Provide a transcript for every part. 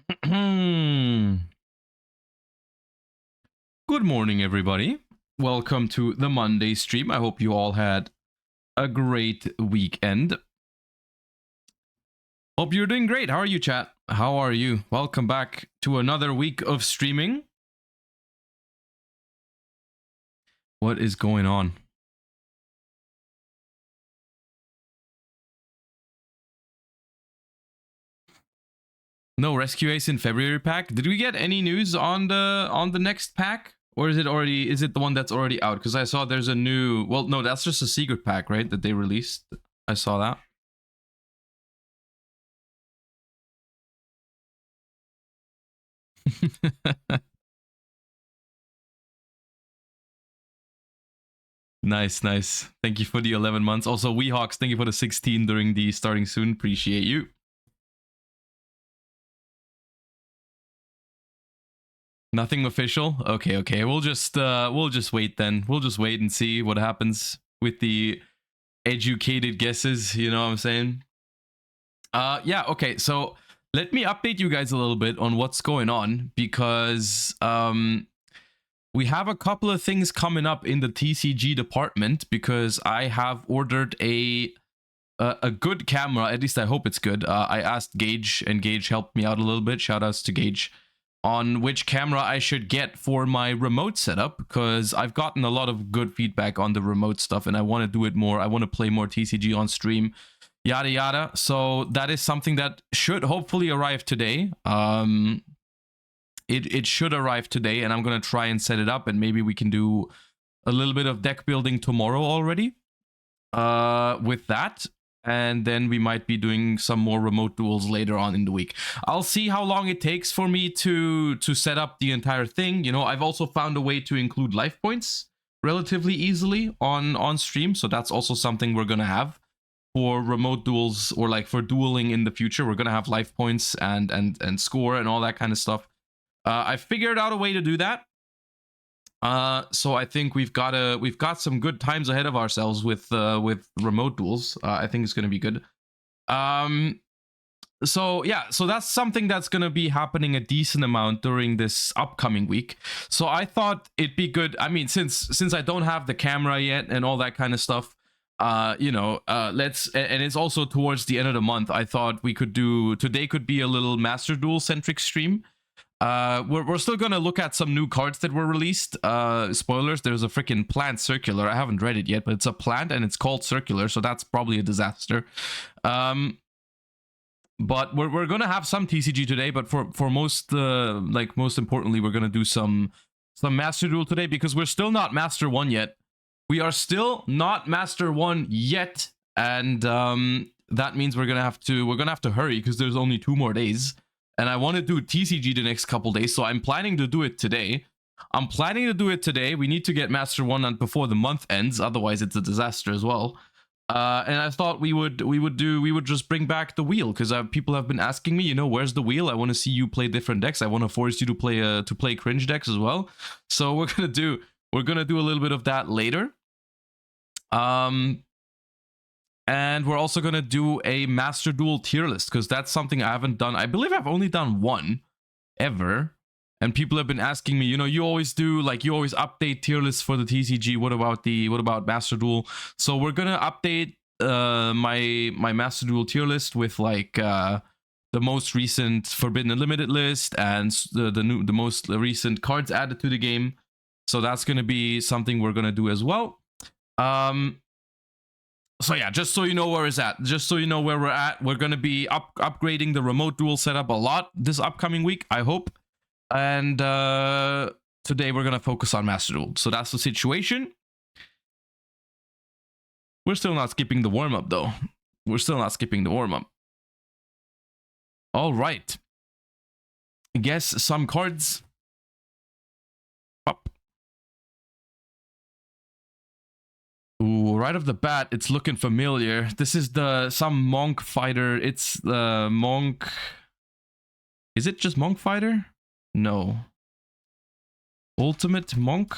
Good morning, everybody. Welcome to the Monday stream. I hope you all had a great weekend. Hope you're doing great. How are you, chat? How are you? Welcome back to another week of streaming. What is going on? No Rescue Ace in February pack. Did we get any news on the next pack? Or is it the one that's already out? Because I saw there's a new, well, no, that's just a secret pack, right? That they released. I saw that. Nice, nice. Thank you for the 11 months. Also, Weehawks, thank you for the 16 during the starting soon. Appreciate you. Nothing official. Okay. We'll just wait then. We'll just wait and see what happens with the educated guesses. You know what I'm saying? Yeah. Okay. So let me update you guys a little bit on what's going on because we have a couple of things coming up in the TCG department because I have ordered a good camera. At least I hope it's good. I asked Gage, and Gage helped me out a little bit. Shout outs to Gage on which camera I should get for my remote setup because I've gotten a lot of good feedback on the remote stuff, and I want to do it more. I want to play more TCG on stream, yada yada. So that is something that should hopefully arrive today. It should arrive today, and I'm gonna try and set it up, and maybe we can do a little bit of deck building tomorrow already. With that, and then we might be doing some more remote duels later on in the week. I'll see how long it takes for me to set up the entire thing. You know, I've also found a way to include life points relatively easily on stream, so that's also something we're gonna have for remote duels, or like for dueling in the future. We're gonna have life points and score and all that kind of stuff. I figured out a way to do that. So I think we've got some good times ahead of ourselves with remote duels. I think it's gonna be good. So yeah, so that's something that's gonna be happening a decent amount during this upcoming week. So I thought it'd be good. I mean, since I don't have the camera yet and all that kind of stuff, let's, and it's also towards the end of the month. I thought we could do, today could be a little Master Duel centric stream. We're still gonna look at some new cards that were released. Spoilers, there's a freaking plant circular. I haven't read it yet, but it's a plant and it's called circular, so that's probably a disaster. But we're gonna have some TCG today, but for most most importantly, we're gonna do some Master Duel today because we're still not Master 1 yet. We are still not Master 1 yet, and that means we're gonna have to hurry because there's only 2 more days. And I want to do TCG the next couple days, so I'm planning to do it today. We need to get Master 1 on before the month ends, otherwise it's a disaster as well. And I thought we would just bring back the wheel because people have been asking me, you know, where's the wheel? I want to see you play different decks. I want to force you to play cringe decks as well. So we're gonna do a little bit of that later. And we're also going to do a Master Duel tier list because that's something I haven't done. I believe I've only done one ever. And people have been asking me, you know, you always update tier lists for the TCG. What about Master Duel? So we're going to update my Master Duel tier list with the most recent Forbidden Unlimited list and the most recent cards added to the game. So that's going to be something we're going to do as well. So yeah, just so you know where it's at, just so you know where we're at, we're going to be upgrading the remote duel setup a lot this upcoming week, I hope. And today we're going to focus on Master Duel. So that's the situation. We're still not skipping the warm-up though. All right. Guess some cards. Up. Ooh, right off the bat, it's looking familiar. This is some Monk fighter. It's the Monk. Is it just Monk fighter? No. Ultimate Monk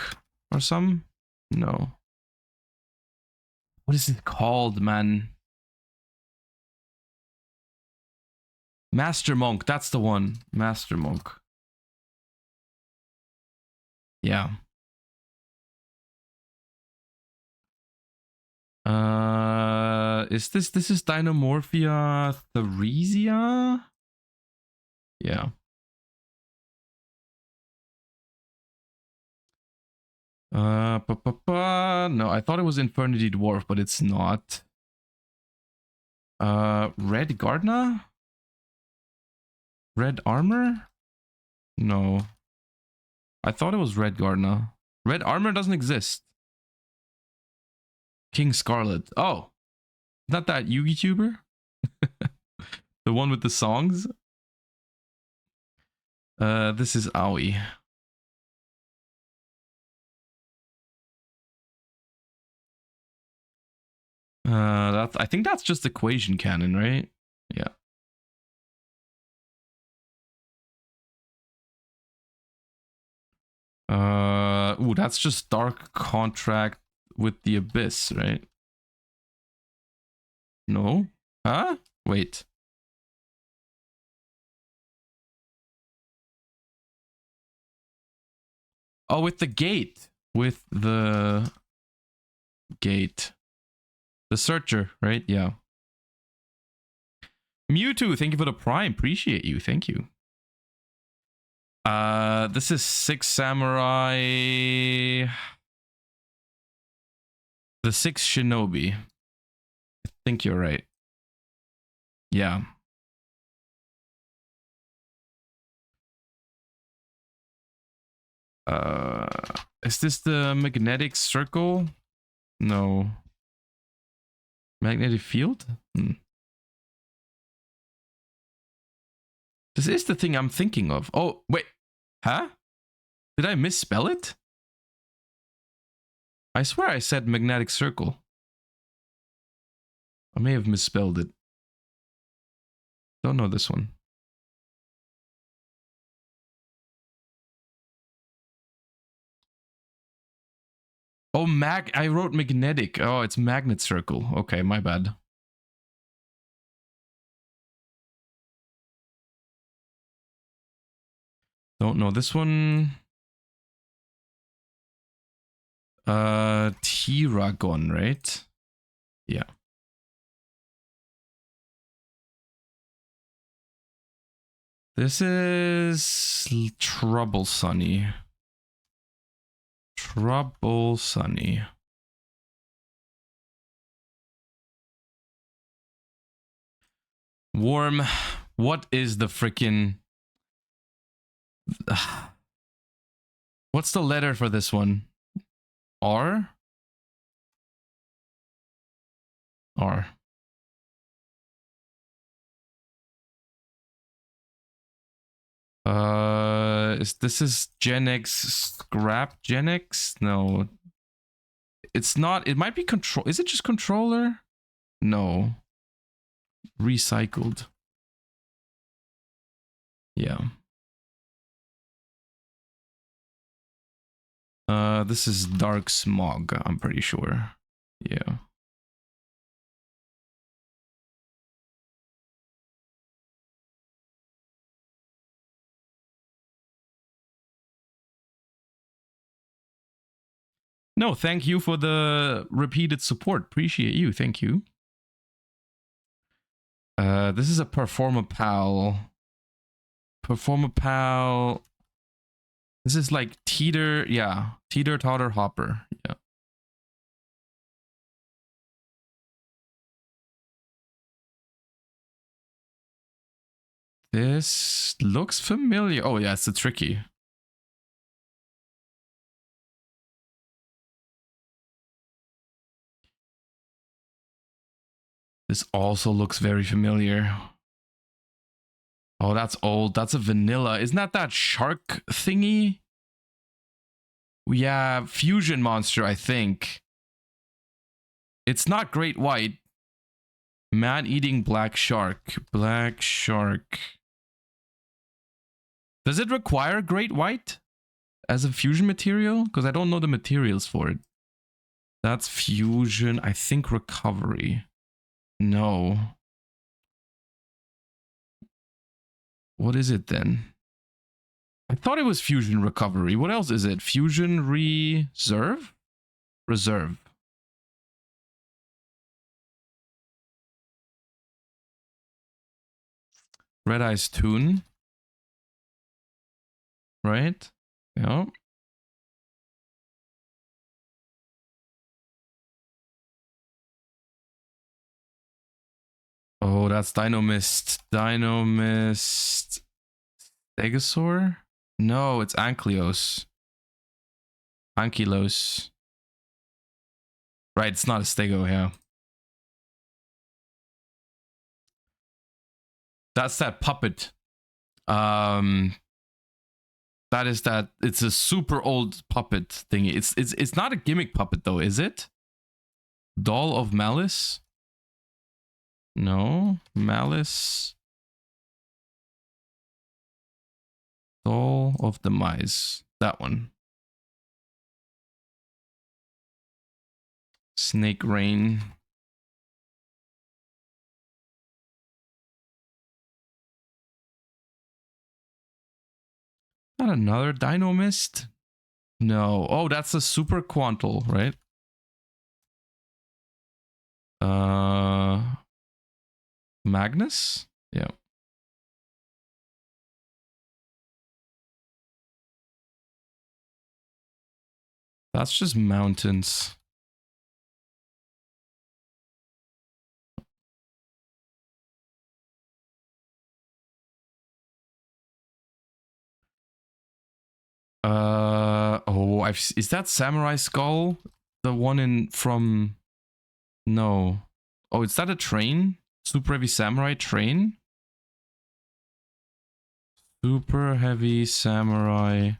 or some? No. What is it called, man? Master Monk, that's the one. Master Monk. Yeah. Is this is Dynamorphia Theresia? Yeah. No, I thought it was Infernity Dwarf, but it's not. Red Gardner? Red Armor? No. I thought it was Red Gardner. Red Armor doesn't exist. King Scarlet. Oh. Not that YouTuber? The one with the songs? This is Aoi. I think that's just Equation Cannon, right? Yeah. Ooh, that's just Dark Contract with the Abyss, right? No? Huh? Wait. Oh, with the gate. With the gate. The Searcher, right? Yeah. Mewtwo, thank you for the Prime. Appreciate you. Thank you. This is Six Samurai. The Six Shinobi. I think you're right. Yeah. Is this the magnetic circle? No. Magnetic field? This is the thing I'm thinking of. Oh, wait. Huh? Did I misspell it? I swear I said magnetic circle. I may have misspelled it. Don't know this one. Oh, I wrote magnetic. Oh, it's magnet circle. Okay, my bad. Don't know this one. Tiragon, right? Yeah. This is Trouble Sunny. Trouble Sunny. Warm. What is the freaking... What's the letter for this one? R? R. This is Gen X scrap Gen X? No. It's not. It might be control. Is it just controller? No. Recycled. Yeah. This is Dark Smog, I'm pretty sure. Yeah. No, thank you for the repeated support. Appreciate you. Thank you. This is a Performapal. Performapal. This is like Teeter, yeah. Teeter Totter Hopper. Yeah. This looks familiar. Oh, yeah, it's a tricky. This also looks very familiar. Oh, that's old. That's a vanilla. Isn't that shark thingy? Yeah, fusion monster, I think. It's not Great White. Man-eating black shark. Black shark. Does it require Great White as a fusion material? Because I don't know the materials for it. That's fusion. I think recovery. No. What is it then? I thought it was fusion recovery. What else is it? Fusion reserve? Reserve. Red Eyes Tune. Right? Yeah. Oh, that's Dynamist. Dynamist. Stegosaur? No, it's Ankylos. Ankylos. Right, it's not a Stego, yeah. That's that puppet. That is that. It's a super old puppet thingy. It's not a gimmick puppet though, is it? Doll of Malice? No, Malice. Doll of Demise. That one. Snake Rain. Not another Dynamist? No. Oh, that's a Super Quantal, right? Magnus? Yeah. That's just mountains. Oh, is that Samurai Skull? The one in from no. Oh, is that a train? Super Heavy Samurai train? Super Heavy Samurai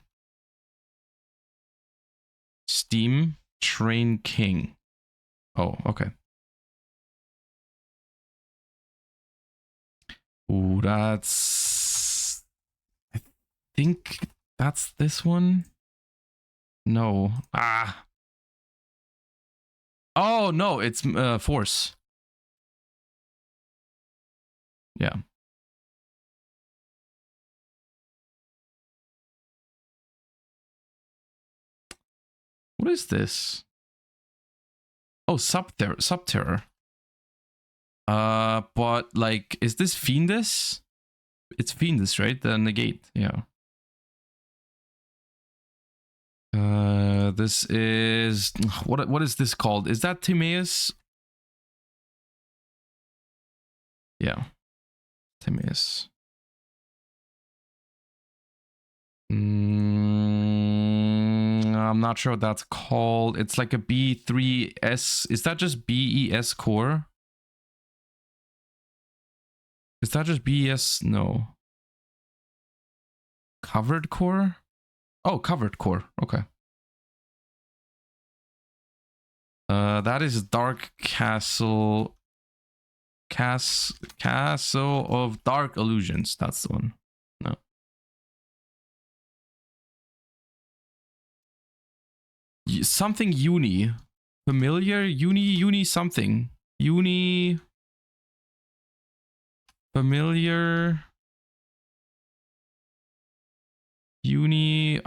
Steam Train King. Oh, okay. Ooh, that's I think that's this one. No. Ah. Oh, no, it's Force. Yeah. What is this? Oh, Subterror. But like, is this Fiendus? It's Fiendus, right? The negate, yeah. This is what is this called? Is that Timaeus? Yeah, Timaeus. I'm not sure what that's called. It's like a B3S. Is that just BES core? Is that just BES? No. Covered core? Oh, covered core. Okay. That is Dark Castle. Castle of Dark Illusions. That's the one. No. Something uni. Familiar? Uni something. Uni. Familiar. Uni.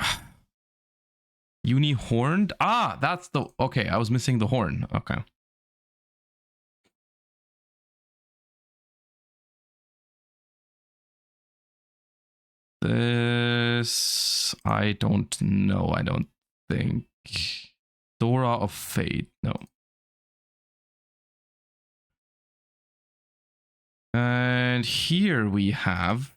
Uni horned? Ah, that's the. Okay, I was missing the horn. Okay. This. I don't know. I don't think. Dora of Fate. No. And here we have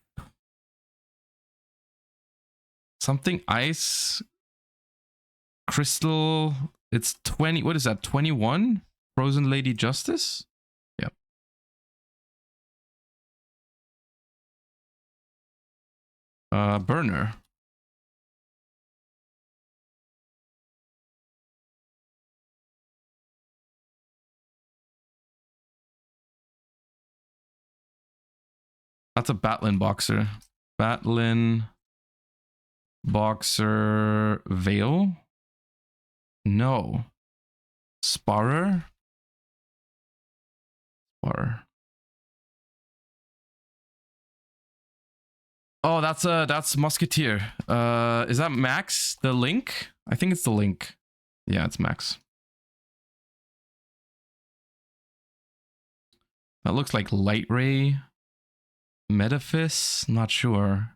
something ice crystal. It's 20. What is that? 21? Frozen Lady Justice? Yep. Burner. That's a Batlin boxer. Batlin boxer Veil? No. Sparrer? Sparrer. Oh, that's Musketeer. Is that Max? The Link? I think it's the Link. Yeah, it's Max. That looks like Light Ray. Metaphys? Not sure.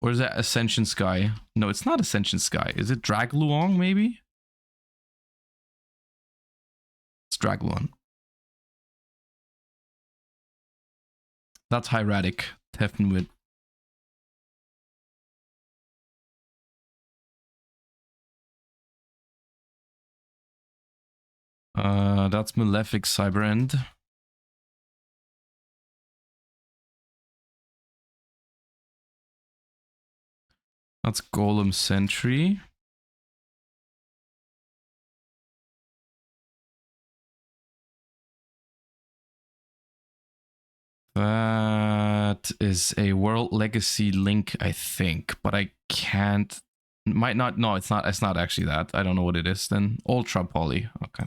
Or is that Ascension Sky? No, it's not Ascension Sky. Is it Dragluong, maybe? It's Dragluong. That's Hieratic. Tefnwid. That's Malefic Cyberend. That's Golem Sentry. That is a World Legacy Link, I think, but I can't. Might not. No, it's not. It's not actually that. I don't know what it is then. Ultra Poly. Okay.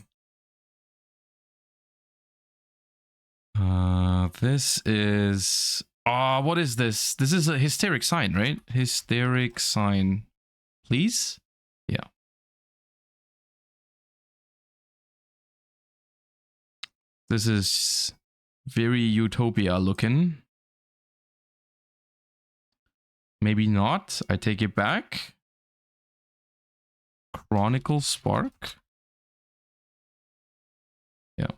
This is. What is this? This is a Hysteric Sign, right? Hysteric Sign, please. Yeah. This is very Utopia looking. Maybe not. I take it back. Chronicle Spark. Yeah.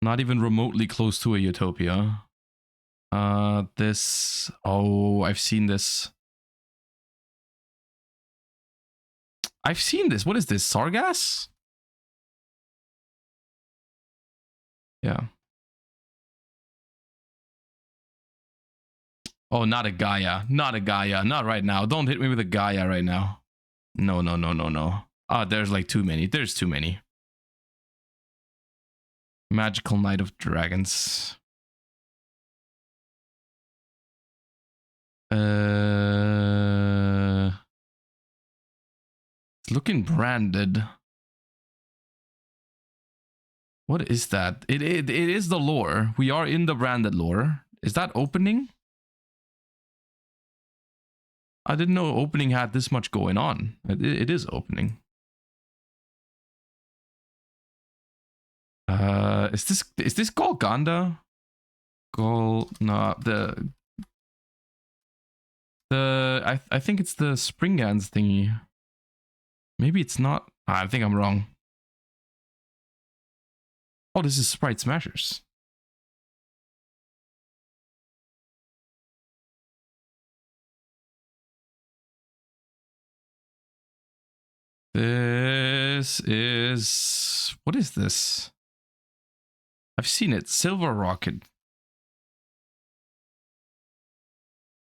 Not even remotely close to a Utopia. This. Oh, I've seen this. I've seen this. What is this? Sargass? Yeah. Oh, not a Gaia. Not a Gaia. Not right now. Don't hit me with a Gaia right now. No, no, no, no, no. There's like too many. There's too many. Magical Knight of Dragons. It's looking branded. What is that? It is the lore. We are in the branded lore. Is that opening? I didn't know opening had this much going on. It is opening. Is this Golganda? I think it's the Springans thingy. Maybe it's not. I think I'm wrong. Oh, this is Sprite Smashers. This is... What is this? I've seen it. Silver Rocket.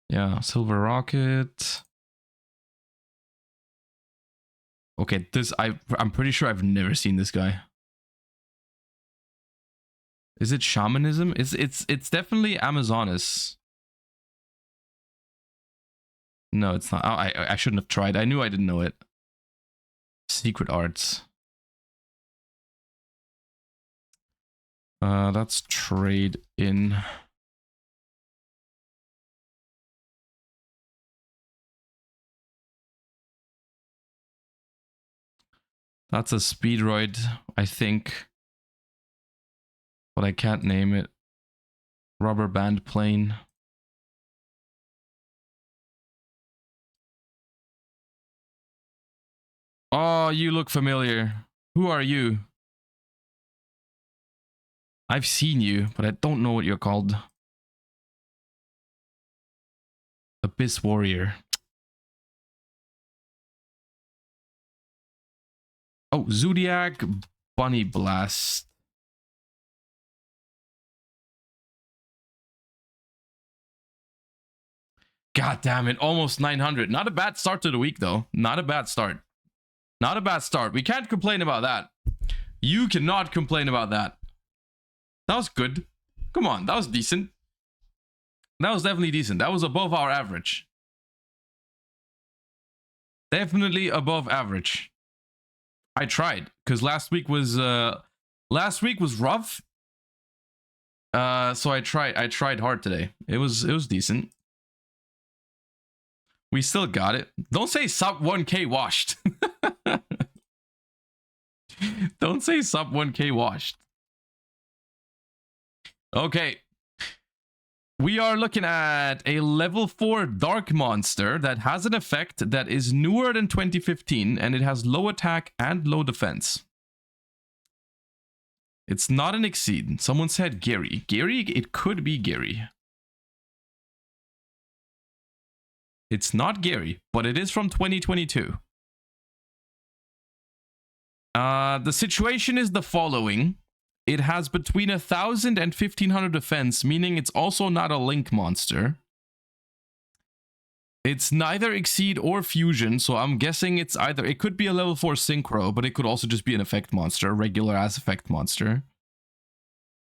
Yeah, Silver Rocket. Okay, I'm pretty sure I've never seen this guy. Is it shamanism? It's definitely Amazonas. No, it's not. I shouldn't have tried. I knew I didn't know it. Secret Arts. That's trade in. That's a Speedroid, I think. But I can't name it. Rubber band plane. Oh, you look familiar. Who are you? I've seen you, but I don't know what you're called. Abyss Warrior. Oh, Zodiac Bunny Blast. God damn it, almost 900. Not a bad start to the week, though. Not a bad start. Not a bad start. We can't complain about that. You cannot complain about that. That was good. Come on, that was decent. That was definitely decent. That was above our average. Definitely above average. I tried, because last week was rough. So I tried hard today. It was decent. We still got it. Don't say sub 1k washed. Don't say sub 1k washed. Okay. We are looking at a level 4 dark monster that has an effect that is newer than 2015, and it has low attack and low defense. It's not an exceed. Someone said Gary. Gary? It could be Gary. It's not Gary, but it is from 2022. The situation is the following. It has between 1,000 and 1,500 defense, meaning it's also not a link monster. It's neither exceed or fusion, so I'm guessing it's either... It could be a level 4 synchro, but it could also just be an effect monster, a regular ass effect monster.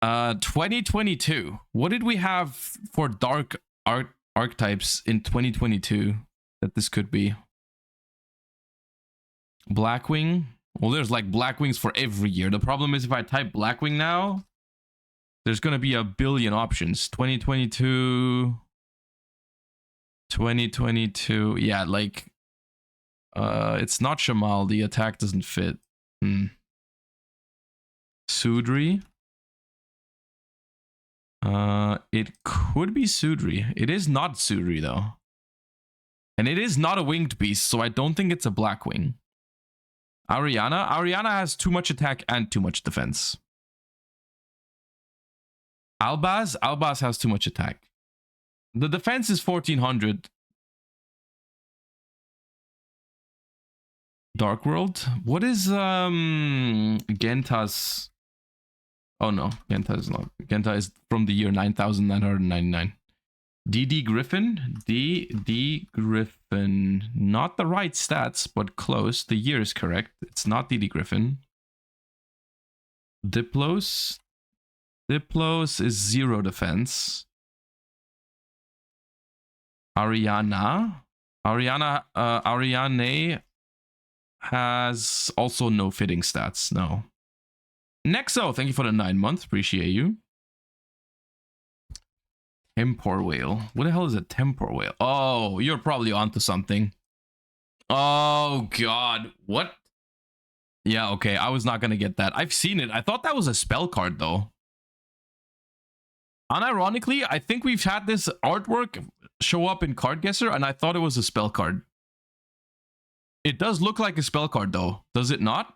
2022. What did we have for dark archetypes in 2022 that this could be? Blackwing. Well, there's like Blackwings for every year. The problem is if I type Blackwing now, there's going to be a billion options. 2022. 2022. Yeah, like it's not Shamal. The attack doesn't fit. Sudri. It could be Sudri. It is not Sudri though. And it is not a winged beast, so I don't think it's a Blackwing. Ariana? Ariana has too much attack and too much defense. Albaz? Albaz has too much attack. The defense is 1,400. Dark World? What is Genta's? Oh no, Genta is not. Genta is from the year 9,999. DD Griffin? DD Griffin. Not the right stats, but close. The year is correct. It's not DD Griffin. Diplos? Diplos is 0 defense. Ariana? Ariane has also no fitting stats. No. Nexo, thank you for the 9 months. Appreciate you. Tempor whale. What the hell is a tempor whale? Oh, you're probably onto something. Oh, God. What? Yeah, okay. I was not going to get that. I've seen it. I thought that was a spell card, though. Unironically, I think we've had this artwork show up in Card Guesser, and I thought it was a spell card. It does look like a spell card, though. Does it not?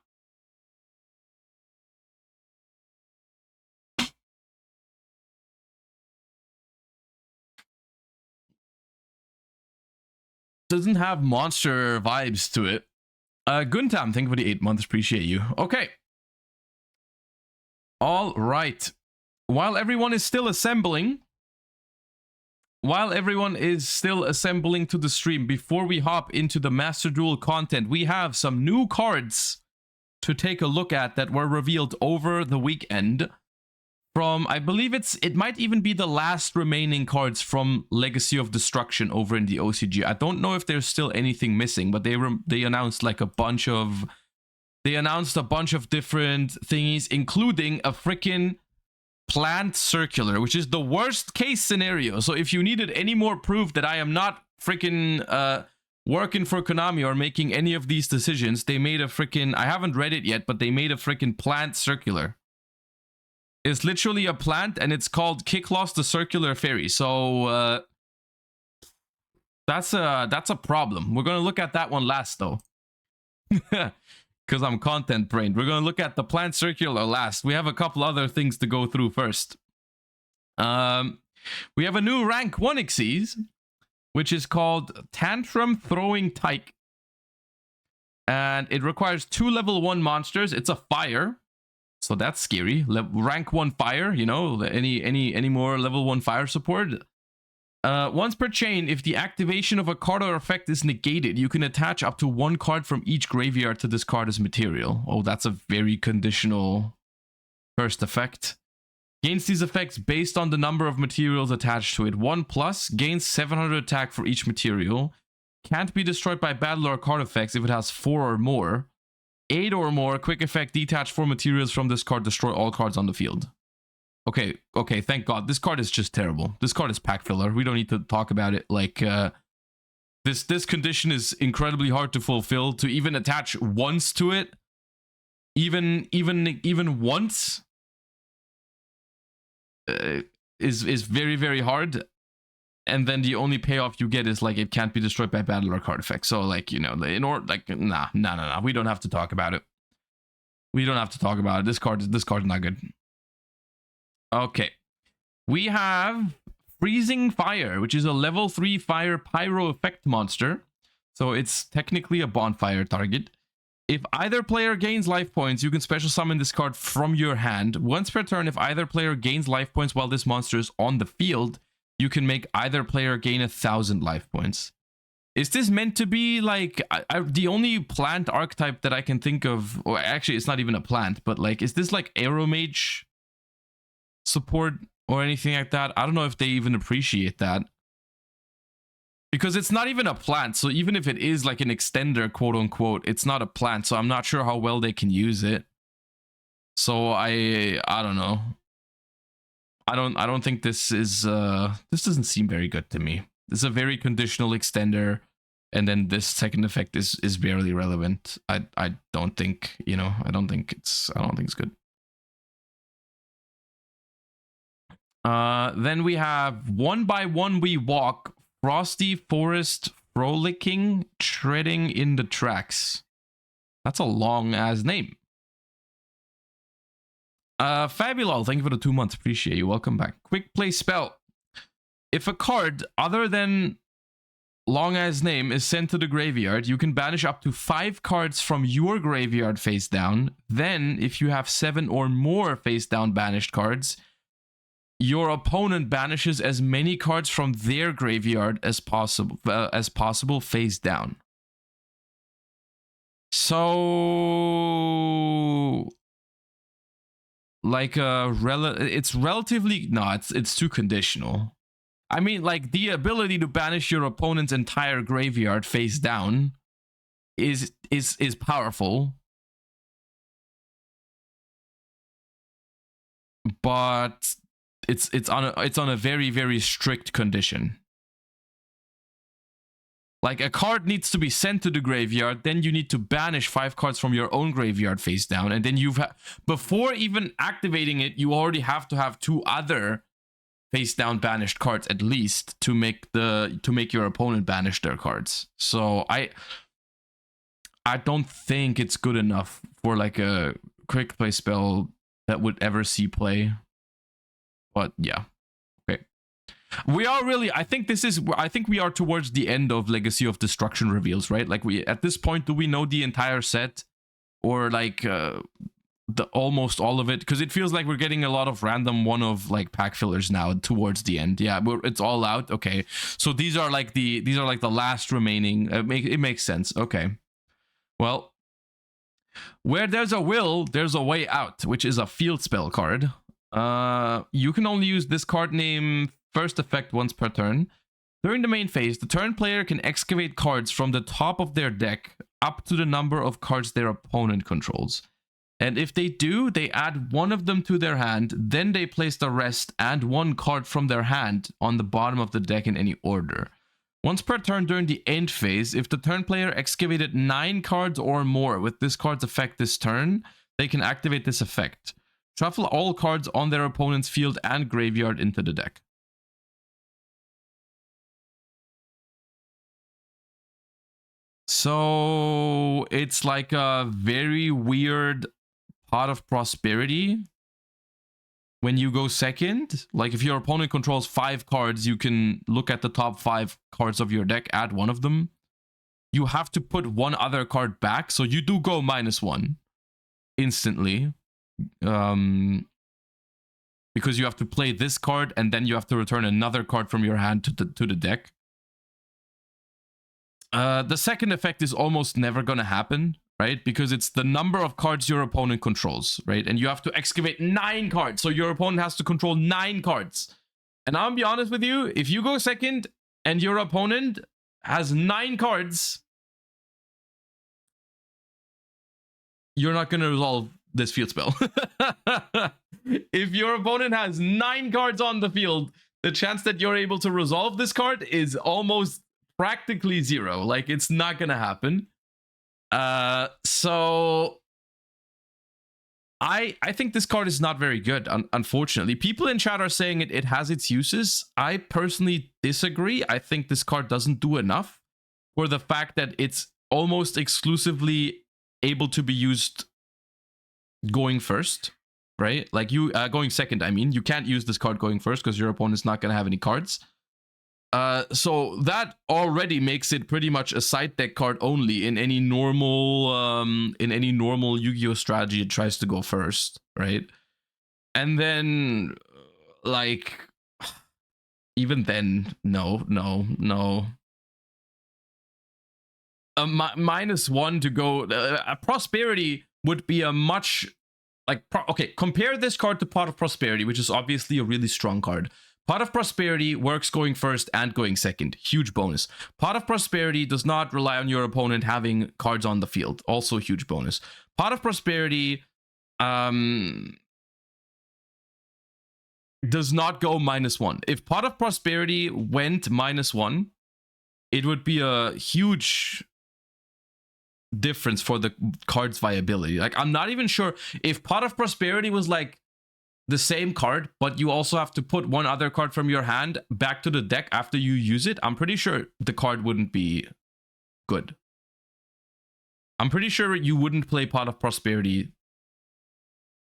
Doesn't have monster vibes to it. Guntam, thank you for the 8 months. Appreciate you. Okay. All right. While everyone is still assembling to the stream, before we hop into the Master Duel content, we have some new cards to take a look at that were revealed over the weekend. From, I believe it might even be the last remaining cards from Legacy of Destruction over in the OCG. I don't know if there's still anything missing, but they announced like a bunch of different thingies, including a freaking plant circular, which is the worst case scenario. So if you needed any more proof that I am not freaking working for Konami or making any of these decisions, they made a freaking, I haven't read it yet, but they made a freaking plant circular. It's literally a plant, and it's called Kickloss the Circular Fairy. So that's a problem. We're gonna look at that one last, though, because I'm content brained. We're gonna look at the plant circular last. We have a couple other things to go through first. We have a new rank 1 Xyz, which is called Tantrum Throwing Tyke, and it requires 2 level 1 monsters. It's a fire. So that's scary. Rank 1 fire, you know, any more level 1 fire support. Once per chain, if the activation of a card or effect is negated, you can attach up to 1 card from each graveyard to this card as material. Oh, that's a very conditional first effect. Gains these effects based on the number of materials attached to it. 1+, gains 700 attack for each material. Can't be destroyed by battle or card effects if it has 4 or more. 8 or more, quick effect, detach 4 materials from this card, destroy all cards on the field. Okay, thank God. This card is just terrible. This card is pack filler. We don't need to talk about it. Like, this condition is incredibly hard to fulfill. To even attach once to it, even once, is very, very hard. And then the only payoff you get is like it can't be destroyed by battle or card effect. So like, you know, in order, like, nah. We don't have to talk about it. We don't have to talk about it. This card's not good. Okay, we have Freezing Fire, which is a level 3 fire pyro effect monster. So it's technically a bonfire target. If either player gains life points, you can special summon this card from your hand. Once per turn, if either player gains life points while this monster is on the field, you can make either player gain 1,000 life points. Is this meant to be like the only plant archetype that I can think of? Or actually, it's not even a plant, but like, is this like Aeromage support or anything like that? I don't know if they even appreciate that. Because it's not even a plant, so even if it is like an extender, quote unquote, it's not a plant, so I'm not sure how well they can use it. So I don't know. I don't think this is this doesn't seem very good to me. This is a very conditional extender, and then this second effect is barely relevant. I don't think, you know, I don't think it's good. Then we have One by One We Walk, Frosty Forest Frolicking, Treading in the Tracks. That's a long ass name. Fabulol, thank you for the 2 months. Appreciate you. Welcome back. Quick play spell. If a card other than long ass name is sent to the graveyard, you can banish up to 5 cards from your graveyard face down. Then, if you have 7 or more face down banished cards, your opponent banishes as many cards from their graveyard as possible face down. So, like it's relatively, no, it's too conditional. I mean, like, the ability to banish your opponent's entire graveyard face down is powerful, but it's on a very, very strict condition. Like, a card needs to be sent to the graveyard, then you need to banish 5 cards from your own graveyard face down, and then before even activating it, you already have to have 2 other face down banished cards at least to make your opponent banish their cards. So I don't think it's good enough for like a quick play spell that would ever see play. But yeah. Okay. We are really, I think we are towards the end of Legacy of Destruction reveals, right? Like, at this point, do we know the entire set, or like almost all of it? Because it feels like we're getting a lot of random one of like pack fillers now towards the end. Yeah, it's all out. Okay, so these are like the last remaining. It makes sense. Okay, well, where there's a will, there's a way out, which is a field spell card. You can only use this card name first effect once per turn. During the main phase, the turn player can excavate cards from the top of their deck up to the number of cards their opponent controls. And if they do, they add 1 of them to their hand, then they place the rest and 1 card from their hand on the bottom of the deck in any order. Once per turn during the end phase, if the turn player excavated 9 cards or more with this card's effect this turn, they can activate this effect. Shuffle all cards on their opponent's field and graveyard into the deck. So it's like a very weird Pot of Prosperity when you go second. Like, if your opponent controls 5 cards, you can look at the top 5 cards of your deck, add 1 of them. You have to put 1 other card back, so you do go -1 instantly. Because you have to play this card, and then you have to return another card from your hand to the deck. The second effect is almost never gonna happen, right? Because it's the number of cards your opponent controls, right? And you have to excavate 9 cards, so your opponent has to control 9 cards. And I'll be honest with you, if you go second and your opponent has 9 cards, you're not gonna resolve this field spell. If your opponent has 9 cards on the field, the chance that you're able to resolve this card is almost practically 0. Like, it's not gonna happen. So I think this card is not very good, unfortunately. People in chat are saying it has its uses. I personally disagree. I think this card doesn't do enough for the fact that it's almost exclusively able to be used going first, right? Like you going second, I mean. You can't use this card going first because your opponent's not going to have any cards. So that already makes it pretty much a side deck card only in any normal Yu-Gi-Oh strategy. It tries to go first, right? And then like even then, no. -1 to go. Prosperity would be a much like okay. Compare this card to Pot of Prosperity, which is obviously a really strong card. Pot of Prosperity works going first and going second. Huge bonus. Pot of Prosperity does not rely on your opponent having cards on the field. Also huge bonus. Pot of Prosperity does not go -1. If Pot of Prosperity went -1, it would be a huge difference for the card's viability. Like, I'm not even sure if Pot of Prosperity was like the same card, but you also have to put one other card from your hand back to the deck after you use it. I'm pretty sure the card wouldn't be good. I'm pretty sure you wouldn't play Pot of Prosperity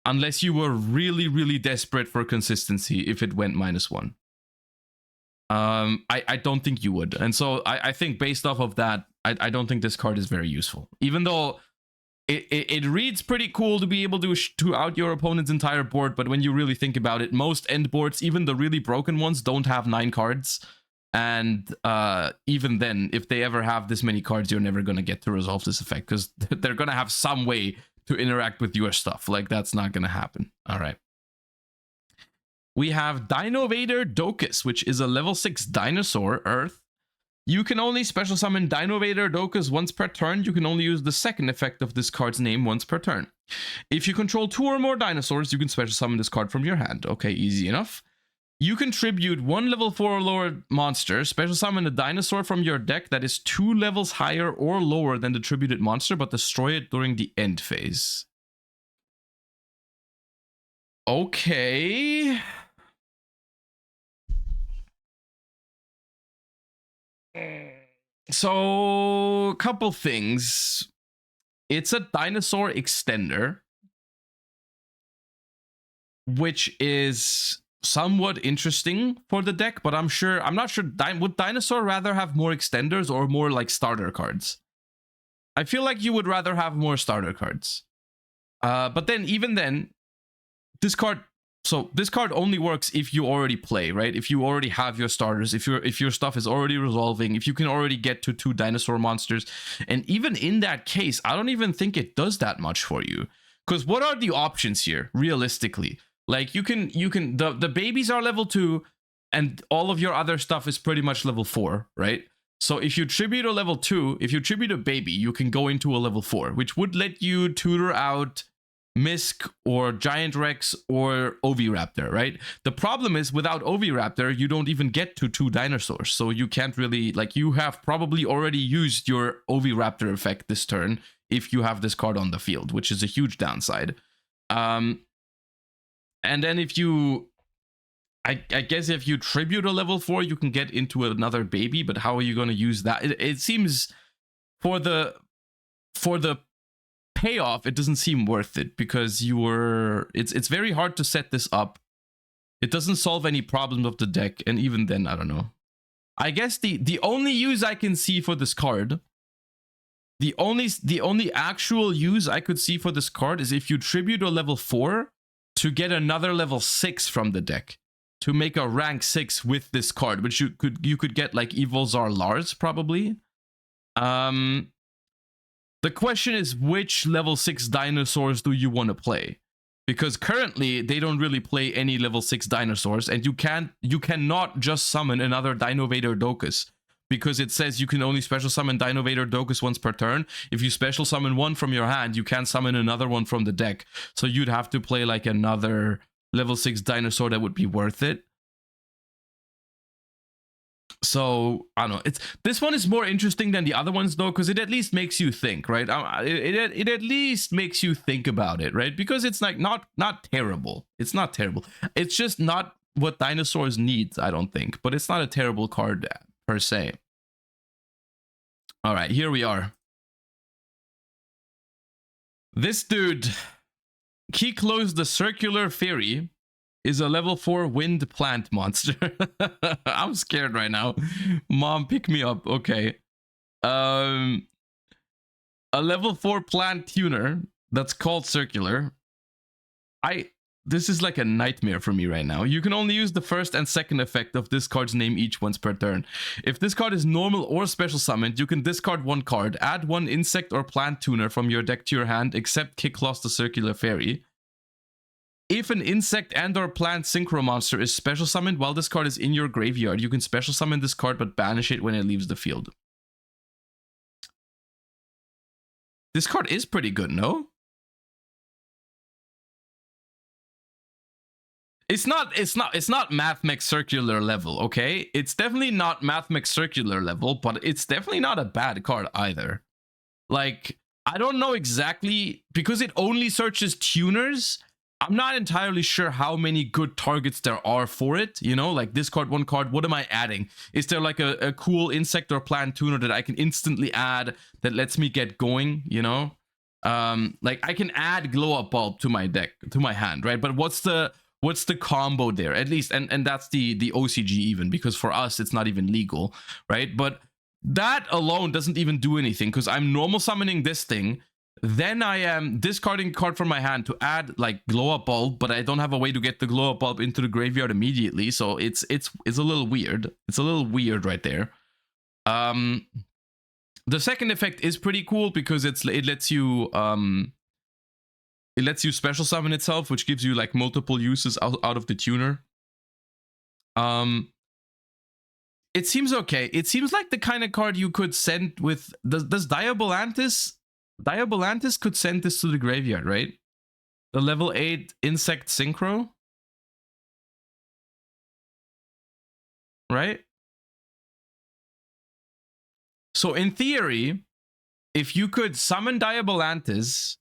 unless you were really, really desperate for consistency if it went -1. I don't think you would. And so I think based off of that, I don't think this card is very useful. Even though it reads pretty cool to be able to out your opponent's entire board, but when you really think about it, most end boards, even the really broken ones, don't have 9 cards. And even then, if they ever have this many cards, you're never going to get to resolve this effect because they're going to have some way to interact with your stuff. Like, that's not going to happen. All right. We have Dinovator Docus, which is a level 6 dinosaur, Earth. You can only special summon Dinovator Docus once per turn. You can only use the second effect of this card's name once per turn. If you control 2 or more dinosaurs, you can special summon this card from your hand. Okay, easy enough. You contribute 1 level 4 or lower monster, special summon a dinosaur from your deck that is 2 levels higher or lower than the tributed monster, but destroy it during the end phase. Okay. So, couple things. It's a dinosaur extender, which is somewhat interesting for the deck, but I'm not sure. Would Dinosaur rather have more extenders or more like starter cards? I feel like you would rather have more starter cards. But then, even then, this card only works if you already play, right? If you already have your starters, if your stuff is already resolving, if you can already get to 2 dinosaur monsters. And even in that case, I don't even think it does that much for you. Because what are the options here, realistically? Like, the babies are level 2, and all of your other stuff is pretty much level 4, right? So if you tribute a level 2, if you tribute a baby, you can go into a level 4, which would let you tutor out Misk or Giant Rex or Oviraptor, right? The problem is without Oviraptor, you don't even get to 2 dinosaurs. So you can't really, like, you have probably already used your Oviraptor effect this turn if you have this card on the field, which is a huge downside. And then if you, I guess if you tribute a level 4, you can get into another baby, but how are you going to use that? It seems for the payoff, it doesn't seem worth it because it's very hard to set this up. It doesn't solve any problems of the deck, and even then, I don't know. I guess the only use I can see for this card, the only actual use I could see for this card is if you tribute a level 4 to get another level 6 from the deck to make a rank 6 with this card, which you could get like Evolzar Lars probably. The question is, which level 6 dinosaurs do you want to play? Because currently they don't really play any level 6 dinosaurs, and you cannot just summon another Dinovator Docus because it says you can only special summon Dinovator Docus once per turn. If you special summon one from your hand, you can't summon another one from the deck. So you'd have to play like another level 6 dinosaur that would be worth it. So I don't know. This one is more interesting than the other ones though, because it at least makes you think, right? It at least makes you think about it, right? Because it's like not terrible. It's not terrible. It's just not what dinosaurs need, I don't think. But it's not a terrible card per se. All right, here we are. This dude, he closed the Circular Fairy, is a level 4 wind plant monster. I'm scared right now. Mom, pick me up. Okay. A level 4 plant tuner that's called Circular. This is like a nightmare for me right now. You can only use the first and second effect of this card's name each once per turn. If this card is normal or special summoned, you can discard one card, add one insect or plant tuner from your deck to your hand, except Kick Lost the Circular Fairy. If an insect and or plant synchro monster is special summoned while this card is in your graveyard, you can special summon this card but banish it when it leaves the field. This card is pretty good, no? It's not Mathmech Circular level, okay? It's definitely not Mathmech Circular level, but it's definitely not a bad card either. Like, I don't know exactly, because it only searches tuners, I'm not entirely sure how many good targets there are for it, you know? Like, discard one card, what am I adding? Is there like a cool insect or plant tuner that I can instantly add that lets me get going, you know? Like, I can add Glow Up Bulb to my deck, to my hand, right? But what's the combo there, at least? And that's the OCG even, because for us it's not even legal, right? But that alone doesn't even do anything, because I'm normal summoning this thing, then I am discarding a card from my hand to add like Glow Up Bulb, but I don't have a way to get the Glow Up Bulb into the graveyard immediately, so it's a little weird. It's a little weird right there. The second effect is pretty cool because it lets you special summon itself, which gives you like multiple uses out of the tuner. It seems okay. It seems like the kind of card you could send with... Does Diabolantis could send this to the graveyard, right? The level 8 insect synchro? Right? So in theory, if you could summon Diabolantis,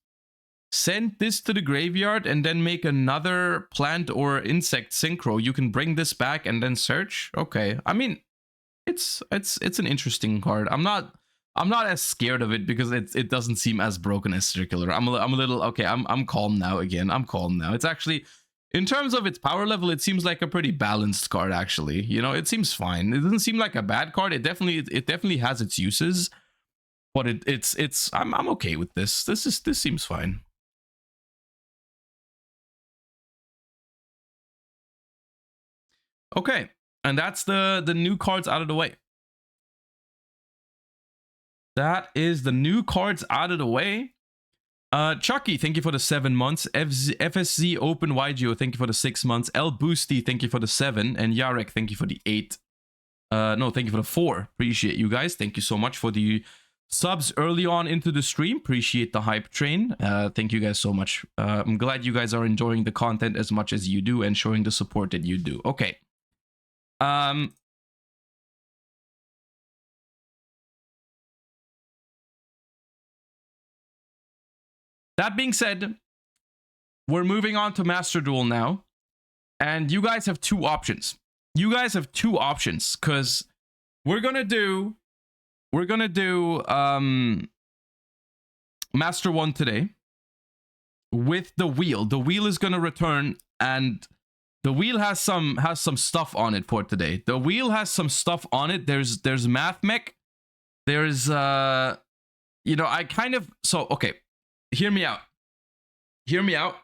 send this to the graveyard, and then make another plant or insect synchro, you can bring this back and then search. Okay, I mean, it's an interesting card. I'm not as scared of it because it doesn't seem as broken as Circular. I'm a little okay. I'm calm now again. I'm calm now. It's actually, in terms of its power level, it seems like a pretty balanced card actually. You know, it seems fine. It doesn't seem like a bad card. It definitely has its uses, but I'm okay with this. This seems fine. Okay, and that's the new cards out of the way. That is the new cards out of the way. Chucky, thank you for the 7 months. FSZ Open YGO, thank you for the 6 months. L Boosty, thank you for the 7. And Yarek, thank you for the 8. No, thank you for the 4. Appreciate you guys. Thank you so much for the subs early on into the stream. Appreciate the hype train. Thank you guys so much. I'm glad you guys are enjoying the content as much as you do and showing the support that you do. Okay. That being said, we're moving on to Master Duel now. And you guys have two options. You guys have two options, because we're gonna do Master 1 today with the wheel. The wheel is gonna return, and the wheel has some stuff on it for today. The wheel has some stuff on it. There's Mathmech. There's you know, I kind of, so okay, hear me out. Hear me out.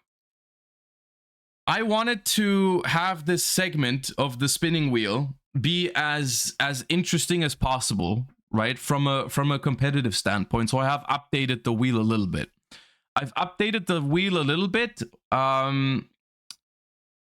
I wanted to have this segment of the spinning wheel be as interesting as possible, right? From a competitive standpoint. So I have updated the wheel a little bit. I've updated the wheel a little bit.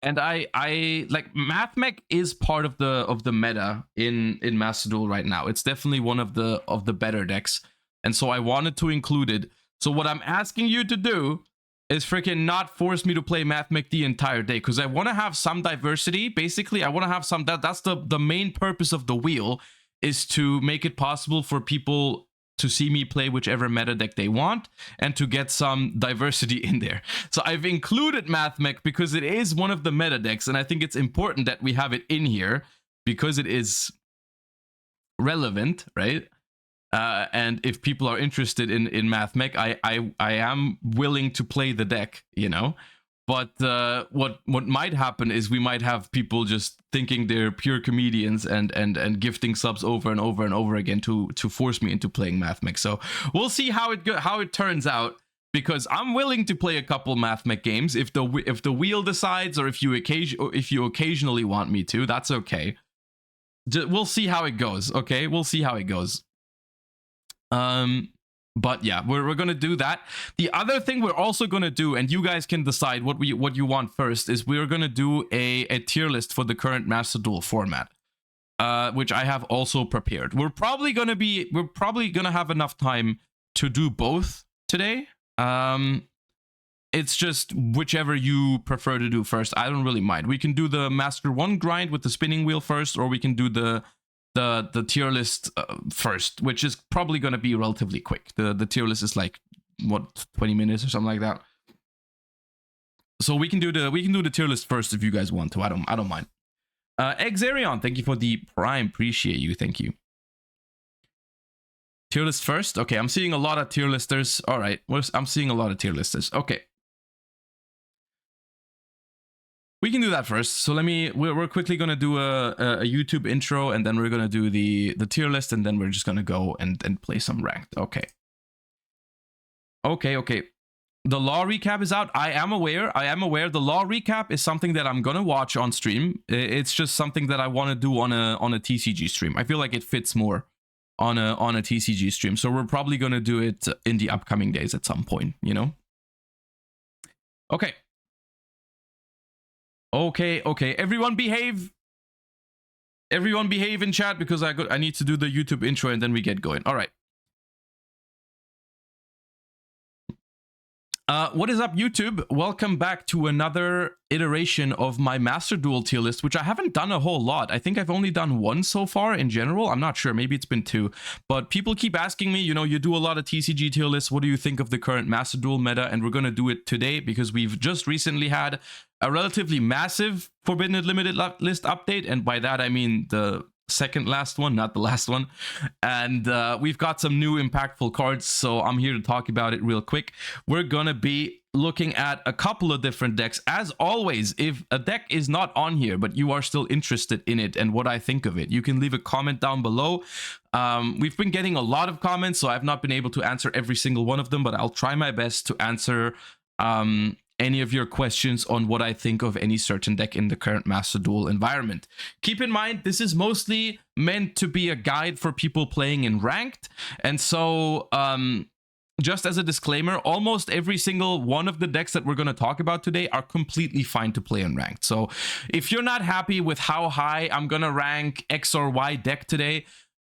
And I like Math Mech is part of the meta in Master Duel right now. It's definitely one of the better decks, and so I wanted to include it. So what I'm asking you to do is freaking not force me to play Math Mech the entire day, because I want to have some diversity. Basically, I want to have some that's the main purpose of the wheel, is to make it possible for people to see me play whichever meta deck they want and to get some diversity in there. So I've included Math Mech because it is one of the meta decks, and I think it's important that we have it in here because it is relevant, right? And if people are interested in Math Mech, I am willing to play the deck, you know. But what might happen is we might have people just thinking they're pure comedians and gifting subs over and over and over again to force me into playing Math Mech. So we'll see how it turns out, because I'm willing to play a couple Math Mech games if the wheel decides, or if you occasionally want me to. That's okay. We'll see how it goes. Okay, we'll see how it goes. But yeah, we're gonna do that. The other thing we're also gonna do, and you guys can decide what you want first, is we're gonna do a tier list for the current Master Duel format, which I have also prepared. We're probably gonna have enough time to do both today. It's just whichever you prefer to do first. I don't really mind. We can do the Master 1 grind with the spinning wheel first, or we can do the tier list first, which is probably going to be relatively quick. The tier list is like, what, 20 minutes or something like that. So we can do the tier list first if you guys want to. I don't mind. Exarion, thank you for the prime. Appreciate you. Thank you. Tier list first. Okay, I'm seeing a lot of tier listers. All right, I'm seeing a lot of tier listers. Okay. We can do that first. So we're quickly going to do a YouTube intro, and then we're going to do the tier list, and then we're just going to go and play some ranked. Okay. The law recap is out. I am aware. The law recap is something that I'm going to watch on stream. It's just something that I want to do on a TCG stream. I feel like it fits more on a TCG stream. So we're probably going to do it in the upcoming days at some point, you know? Okay. Okay. Everyone behave. Everyone behave in chat, because I need to do the YouTube intro and then we get going. All right. What is up, YouTube? Welcome back to another iteration of my Master Duel tier list, which I haven't done a whole lot. I think I've only done one so far in general. I'm not sure. Maybe it's been two. But people keep asking me, you know, you do a lot of TCG tier lists. What do you think of the current Master Duel meta? And we're going to do it today because we've just recently had a relatively massive Forbidden Limited list update. And by that, I mean the second last one, not the last one. And we've got some new impactful cards, so I'm here to talk about it real quick. We're gonna be looking at a couple of different decks. As always, if a deck is not on here but you are still interested in it and what I think of it, you can leave a comment down below. We've been getting a lot of comments, so I've not been able to answer every single one of them, but I'll try my best to answer any of your questions on what I think of any certain deck in the current Master Duel environment. Keep in mind, this is mostly meant to be a guide for people playing in ranked, and so just as a disclaimer, almost every single one of the decks that we're going to talk about today are completely fine to play in ranked. So if you're not happy with how high I'm going to rank X or Y deck today,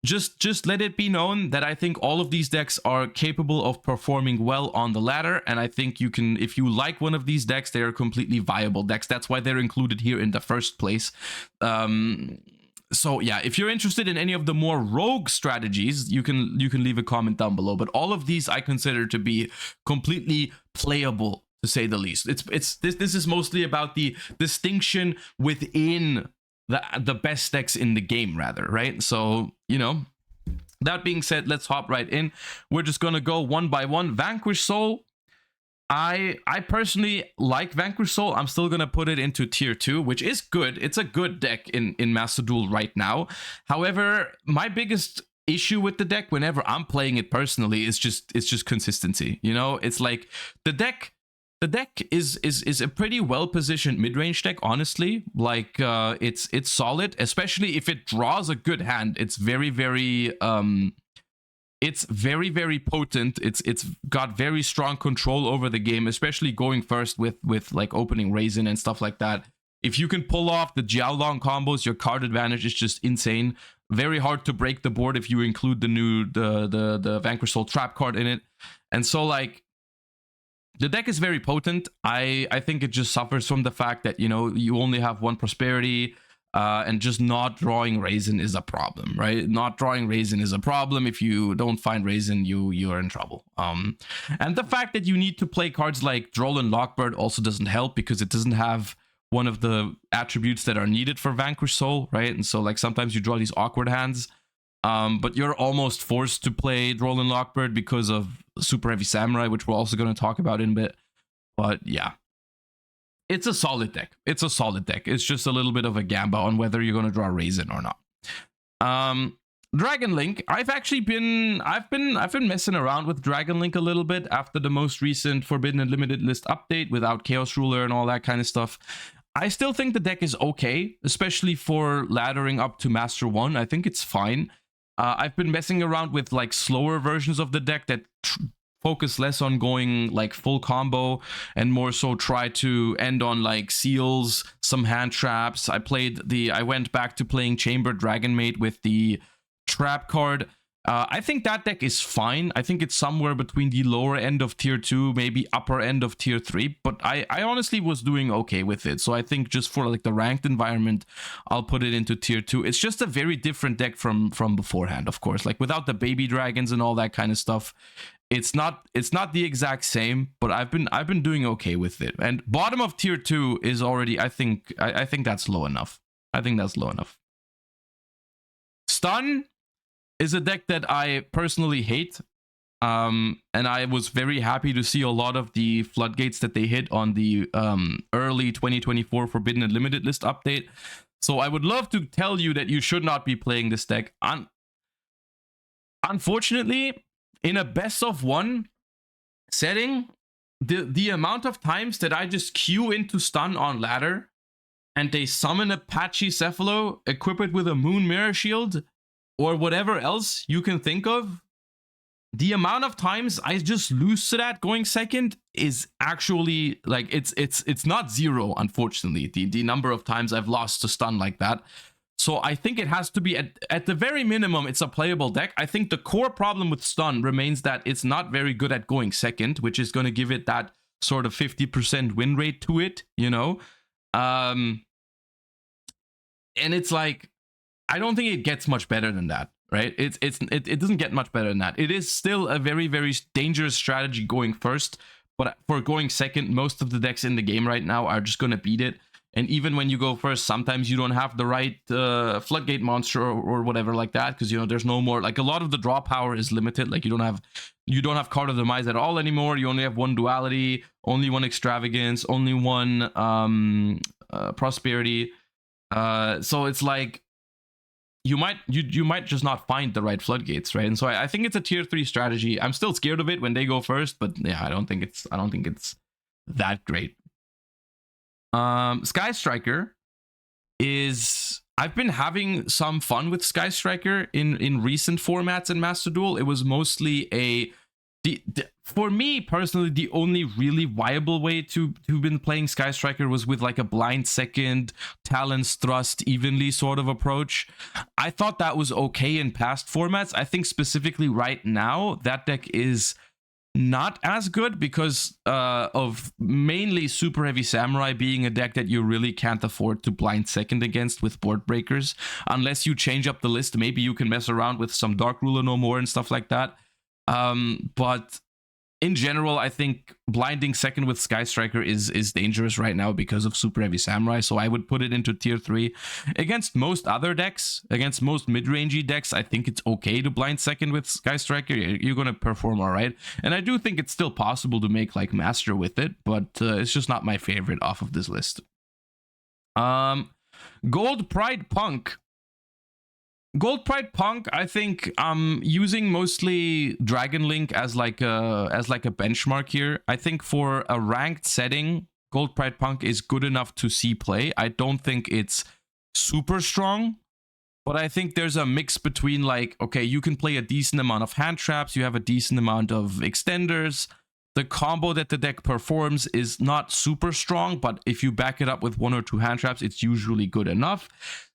just let it be known that I think all of these decks are capable of performing well on the ladder, and I think you can, if you like one of these decks, they are completely viable decks. That's why they're included here in the first place. So yeah, if you're interested in any of the more rogue strategies, you can leave a comment down below. But all of these I consider to be completely playable, to say the least. This is mostly about the distinction within the best decks in the game, rather, right? So, you know, that being said, let's hop right in. We're just gonna go one by one. Vanquish Soul. I personally like Vanquish Soul. I'm still gonna put it into tier 2, which is good. It's a good deck in Master Duel right now. However, my biggest issue with the deck, whenever I'm playing it personally, is just consistency. You know, it's like the deck is a pretty well positioned mid-range deck, honestly. Like it's solid, especially if it draws a good hand. It's very potent. It's got very strong control over the game, especially going first with like opening Raisin and stuff like that. If you can pull off the Jiaolong combos, your card advantage is just insane. Very hard to break the board if you include the new the Vanquish Soul trap card in it. And so like the deck is very potent. I think it just suffers from the fact that, you know, you only have one prosperity, and just not drawing Raisin is a problem, right? Not drawing Raisin is a problem. If you don't find Raisin, you're in trouble. And the fact that you need to play cards like Droll and Lockbird also doesn't help, because it doesn't have one of the attributes that are needed for Vanquish Soul, right? And so like sometimes you draw these awkward hands, but you're almost forced to play Droll and Lockbird because of Super Heavy Samurai, which we're also going to talk about in a bit. But yeah, it's a solid deck. It's a solid deck. It's just a little bit of a gamba on whether you're going to draw Raisin or not. Dragon Link. I've been messing around with Dragon Link a little bit after the most recent Forbidden and Limited List update without Chaos Ruler and all that kind of stuff. I still think the deck is okay, especially for laddering up to Master 1. I think it's fine. I've been messing around with like slower versions of the deck that focus less on going like full combo and more so try to end on like seals, some hand traps. I went back to playing Chamber Dragon Mate with the trap card. I think that deck is fine. I think it's somewhere between the lower end of tier 2, maybe upper end of tier 3, but I honestly was doing okay with it. So I think just for like the ranked environment, I'll put it into tier 2. It's just a very different deck from beforehand, of course. Like without the baby dragons and all that kind of stuff, it's not the exact same, but I've been doing okay with it. And bottom of tier 2 is already, I think that's low enough. I think that's low enough. Stun is a deck that I personally hate. And I was very happy to see a lot of the floodgates that they hit on the early 2024 Forbidden and Limited List update. So I would love to tell you that you should not be playing this deck. Unfortunately, in a best of one setting, the amount of times that I just queue into stun on ladder and they summon a Patchy Cephalo, equip it with a Moon Mirror Shield, or whatever else you can think of, the amount of times I just lose to that going second is actually like it's not zero, unfortunately, the number of times I've lost to stun like that. So I think it has to be at the very minimum, it's a playable deck. I think the core problem with stun remains that it's not very good at going second, which is going to give it that sort of 50% win rate to it, you know. And it's like, I don't think it gets much better than that, right? It doesn't get much better than that. It is still a very, very dangerous strategy going first, but for going second, most of the decks in the game right now are just going to beat it. And even when you go first, sometimes you don't have the right floodgate monster or whatever like that, because, you know, there's no more, like, a lot of the draw power is limited. Like you don't have Card of Demise at all anymore. You only have one duality, only one extravagance, only one prosperity. So it's like you might just not find the right floodgates, right? And so I think it's a tier 3 strategy. I'm still scared of it when they go first, but yeah, I don't think it's that great. Sky Striker is, I've been having some fun with Sky Striker in recent formats in Master Duel. It was mostly for me personally, the only really viable way to been playing Sky Striker was with like a blind second, talents thrust evenly sort of approach. I thought that was okay in past formats. I think specifically right now that deck is not as good because of mainly Super Heavy Samurai being a deck that you really can't afford to blind second against with board breakers. Unless you change up the list, maybe you can mess around with some Dark Ruler no more and stuff like that. But in general, I think blinding second with Sky Striker is dangerous right now because of Super Heavy Samurai. So I would put it into tier 3. Against most other decks, against most mid-rangey decks, I think it's okay to blind second with Sky Striker. You're going to perform all right. And I do think it's still possible to make like Master with it, but it's just not my favorite off of this list. Gold Pride Punk. Gold Pride Punk, I think using mostly Dragon Link as like a benchmark here. I think for a ranked setting, Gold Pride Punk is good enough to see play. I don't think it's super strong, but I think there's a mix between like, okay, you can play a decent amount of hand traps, you have a decent amount of extenders, the combo that the deck performs is not super strong, but if you back it up with 1 or 2 hand traps, it's usually good enough.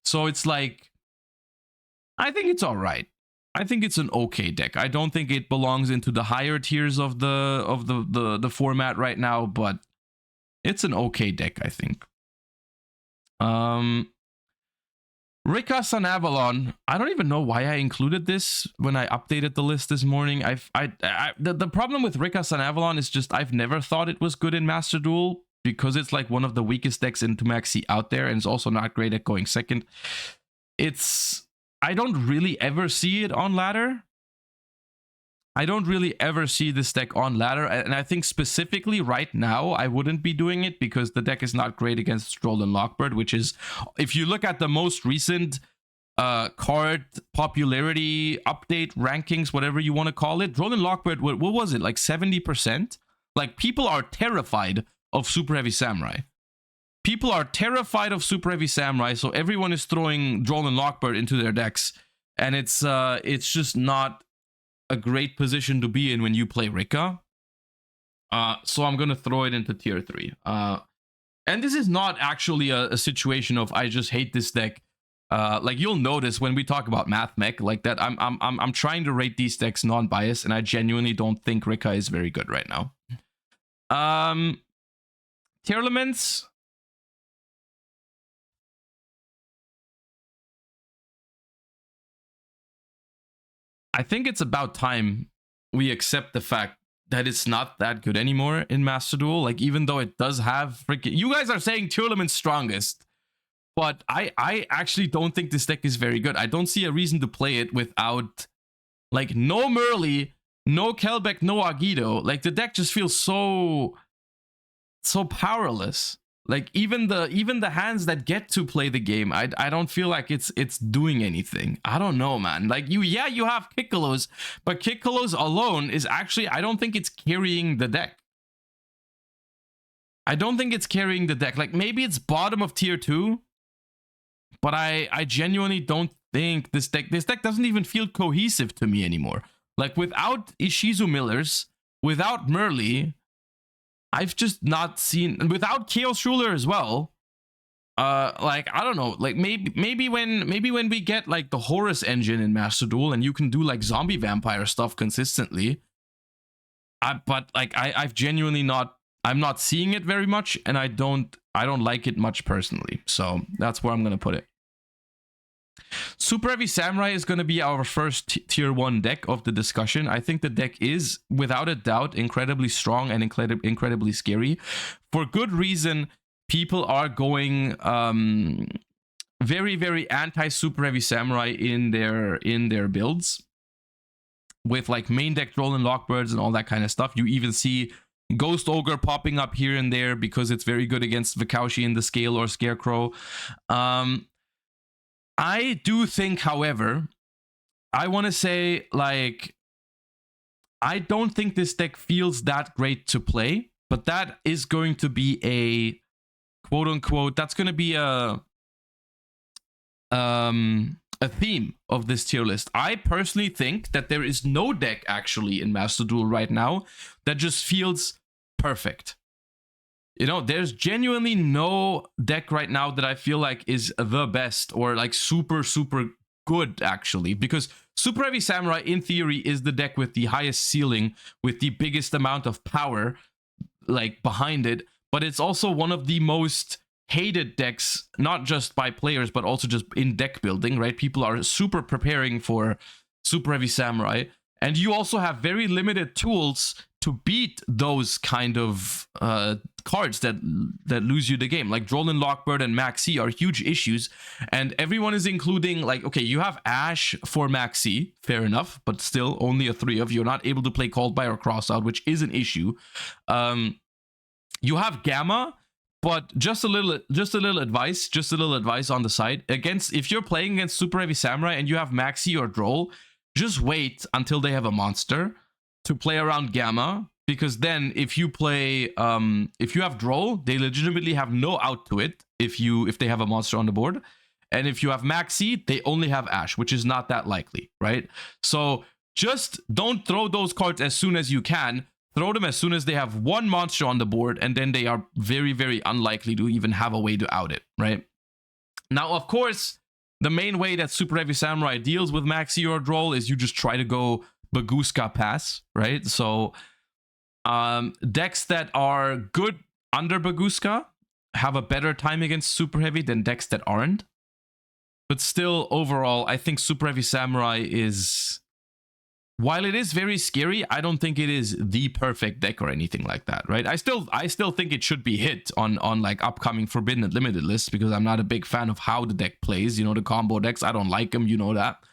So it's like, I think it's all right. I think it's an okay deck. I don't think it belongs into the higher tiers of the format right now, but it's an okay deck, I think. Rika Sun Avalon. I don't even know why I included this when I updated the list this morning. The problem with Rika Sun Avalon is just I've never thought it was good in Master Duel because it's like one of the weakest decks into Maxi out there, and it's also not great at going second. I don't really ever see it on ladder. I don't really ever see this deck on ladder, and I think specifically right now I wouldn't be doing it because the deck is not great against Droll and Lockbird, which is, if you look at the most recent card popularity update rankings, whatever you want to call it, Droll and Lockbird, what was it, like 70%? Like, people are terrified of Super Heavy Samurai. People are terrified of Super Heavy Samurai, so everyone is throwing Droll and Lockbird into their decks, and it's just not a great position to be in when you play Rika. So I'm gonna throw it into tier 3. And this is not actually a situation of I just hate this deck. Like, you'll notice when we talk about Math Mech like that, I'm trying to rate these decks non-biased, and I genuinely don't think Rika is very good right now. Tier elements. I think it's about time we accept the fact that it's not that good anymore in Master Duel. Like, even though it does have freaking... You guys are saying Tier Element's strongest, but I actually don't think this deck is very good. I don't see a reason to play it without, like, no Merly, no Kelbeck, no yugioh. Like, the deck just feels so powerless. Like, even the hands that get to play the game, I don't feel like it's doing anything. I don't know, man. Like, you have Kikkolos, but Kikkolos alone is actually, I don't think it's carrying the deck. I don't think it's carrying the deck. Like, maybe it's bottom of tier 2, but I genuinely don't think this deck doesn't even feel cohesive to me anymore. Like, without Ishizu Millers, without Merly, I've just not seen, without Chaos Ruler as well. Like, I don't know, like, maybe when we get like the Horus engine in Master Duel and you can do like zombie vampire stuff consistently. But like, I've genuinely I'm not seeing it very much, and I don't like it much personally. So that's where I'm gonna put it. Super Heavy Samurai is going to be our first tier 1 deck of the discussion. I think the deck is, without a doubt, incredibly strong and incredibly scary. For good reason, people are going very, very anti-Super Heavy Samurai in their builds. With like main deck Droll and Lockbirds and all that kind of stuff. You even see Ghost Ogre popping up here and there because it's very good against Vikaushi in the Scale or Scarecrow. I do think, however, I want to say, like, I don't think this deck feels that great to play, but that is going to be a quote-unquote, that's going to be a theme of this tier list. I personally think that there is no deck actually in Master Duel right now that just feels perfect. You know, there's genuinely no deck right now that I feel like is the best or like super, super good, actually. Because Super Heavy Samurai, in theory, is the deck with the highest ceiling, with the biggest amount of power, like, behind it. But it's also one of the most hated decks, not just by players, but also just in deck building, right? People are super preparing for Super Heavy Samurai. And you also have very limited tools to beat those kind of cards that lose you the game. Like Droll and Lockbird and Maxi are huge issues, and everyone is including, like, okay, you have Ash for Maxi, fair enough, but still only a 3 of. You're not able to play Called By or Cross Out, which is an issue. You have Gamma, but just a little advice on the side. If you're playing against Super Heavy Samurai and you have Maxi or Droll, just wait until they have a monster to play around Gamma, because then if you play if you have Droll, they legitimately have no out to it if they have a monster on the board. And if you have Maxi, they only have Ash, which is not that likely, right? So just don't throw those cards as soon as you can. throw them as soon as they have one monster on the board, and then they are very, very unlikely to even have a way to out it, right? Now, of course, the main way that Super Heavy Samurai deals with Maxi or Droll is you just try to go Baguska pass, right? So decks that are good under Baguska have a better time against Super Heavy than decks that aren't. But still, overall, I think Super Heavy Samurai is... While it is very scary, I don't think it is the perfect deck or anything like that, right? I still think it should be hit on like upcoming Forbidden and Limited lists, because I'm not a big fan of how the deck plays. You know, the combo decks, I don't like them, you know that.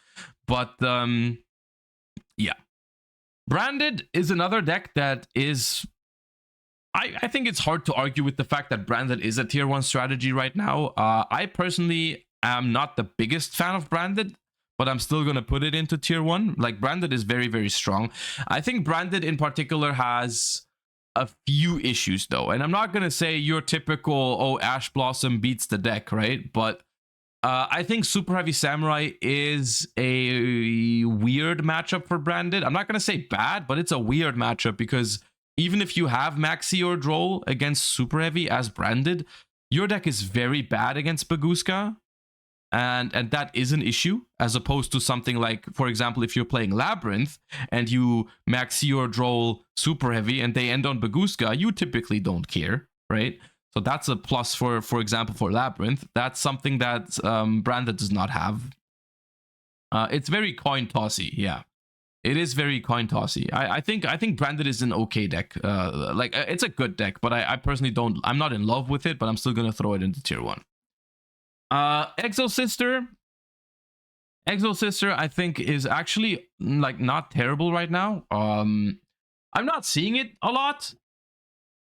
But yeah. Branded is another deck that is... I think it's hard to argue with the fact that Branded is a tier 1 strategy right now. I personally am not the biggest fan of Branded, but I'm still going to put it into tier 1. Like, Branded is very, very strong. I think Branded in particular has a few issues, though. And I'm not going to say your typical, oh, Ash Blossom beats the deck, right? But I think Super Heavy Samurai is a weird matchup for Branded. I'm not going to say bad, but it's a weird matchup, because even if you have Maxi or Droll against Super Heavy as Branded, your deck is very bad against Baguska. And that is an issue, as opposed to something like, for example, if you're playing Labyrinth and you Maxi or Droll Super Heavy and they end on Baguska, you typically don't care, right? So that's a plus for example, for Labyrinth. That's something that Branded does not have. It's very coin tossy, yeah. It is very coin tossy. I think Branded is an okay deck. It's a good deck, but I personally don't... I'm not in love with it, but I'm still going to throw it into tier 1. Exo Sister, I think, is actually like not terrible right now. I'm not seeing it a lot,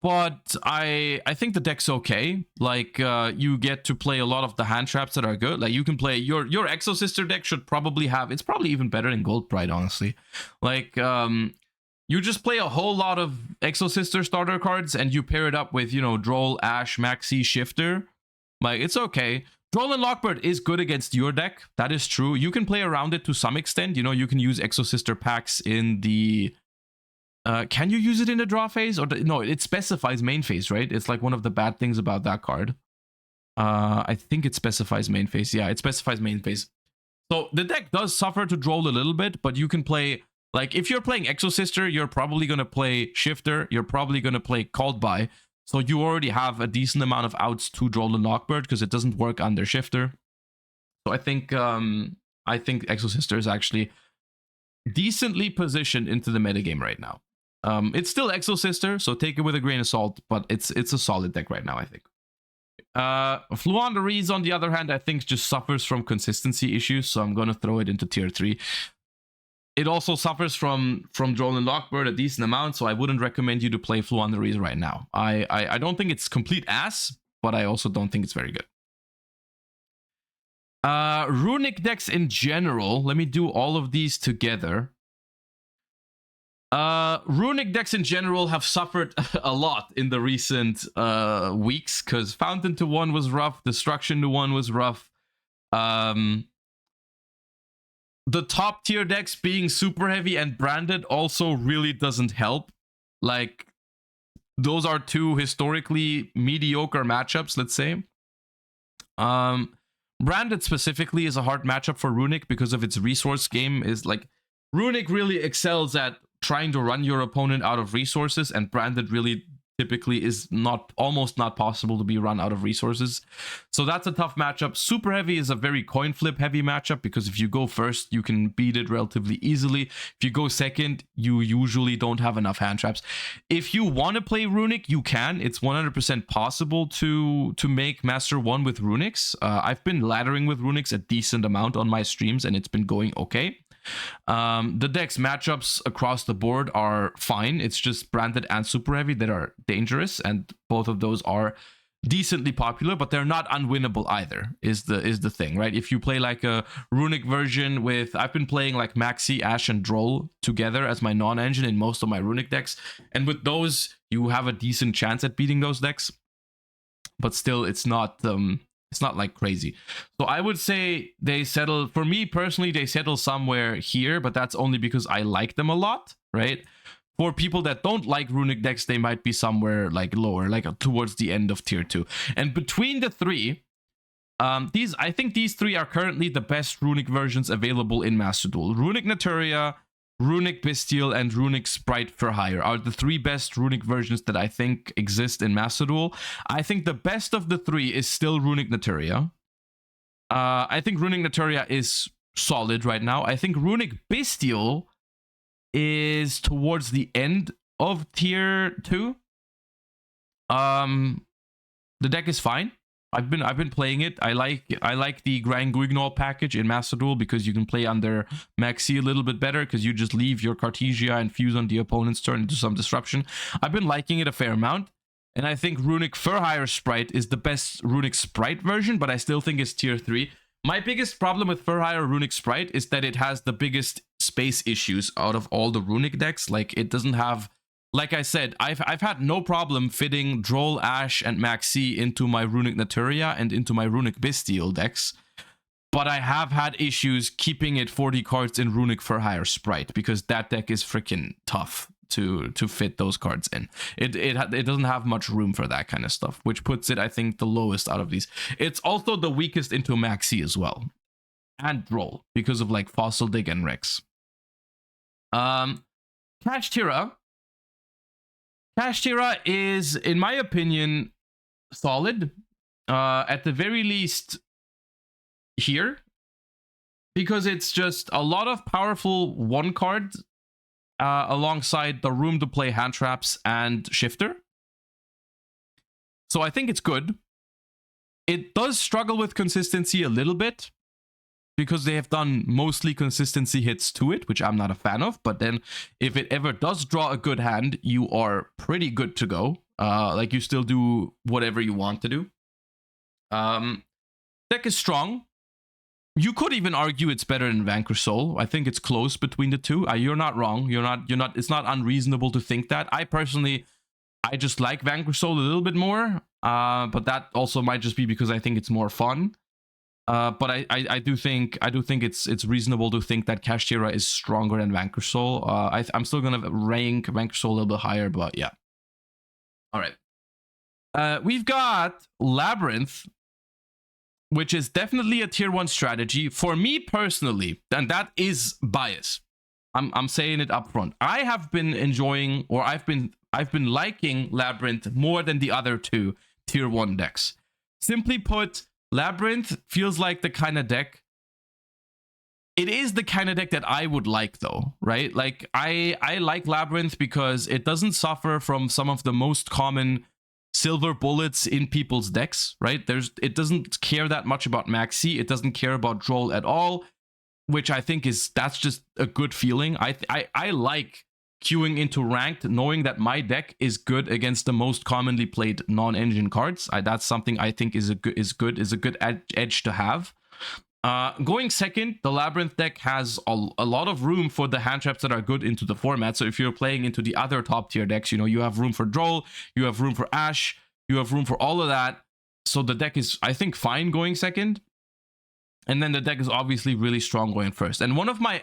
but I think the deck's okay. Like, you get to play a lot of the hand traps that are good. Like, you can play your Exo Sister deck should probably have... It's probably even better than Gold Pride, honestly. Like, you just play a whole lot of Exo Sister starter cards and you pair it up with, you know, Droll, Ash, Maxi, Shifter. Like, it's okay. Droll and Lockbird is good against your deck. That is true. You can play around it to some extent. You know, you can use Exo Sister packs in the... can you use it in the draw phase? Or no, it specifies main phase, right? It's like one of the bad things about that card. I think it specifies main phase. Yeah, it specifies main phase. So the deck does suffer to Droll a little bit, but you can play... Like, if you're playing Exo Sister, you're probably going to play Shifter. You're probably going to play Called By. So you already have a decent amount of outs to Droll and Lockbird, because it doesn't work under Shifter. So I think Exo Sister is actually decently positioned into the metagame right now. It's still Exo Sister, so take it with a grain of salt, but it's a solid deck right now, I think. Fluandereeze, on the other hand, I think just suffers from consistency issues, so I'm going to throw it into tier 3. It also suffers from Droll and Lockbird a decent amount, so I wouldn't recommend you to play Fluandereeze right now. I don't think it's complete ass, but I also don't think it's very good. Runic decks in general. Let me do all of these together. Runic decks in general have suffered a lot in the recent weeks, because Fountain to 1 was rough, Destruction to 1 was rough. The top tier decks being Super Heavy and Branded also really doesn't help. Like, those are two historically mediocre matchups, let's say. Branded specifically is a hard matchup for Runic because of its resource game. Is like, Runic really excels at trying to run your opponent out of resources, and Branded really typically is almost not possible to be run out of resources. So that's a tough matchup. Super Heavy is a very coin flip heavy matchup, because if you go first, you can beat it relatively easily. If you go second, you usually don't have enough hand traps. If you want to play Runic, you can. It's 100% possible to make Master 1 with Runics. I've been laddering with Runics a decent amount on my streams, and it's been going okay. The deck's matchups across the board are fine. It's just Branded and Super Heavy that are dangerous, and both of those are decently popular, but they're not unwinnable either, is the thing, right? If you play like a Runic version with... I've been playing like Maxi, Ash, and Droll together as my non-engine in most of my Runic decks, and with those, you have a decent chance at beating those decks, but still, it's not like crazy. So I would say they settle, for me personally, they settle somewhere here, but that's only because I like them a lot, right? for people that don't like runic decks, they might be somewhere like lower, like towards the end of tier 2. And between the three, I think these three are currently the best runic versions available in Master Duel. Runic Naturia, Runic Bestial, and Runic Sprite for Hire are the three best runic versions that I think exist in Master Duel. I think the best of the three is still Runic Naturia. I think Runic Naturia is solid right now. I think Runic Bestial is towards the end of tier 2. The deck is fine. I've been playing it. I like the Grand Guignol package in Master Duel because you can play under Maxi a little bit better because you just leave your Cartesia and fuse on the opponent's turn into some disruption. I've been liking it a fair amount. And I think Runic Furhire Sprite is the best Runic Sprite version, but I still think it's tier 3. My biggest problem with Furhire Runic Sprite is that it has the biggest space issues out of all the Runic decks. Like, it doesn't have... Like I said, I've had no problem fitting Droll, Ash, and Maxi into my Runic Naturia and into my Runic Bestial decks. But I have had issues keeping it 40 cards in Runic Furhire Sprite, because that deck is freaking tough to fit those cards in. It doesn't have much room for that kind of stuff, which puts it, I think, the lowest out of these. It's also the weakest into Maxi as well. And Droll, because of like Fossil Dig and Rex. Kashtira is, in my opinion, solid. At the very least here. Because it's just a lot of powerful one cards alongside the room to play hand traps and shifter. So I think it's good. It does struggle with consistency a little bit, because they have done mostly consistency hits to it, which I'm not a fan of. But then if it ever does draw a good hand, you are pretty good to go. Like, you still do whatever you want to do. Deck is strong. You could even argue it's better than Vanquish Soul. I think it's close between the two. You're not wrong. You're not. It's not unreasonable to think that. I just like Vanquish Soul a little bit more. But that also might just be because I think it's more fun. But I do think it's reasonable to think that Kashtira is stronger than Vanquish Soul. I'm still gonna rank Vanquish Soul a little bit higher, but yeah. All right. We've got Labyrinth, which is definitely a tier 1 strategy for me personally, and that is bias. I'm saying it up front. I have been enjoying, or I've been liking Labyrinth more than the other two tier 1 decks. Simply put, Labyrinth feels like the kind of deck. It is the kind of deck that I would like, though, right? Like, I like Labyrinth because it doesn't suffer from some of the most common silver bullets in people's decks, right? It doesn't care that much about Maxi. It doesn't care about Droll at all, which I think that's just a good feeling. I like queuing into ranked, knowing that my deck is good against the most commonly played non-engine cards. That's something I think is a good edge to have. Going second, the Labyrinth deck has a lot of room for the hand traps that are good into the format. So if you're playing into the other top tier decks, you know, you have room for Droll, you have room for Ash, you have room for all of that. So the deck is, I think, fine going second. And then the deck is obviously really strong going first. And one of my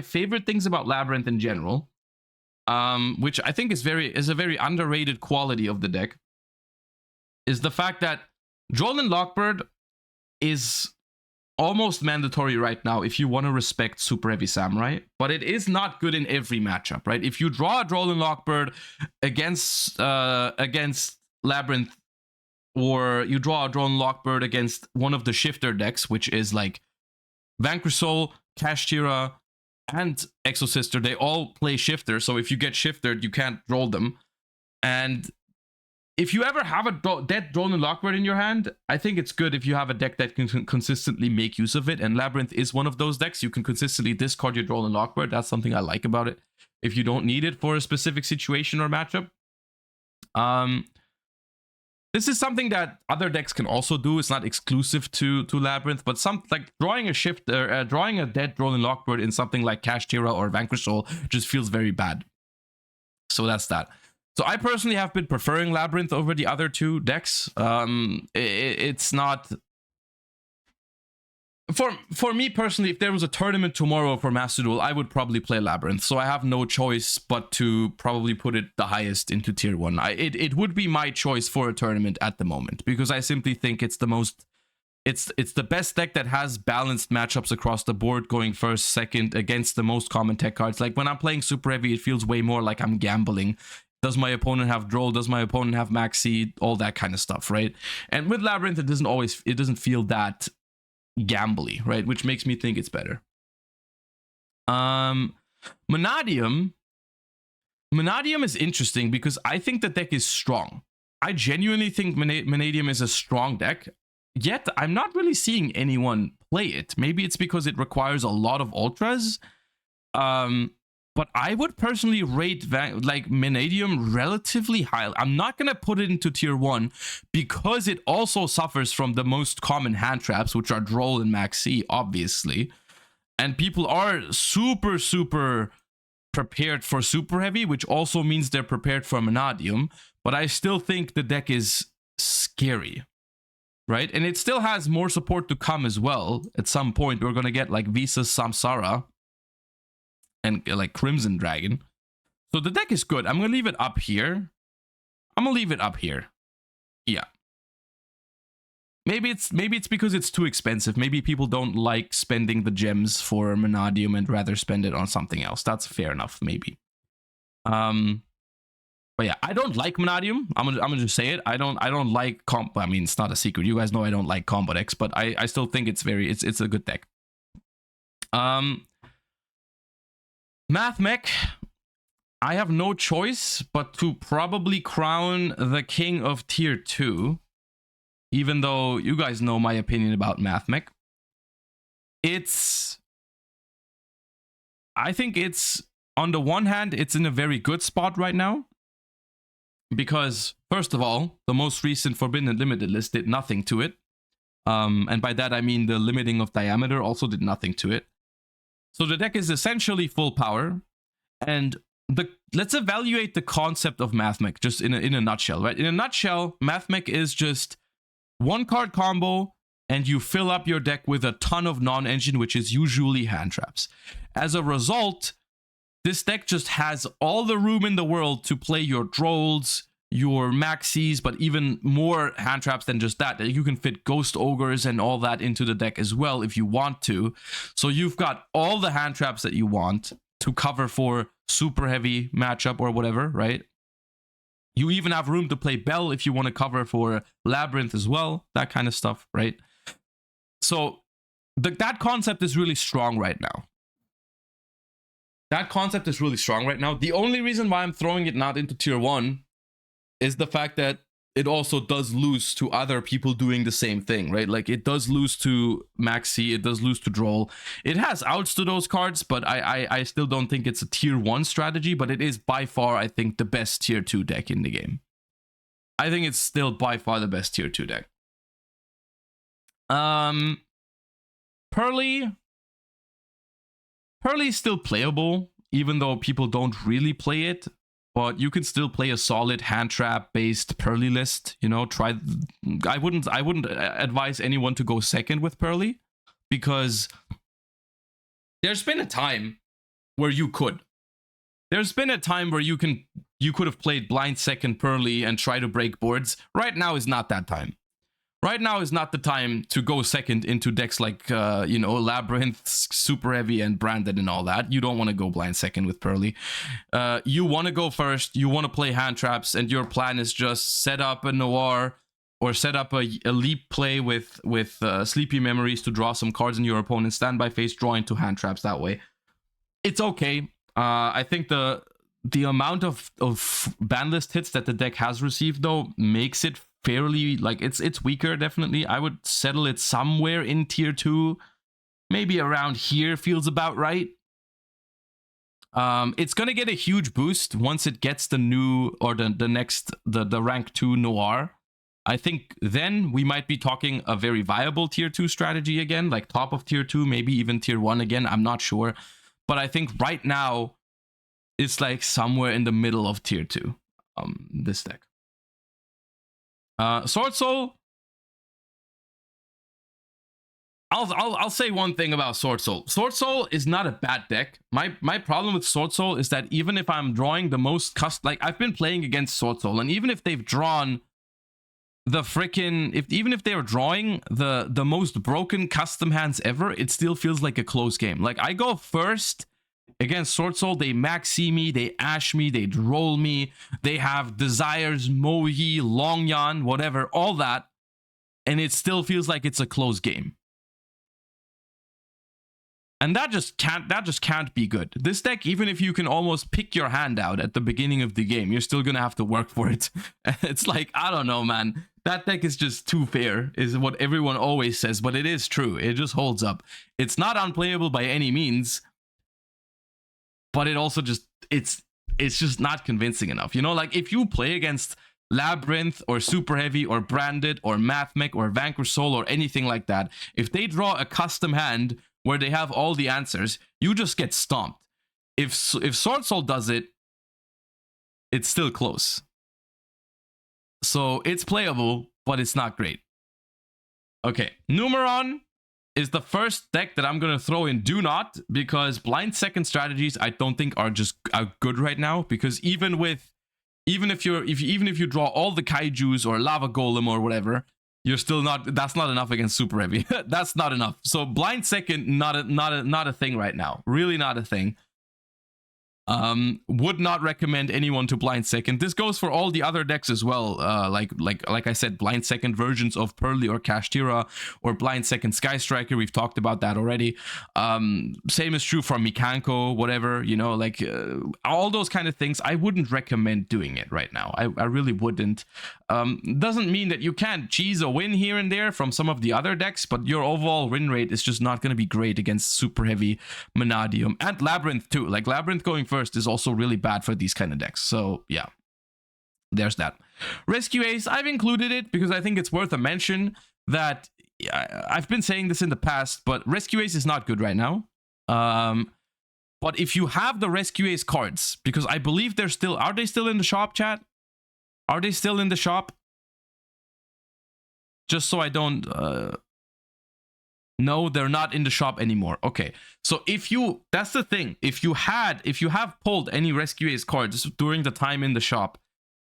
favorite things about Labyrinth in general, which I think is a very underrated quality of the deck, is the fact that Droll and Lockbird is almost mandatory right now if you want to respect Super Heavy Samurai, but it is not good in every matchup, right? If you draw a Droll and Lockbird against Labyrinth, or you draw a Droll and Lockbird against one of the shifter decks, which is like Vanquish Soul, Kashtira, and Exosister, they all play shifter, so if you get shifted, you can't Droll them. And if you ever have a dead Droll and Lockbird in your hand, I think it's good if you have a deck that can consistently make use of it, and Labyrinth is one of those decks. You can consistently discard your Droll and Lockbird. That's something I like about it, if you don't need it for a specific situation or matchup. This is something that other decks can also do. It's not exclusive to Labyrinth, but like drawing a dead Droll and Lockbird in something like Kashtira or Vanquish Soul just feels very bad. So that's that. So I personally have been preferring Labyrinth over the other two decks. It's not for me personally, if there was a tournament tomorrow for Master Duel, I would probably play Labyrinth. So I have no choice but to probably put it the highest into tier 1. It would be my choice for a tournament at the moment, because I simply think it's the most, it's the best deck that has balanced matchups across the board, going first, second against the most common tech cards. Like when I'm playing super heavy, it feels way more like I'm gambling. Does my opponent have Droll? Does my opponent have Maxi? All that kind of stuff, right? And with Labyrinth, it doesn't feel that gambly, right? Which makes me think it's better. Monadium is interesting because I think the deck is strong. I genuinely think Monadium is a strong deck, yet I'm not really seeing anyone play it. Maybe it's because it requires a lot of ultras. But I would personally rate like Monadium relatively high. I'm not going to put it into tier 1 because it also suffers from the most common hand traps, which are Droll and Maxi, obviously. And people are super prepared for super heavy, which also means they're prepared for Monadium. But I still think the deck is scary, right? And it still has more support to come as well. At some point, we're going to get like Visa's Samsara and like Crimson Dragon. So the deck is good. I'm going to leave it up here. Yeah. Maybe it's because it's too expensive. Maybe people don't like spending the gems for Monadium and rather spend it on something else. That's fair enough, maybe. But yeah, I don't like Monadium. I'm gonna just say it. I don't like comp. I mean, it's not a secret. You guys know I don't like combo decks, but I still think it's a good deck. Math Mech, I have no choice but to probably crown the king of tier 2, even though you guys know my opinion about Math Mech. I think it's, on the one hand, it's in a very good spot right now, because first of all, the most recent Forbidden and Limited list did nothing to it. And by that I mean the limiting of diameter also did nothing to it. So the deck is essentially full power, and let's evaluate the concept of Math Mech just in a nutshell, right? In a nutshell, Math Mech is just one card combo, and you fill up your deck with a ton of non-engine, which is usually hand traps. As a result, this deck just has all the room in the world to play your Drolls, your Maxis, but even more hand traps than just that. You can fit Ghost Ogres and all that into the deck as well if you want to. So you've got all the hand traps that you want to cover for super heavy matchup or whatever, right? You even have room to play Bell if you want to cover for Labyrinth as well, that kind of stuff, right? So that concept is really strong right now. The only reason why I'm throwing it not into tier 1 is the fact that it also does lose to other people doing the same thing, right? Like it does lose to Maxi, it does lose to Droll. It has outs to those cards, but I still don't think it's a tier 1 strategy, but it is by far, I think, the best tier 2 deck in the game. I think it's still by far the best tier 2 deck. Pearly is still playable, even though people don't really play it. But you can still play a solid hand trap based Pearly list. You know, I wouldn't advise anyone to go second with Pearly, because there's been a time where you could. There's been a time where you could have played blind second Pearly and try to break boards. Right now is not that time. Right now is not the time to go second into decks like, you know, Labyrinth, Super Heavy, and Branded and all that. You don't want to go blind second with Pearly. You want to go first. You want to play hand traps, and your plan is just set up a Noir or set up a leap play with Sleepy Memories to draw some cards in your opponent's standby phase, draw into hand traps that way. It's okay. I think the amount of ban list hits that the deck has received, though, makes it fairly, like, it's weaker, definitely. I would settle it somewhere in tier 2. Maybe around here feels about right. It's gonna get a huge boost once it gets the new, or the next, the rank 2 Noir. I think then we might be talking a very viable tier 2 strategy again, like top of tier 2, maybe even tier 1 again. I'm not sure. But I think right now it's like somewhere in the middle of tier 2, this deck. Sword Soul, I'll say one thing about Sword Soul. Sword Soul is not a bad deck. My problem with Sword Soul is that even if I'm drawing the most like I've been playing against Sword Soul, and even if they've drawn the freaking even if they're drawing the most broken custom hands ever, it still feels like a close game. Like I go first against Sword Soul, they maxi me, they ash me, they roll me, they have desires, Mohi, Longyan, whatever, all that, and it still feels like it's a close game. And that just can't be good. This deck, even if you can almost pick your hand out at the beginning of the game, you're still gonna have to work for it. It's like, I don't know, man. That deck is just too fair, is what everyone always says, but it is true. It just holds up. It's not unplayable by any means, but it also just, it's just not convincing enough. You know, like if you play against Labyrinth or Super Heavy or Branded or Math Mech or Vanquish Soul or anything like that, if they draw a custom hand where they have all the answers, you just get stomped. If Sword Soul does it, it's still close. So it's playable, but it's not great. Okay, Numeron is the first deck that I'm gonna throw in Do Not, because blind second strategies I don't think are good right now, because even if you draw all the kaijus or lava golem or whatever, you're still not, that's not enough against Super Heavy. That's not enough. So blind second, not a thing right now. Really not a thing. Would not recommend anyone to blind second. This goes for all the other decks as well. Like I said, blind second versions of Pearly or Kashtira, or blind second Sky Striker. We've talked about that already. Same is true for Mikanko, whatever, you know, like all those kind of things. I wouldn't recommend doing it right now. I really wouldn't. Doesn't mean that you can't cheese a win here and there from some of the other decks, but your overall win rate is just not going to be great against Super Heavy, Vanadium, and Labyrinth too. Like Labyrinth going first is also really bad for these kind of decks. So yeah, there's that. Rescue Ace, I've included it because I think it's worth a mention that I've been saying this in the past, but Rescue Ace is not good right now. But if you have the Rescue Ace cards, because I believe they're still, are they still in the shop, chat? Are they still in the shop? Just so I don't no, they're not in the shop anymore. Okay, so if you, that's the thing, if you have pulled any Rescue Ace cards during the time in the shop,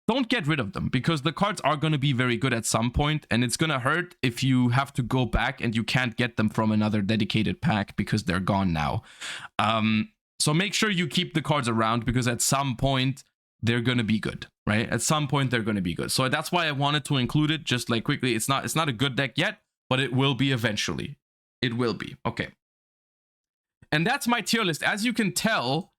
don't get rid of them, because the cards are going to be very good at some point, and it's going to hurt if you have to go back and you can't get them from another dedicated pack because they're gone now. So make sure you keep the cards around, because at some point they're going to be good, right? At some point they're going to be good. So that's why I wanted to include it, just like quickly. It's not a good deck yet, but it will be eventually. It will be. Okay. And that's my tier list. As you can tell,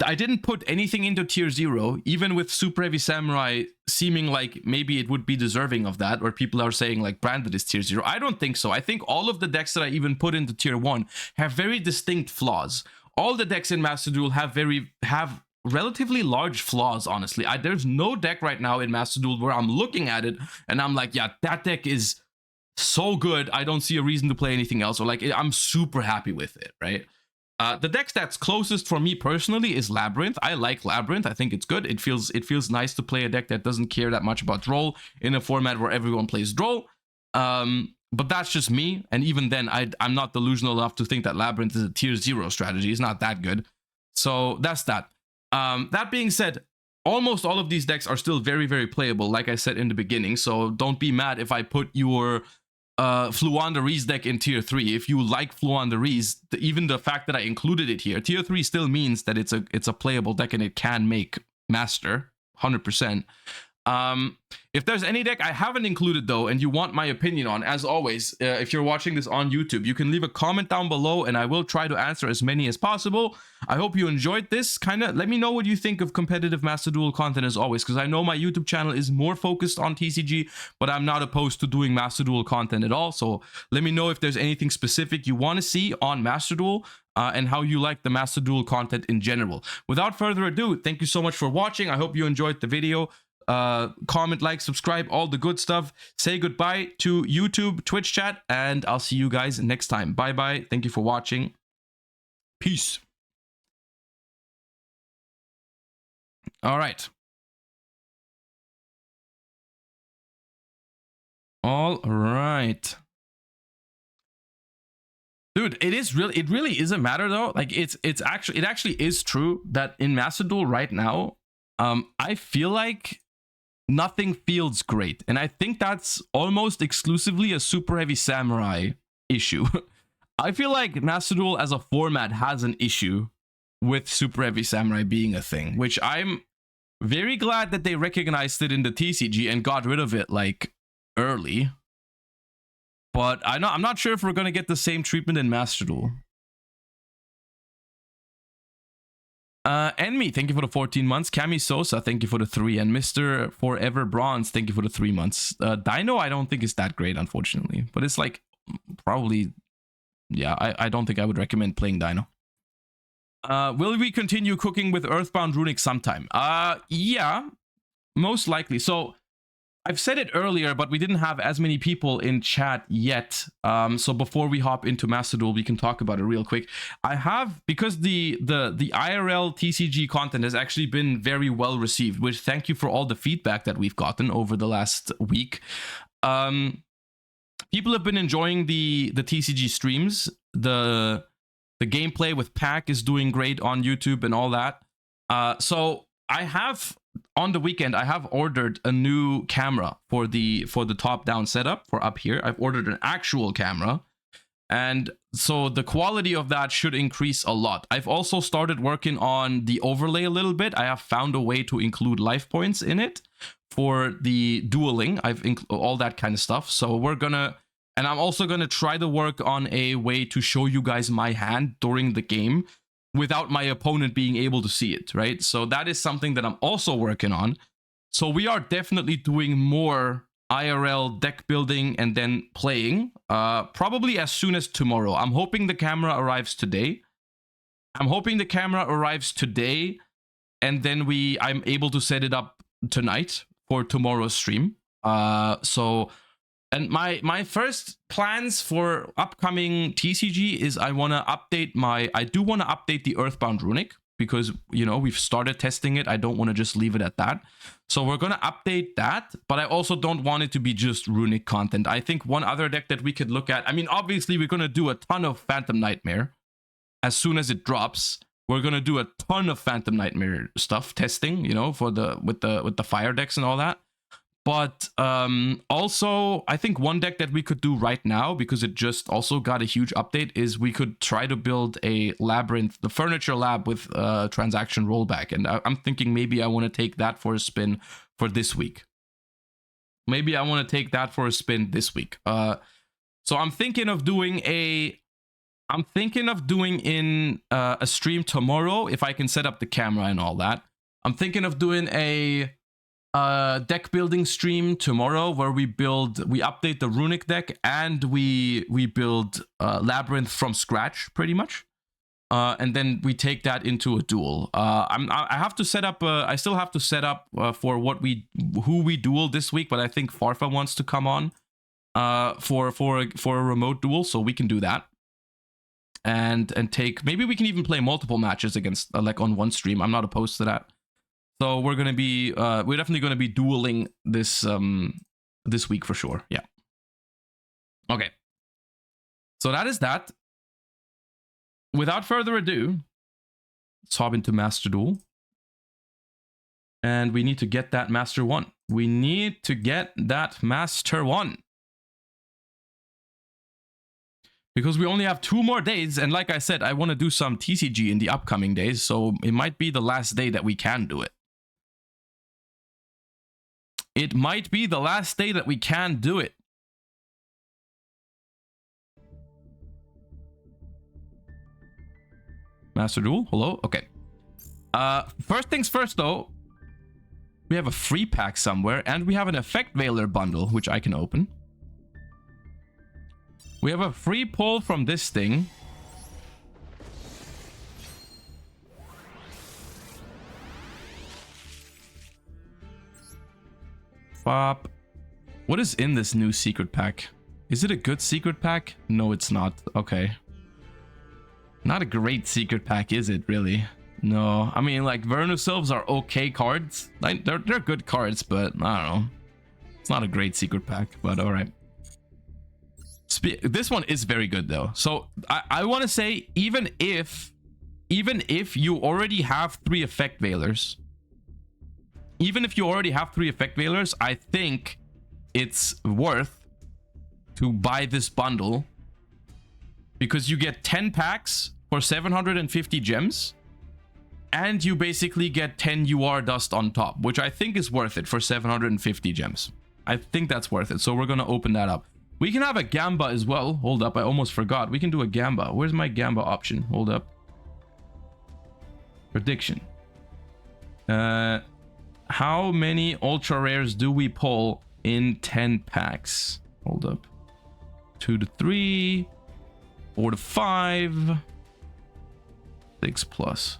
I didn't put anything into tier 0, even with Super Heavy Samurai seeming like maybe it would be deserving of that, or people are saying like Branded is tier 0. I don't think so. I think all of the decks that I even put into tier 1 have very distinct flaws. All the decks in Master Duel have relatively large flaws, honestly. There's no deck right now in Master Duel where I'm looking at it and I'm like, yeah, that deck is so good, I don't see a reason to play anything else, or like I'm super happy with it, right? The deck that's closest for me personally is Labyrinth. I like Labyrinth. I think it's good. It feels nice to play a deck that doesn't care that much about Droll in a format where everyone plays Droll. But that's just me, and even then, I'm not delusional enough to think that Labyrinth is a tier 0 strategy. It's not that good. So that's that. That being said, almost all of these decks are still very, very playable, like I said in the beginning. So don't be mad if I put your Fluandereeze deck in tier 3. If you like Fluandereeze, even the fact that I included it here, tier 3 still means that it's a playable deck and it can make Master 100%. If there's any deck I haven't included though, and you want my opinion on, as always, if you're watching this on YouTube, you can leave a comment down below and I will try to answer as many as possible. I hope you enjoyed this. Let me know what you think of competitive Master Duel content as always, because I know my YouTube channel is more focused on TCG, but I'm not opposed to doing Master Duel content at all. So let me know if there's anything specific you want to see on Master Duel, and how you like the Master Duel content in general. Without further ado, thank you so much for watching. I hope you enjoyed the video. Comment, like, subscribe, all the good stuff. Say goodbye to YouTube, Twitch chat, and I'll see you guys next time. Bye bye. Thank you for watching. Peace. All right. All right. Dude, it really is a matter though. Like it actually is true that in Master Duel right now, I feel like nothing feels great. And I think that's almost exclusively a Super Heavy Samurai issue. I feel like Master Duel as a format has an issue with Super Heavy Samurai being a thing, which I'm very glad that they recognized it in the TCG and got rid of it like early. But I'm not sure if we're gonna get the same treatment in Master Duel. Enemy, thank you for the 14 months. Cami Sosa, thank you for the 3. And Mr. Forever Bronze, thank you for the 3 months. Dino, I don't think is that great, unfortunately. But it's like, probably, yeah, I don't think I would recommend playing Dino. Will we continue cooking with Earthbound Runic sometime? Yeah, most likely. So, I've said it earlier, but we didn't have as many people in chat yet. So before we hop into Master Duel, we can talk about it real quick. I have, because the IRL TCG content has actually been very well received, which thank you for all the feedback that we've gotten over the last week. People have been enjoying the TCG streams. The gameplay with Pack is doing great on YouTube and all that. So I have, on the weekend, I have ordered a new camera for the top-down setup for up here. I've ordered an actual camera, and so the quality of that should increase a lot. I've also started working on the overlay a little bit. I have found a way to include life points in it for the dueling. I've all that kind of stuff. So we're gonna, and I'm also gonna try to work on a way to show you guys my hand during the game without my opponent being able to see it, right? So that is something that I'm also working on. So we are definitely doing more IRL deck building and then playing, probably as soon as tomorrow. I'm hoping the camera arrives today. And then I'm able to set it up tonight for tomorrow's stream. And my first plans for upcoming TCG is I do want to update the Earthbound Runic, because, you know, we've started testing it. I don't want to just leave it at that. So we're going to update that, but I also don't want it to be just Runic content. I think one other deck that we could look at, I mean, obviously we're going to do a ton of Phantom Nightmare as soon as it drops. We're going to do a ton of Phantom Nightmare stuff testing, you know, for with the fire decks and all that. But also, I think one deck that we could do right now, because it just also got a huge update, is we could try to build a labyrinth, the furniture lab with transaction rollback. And I'm thinking maybe I want to take that for a spin for this week. So I'm thinking of doing in a stream tomorrow, if I can set up the camera and all that. I'm thinking of doing a deck building stream tomorrow where we update the Runic deck and we build Labyrinth from scratch, pretty much, and then we take that into a duel. I have to set up I still have to set up for who we duel this week, but I think Farfa wants to come on for a remote duel, so we can do that and take, maybe we can even play multiple matches against like on one stream. I'm not opposed to that. So we're definitely gonna be dueling this week for sure. Yeah. Okay. So that is that. Without further ado, let's hop into Master Duel. And we need to get that Master 1. Because we only have 2 more days, and like I said, I want to do some TCG in the upcoming days, so it might be the last day that we can do it. Master Duel, hello? Okay. First things first, though. We have a free pack somewhere, and we have an Effect Veiler bundle, which I can open. We have a free pull from this thing. Bop. What is in this new secret pack? Is it a good secret pack? No, it's not. Okay. Not a great secret pack, is it, really? No. I mean, like, Vernusylphs are okay cards. Like, they're good cards, but I don't know. It's not a great secret pack, but alright. This one is very good though. So I want to say, even if you already have 3 effect veilers, I think it's worth to buy this bundle, because you get 10 packs for 750 gems, and you basically get 10 UR dust on top, which I think is worth it for 750 gems. I think that's worth it. So we're going to open that up. We can have a Gamba as well. Hold up, I almost forgot. We can do a Gamba. Where's my Gamba option? Hold up. Prediction. How many ultra rares do we pull in 10 packs? Hold up. 2 to 3, 4 to 5, 6 plus.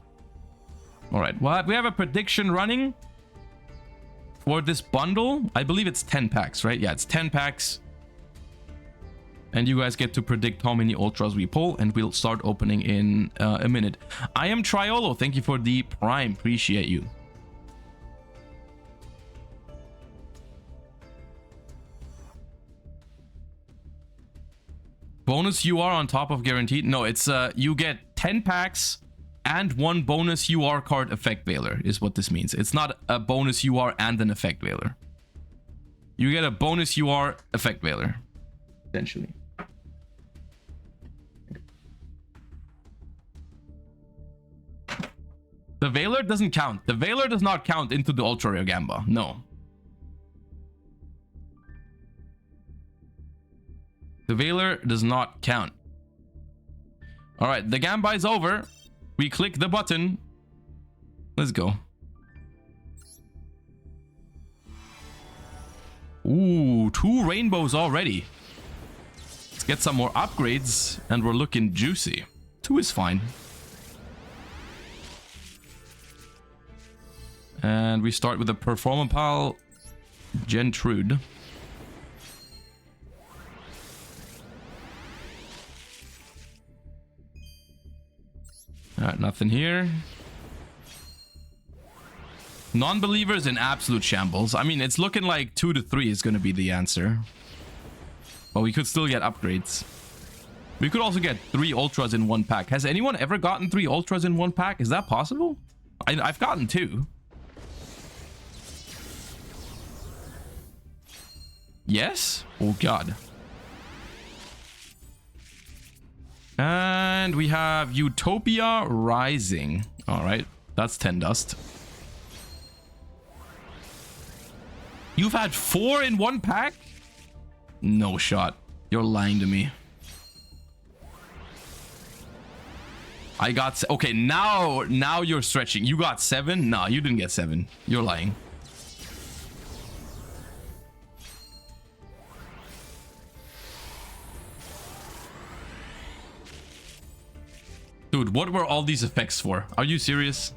All right, well, we have a prediction running for this bundle. I believe it's 10 packs, right? Yeah, it's 10 packs. And you guys get to predict how many ultras we pull, and we'll start opening in a minute. I am Triolo. Thank you for the Prime. Appreciate you. Bonus UR on top of guaranteed? No, it's you get 10 packs and 1 bonus UR card effect veiler is what this means. It's not a bonus UR and an effect veiler. You get a bonus UR effect veiler, essentially. The veiler doesn't count. The veiler does not count into the ultra rare Gamba. No. The veiler does not count. All right, the Gamba is over. We click the button. Let's go. Ooh, 2 rainbows already. Let's get some more upgrades, and we're looking juicy. 2 is fine. And we start with a Performapal Gentrude. Alright, nothing here. Non-believers in absolute shambles. I mean, it's looking like 2 to 3 is going to be the answer. But we could still get upgrades. We could also get 3 ultras in 1 pack. Has anyone ever gotten 3 ultras in 1 pack? Is that possible? I've gotten 2. Yes? Oh god. And we have Utopia Rising. Alright, that's 10 dust. You've had 4 in 1 pack? No shot. You're lying to me. I got... Okay, now you're stretching. You got 7? No, you didn't get 7. You're lying. Dude, what were all these effects for? Are you serious?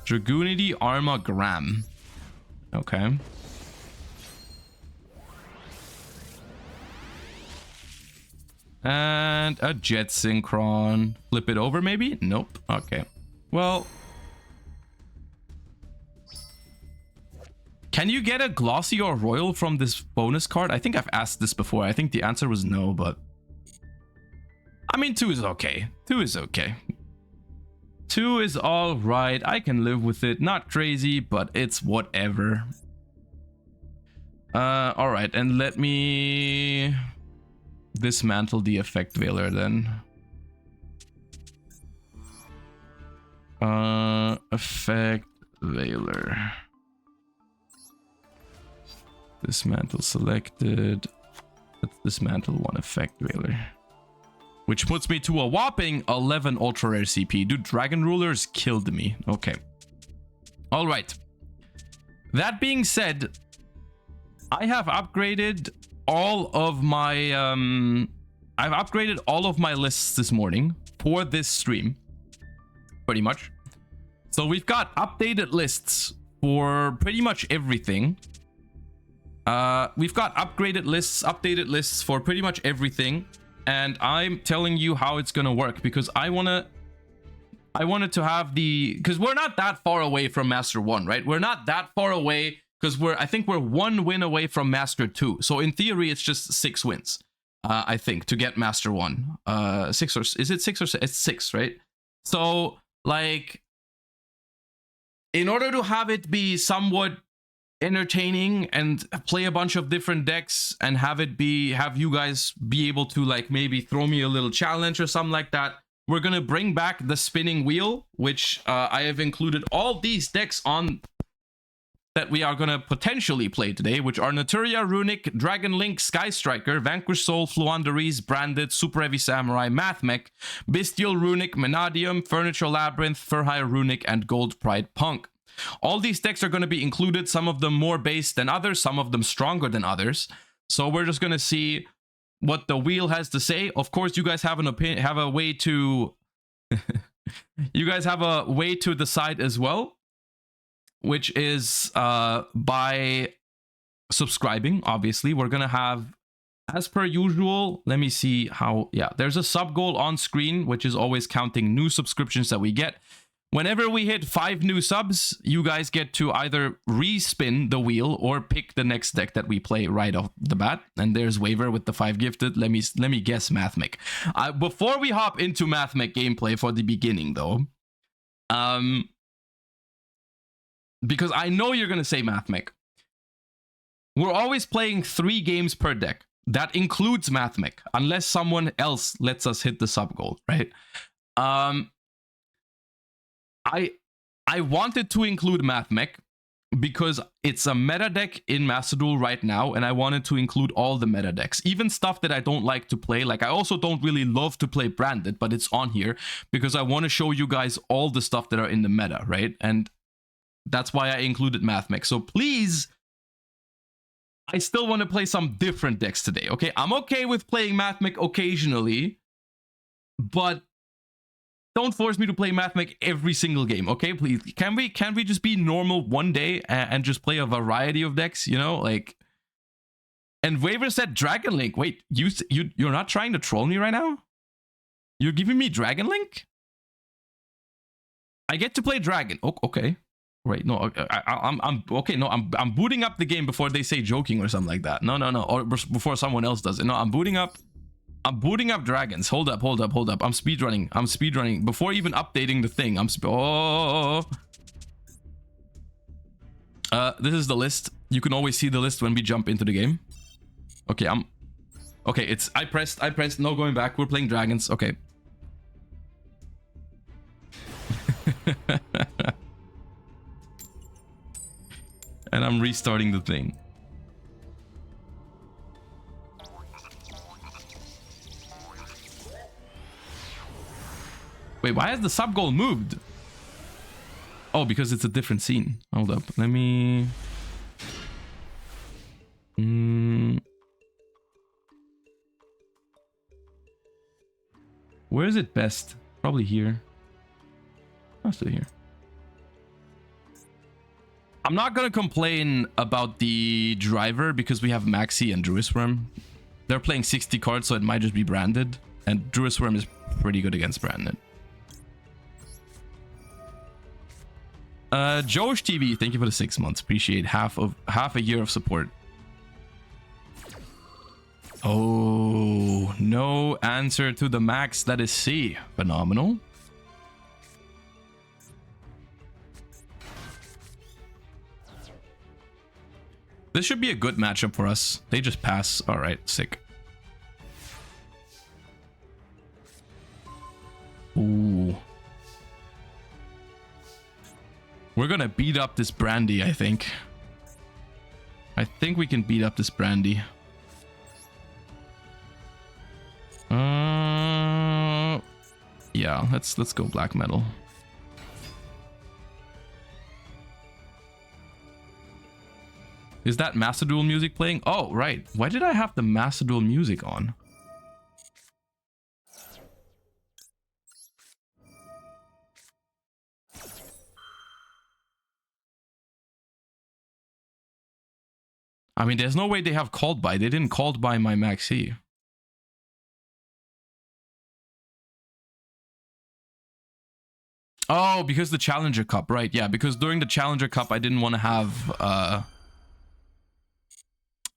Dragoonity Arma Gram. Okay. And a Jet Synchron. Flip it over maybe? Nope. Okay. Well... Can you get a glossy or royal from this bonus card? I think I've asked this before. I think the answer was no, but... I mean, 2 is okay. 2 is okay. 2 is alright. I can live with it. Not crazy, but it's whatever. Alright, and let me... dismantle the effect veiler then. Effect veiler. Dismantle selected. Let's dismantle 1 effect veiler. Which puts me to a whopping 11 ultra rare CP. Dude, Dragon Rulers killed me. Okay. Alright. That being said, I have upgraded all of my I've upgraded all of my lists this morning for this stream. Pretty much. So we've got updated lists for pretty much everything. We've got updated lists for pretty much everything, and I'm telling you how it's gonna work because I I wanted to have the, because we're not that far away from Master 1, right? We're not that far away because I think we're 1 win away from Master 2. So in theory, it's just 6 wins, I think, to get Master 1. 6 or, is it 6 or 6? It's 6, right? So like, in order to have it be somewhat entertaining and play a bunch of different decks and have you guys be able to like maybe throw me a little challenge or something like that, we're gonna bring back the spinning wheel, which I have included all these decks on that we are gonna potentially play today, which are Naturia, Runic, Dragon Link, Sky Striker, Vanquish Soul, Fluanderies, Branded, Super Heavy Samurai, Mathmech, Bestial Runic, Menadium, Furniture Labyrinth, Furhire Runic, and Gold Pride Punk. All these decks are going to be included, some of them more based than others, some of them stronger than others. So we're just going to see what the wheel has to say. Of course, you guys have an opinion, have a way to you guys have a way to decide as well, which is by subscribing. Obviously, we're going to have, as per usual, let me see how, yeah, there's a sub goal on screen, which is always counting new subscriptions that we get. Whenever we hit 5 new subs, you guys get to either respin the wheel or pick the next deck that we play right off the bat. And there's Waver with the 5 gifted. Let me guess Mathmech. Before we hop into Mathmech gameplay for the beginning, though, because I know you're gonna say Mathmech. We're always playing 3 games per deck. That includes Mathmech, unless someone else lets us hit the sub goal, right? I wanted to include Mathmech because it's a meta deck in Master Duel right now, and I wanted to include all the meta decks, even stuff that I don't like to play. Like, I also don't really love to play Branded, but it's on here because I want to show you guys all the stuff that are in the meta, right? And that's why I included Mathmech. So please, I still want to play some different decks today, okay? I'm okay with playing Mathmech occasionally, but don't force me to play Mathmech every single game, okay? Please, can we just be normal one day and just play a variety of decks, you know? Like, and Waver said Dragon Link. Wait, you're not trying to troll me right now? You're giving me Dragon Link? I get to play Dragon. Oh, okay. Right, no, I'm okay. No, I'm booting up the game before they say joking or something like that. No, or before someone else does it. No, I'm booting up dragons. Hold up. I'm speedrunning before even updating the thing. This is the list. You can always see the list when we jump into the game. Okay, okay, I pressed, no going back. We're playing dragons. Okay. And I'm restarting the thing. Wait, why has the sub goal moved? Oh, because it's a different scene. Hold up. Let me... Where is it best? Probably here. I'll stay here. I'm not gonna complain about the driver because we have Maxi and Druisworm. They're playing 60 cards, so it might just be Branded. And Druisworm is pretty good against Branded. Josh TV, thank you for the 6 months. Appreciate half a year of support. Oh, no answer to the max. That is C. Phenomenal. This should be a good matchup for us. They just pass. All right, sick. Ooh. We're gonna beat up this Brandy, I think. I think we can beat up this Brandy. Yeah, let's go black metal. Is that Master Duel music playing? Oh, right. Why did I have the Master Duel music on? I mean, there's no way they have called by. They didn't called by my Maxi. Oh, because the Challenger Cup, right? Yeah, because during the Challenger Cup, I didn't want to have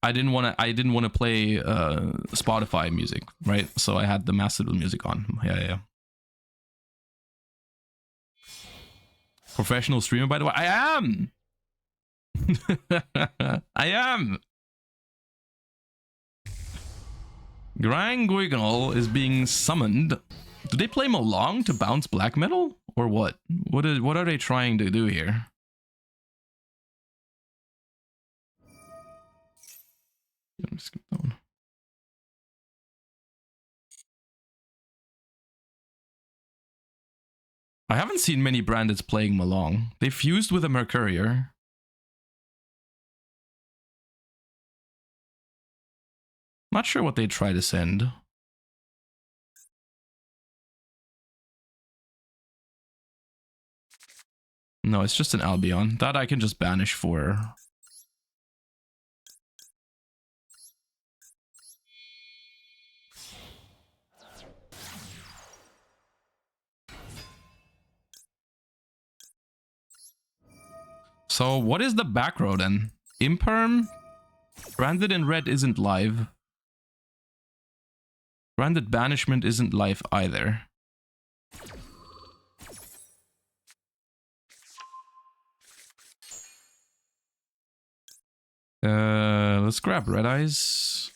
I didn't want to play Spotify music, right? So I had the Master Duel music on. Yeah. Professional streamer, by the way. I am. I am. Grand Guignol is being summoned. Do they play Molong to bounce black metal? Or what? What are they trying to do here? Let me skip that one. I haven't seen many brandeds playing Molong. They fused with a Mercurier. Not sure what they try to send. No, it's just an Albion. That I can just banish for. So what is the back row then? Imperm? Branded in red isn't live. Branded banishment isn't live either. Let's grab Red Eyes.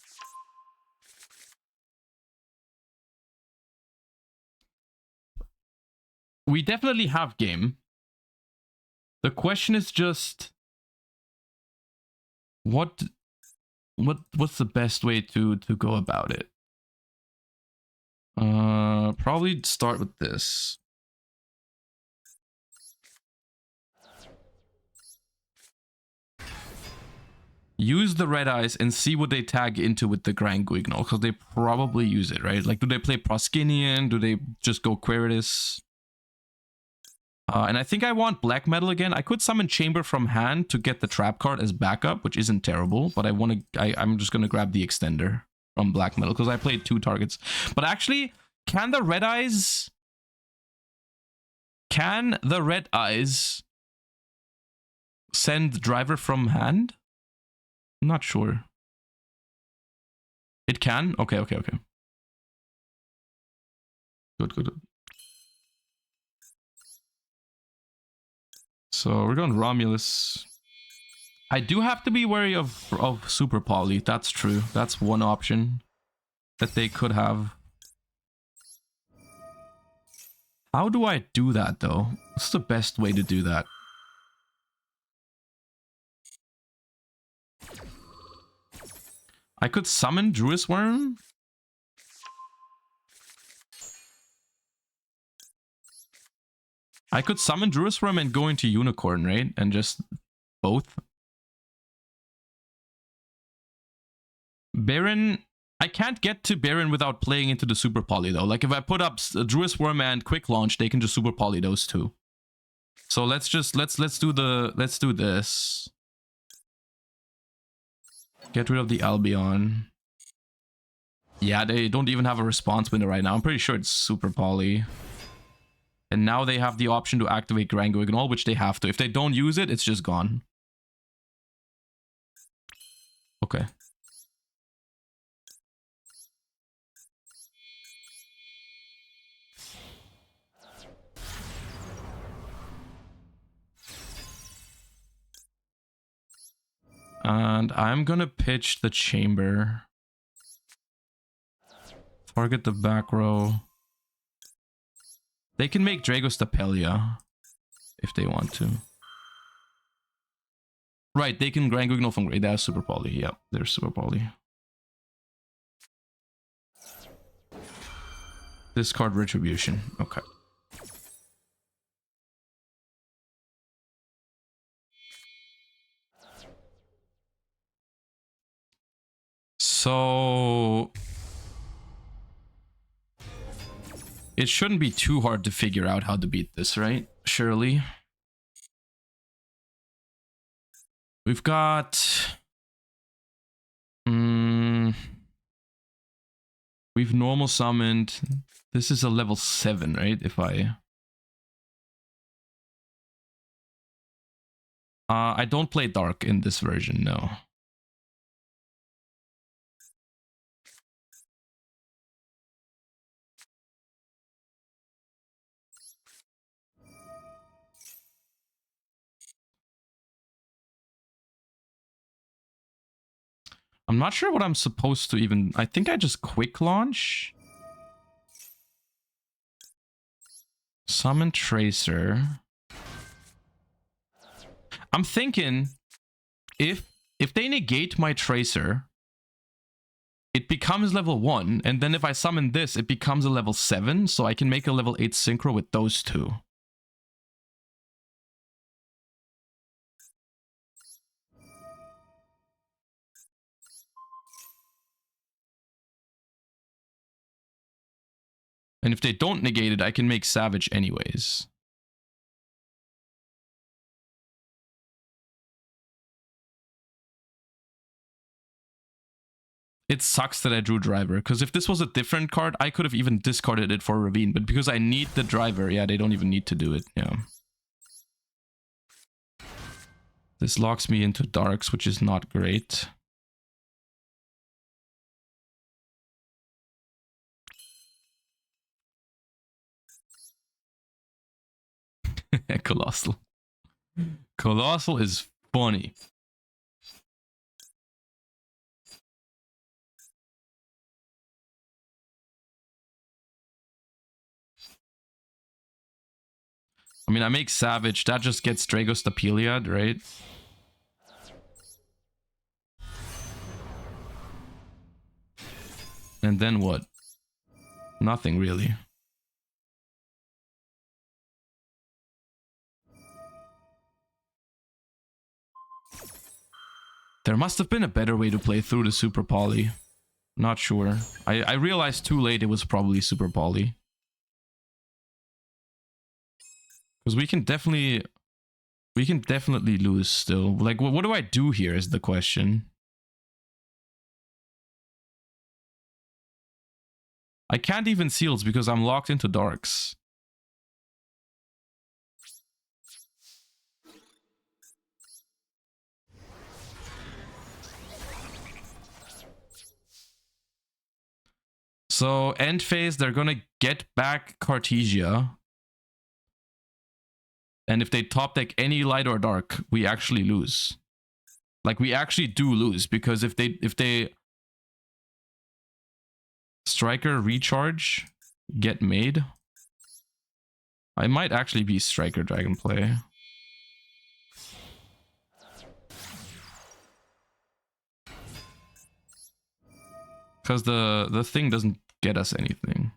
We definitely have game. The question is just what's the best way to go about it? Probably start with this. Use the Red Eyes and see what they tag into with the Grand Guignol, because they probably use it, right? Like, do they play Proskinian? Do they just go Quiritus? And I think I want Black Metal again. I could summon Chamber from hand to get the Trap card as backup, which isn't terrible, but I'm just gonna grab the Extender from Black Metal, because I played 2 targets. But actually, can the Red Eyes send Driver from hand? I'm not sure. It can? Okay. Good. So we're going Romulus. I do have to be wary of Super Poly. That's true. That's one option that they could have. How do I do that though? What's the best way to do that? I could summon Druis Worm. I could summon Druis Worm and go into Unicorn, right? And just both. Baron. I can't get to Baron without playing into the Super Poly though. Like if I put up Druis Worm and Quick Launch, they can just Super Poly those two. So let's do this. Get rid of the Albion. Yeah, they don't even have a response window right now. I'm pretty sure it's Super Poly. And now they have the option to activate Grand Guignol, which they have to. If they don't use it, it's just gone. Okay. And I'm gonna pitch the Chamber. Target the back row. They can make Dragostapelia if they want to. Right, they can Grand Guignol from grade. That's Super Poly. Yep, they're Super Poly. Discard Retribution. Okay. So it shouldn't be too hard to figure out how to beat this, right? Surely. We've got... we've normal summoned... This is a level 7, right? If I... I don't play Dark in this version, no. I'm not sure what I'm supposed to even... I think I just quick launch. Summon Tracer. I'm thinking if they negate my Tracer, it becomes level 1, and then if I summon this, it becomes a level 7, so I can make a level 8 synchro with those two. And if they don't negate it, I can make Savage anyways. It sucks that I drew Driver, because if this was a different card, I could have even discarded it for Ravine, but because I need the Driver, yeah, they don't even need to do it, yeah. This locks me into Darks, which is not great. Colossal. Colossal is funny. I mean, I make Savage. That just gets Dragostapeliad, right? And then what? Nothing, really. There must have been a better way to play through the Super Poly. Not sure. I realized too late it was probably Super Poly. Because we can definitely lose still. Like, what do I do here is the question. I can't even Seals because I'm locked into Darks. So, end phase, they're gonna get back Cartesia. And if they top deck any light or dark, we actually lose. Like, we actually do lose, because if they Striker recharge, get made, I might actually be Striker Dragonplay. Because the thing doesn't get us anything.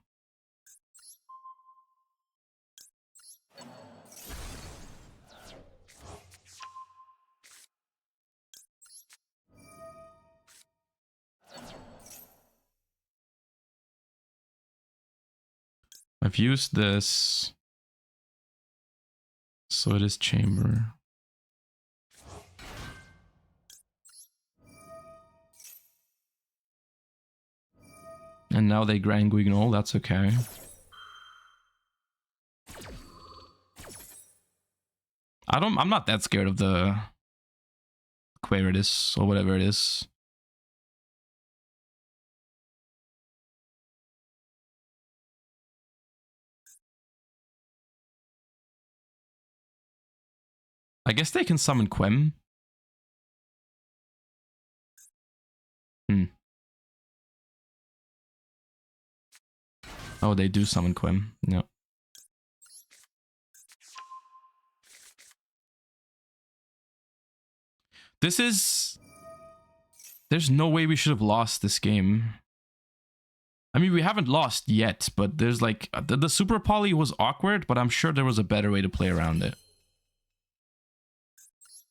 I've used this. So it is Chamber. And now they Grand Guignol, that's okay. I'm not that scared of the Queritus or whatever it is. I guess they can summon Quem. Oh, they do summon Quem. No. This is... There's no way we should have lost this game. I mean, we haven't lost yet, but there's like... The Super Poly was awkward, but I'm sure there was a better way to play around it.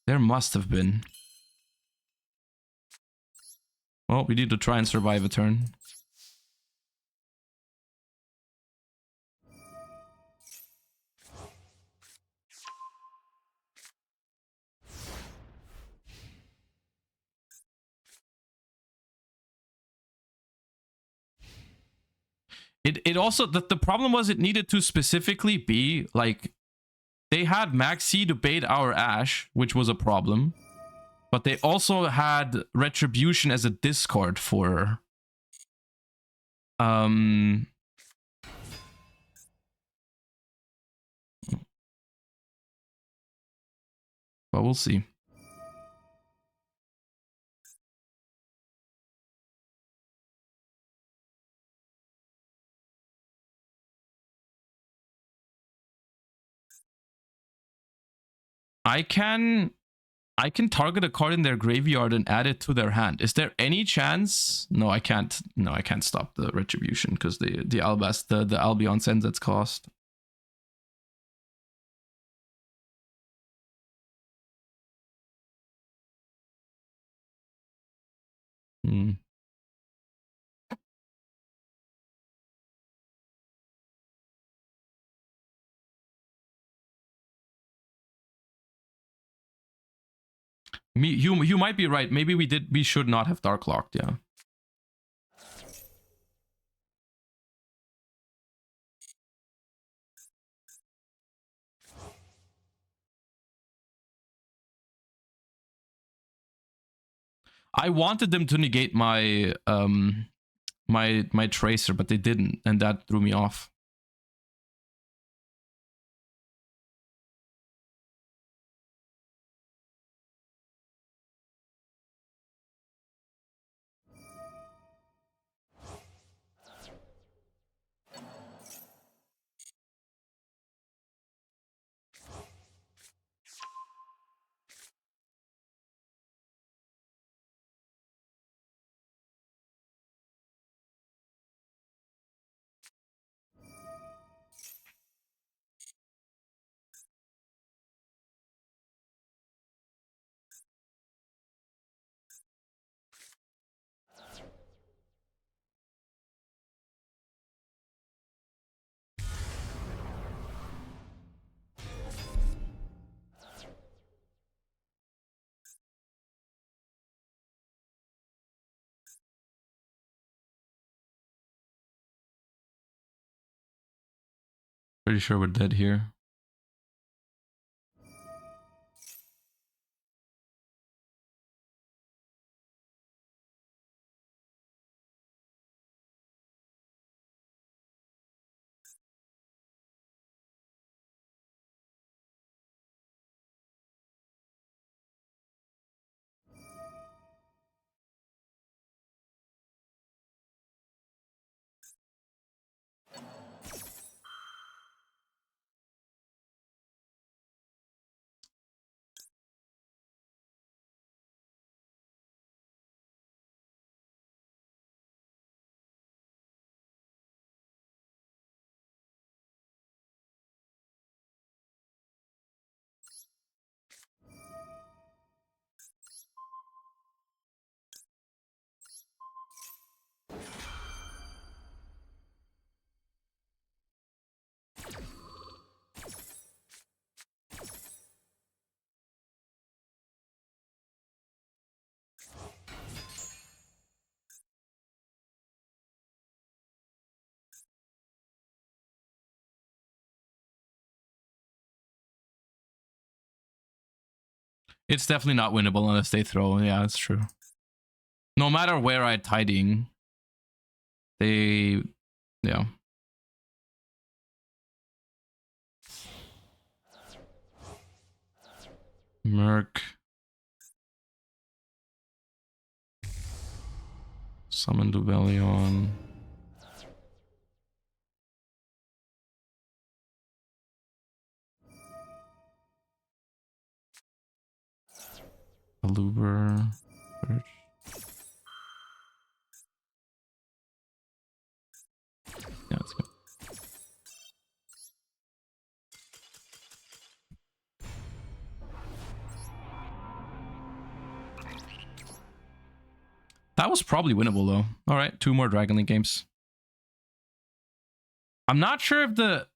There must have been. Well, we need to try and survive a turn. It also... The problem was it needed to specifically be like They had Maxi to bait our Ashe, which was a problem. But they also had Retribution as a discard for... But we'll see. I can target a card in their graveyard and add it to their hand. Is there any chance? No, I can't. No, I can't stop the Retribution because the Albion sends its cost. Hmm. You might be right. Maybe we should not have Dark Locked, yeah. I wanted them to negate my my Tracer, but they didn't, and that threw me off. Pretty sure we're dead here. It's definitely not winnable unless they throw. Yeah, that's true. No matter where I tidying, they, yeah. Merc. Summon Dubellion. Aluber. Search. Yeah, let's go. That was probably winnable though. All right, 2 more Dragon Link games. I'm not sure if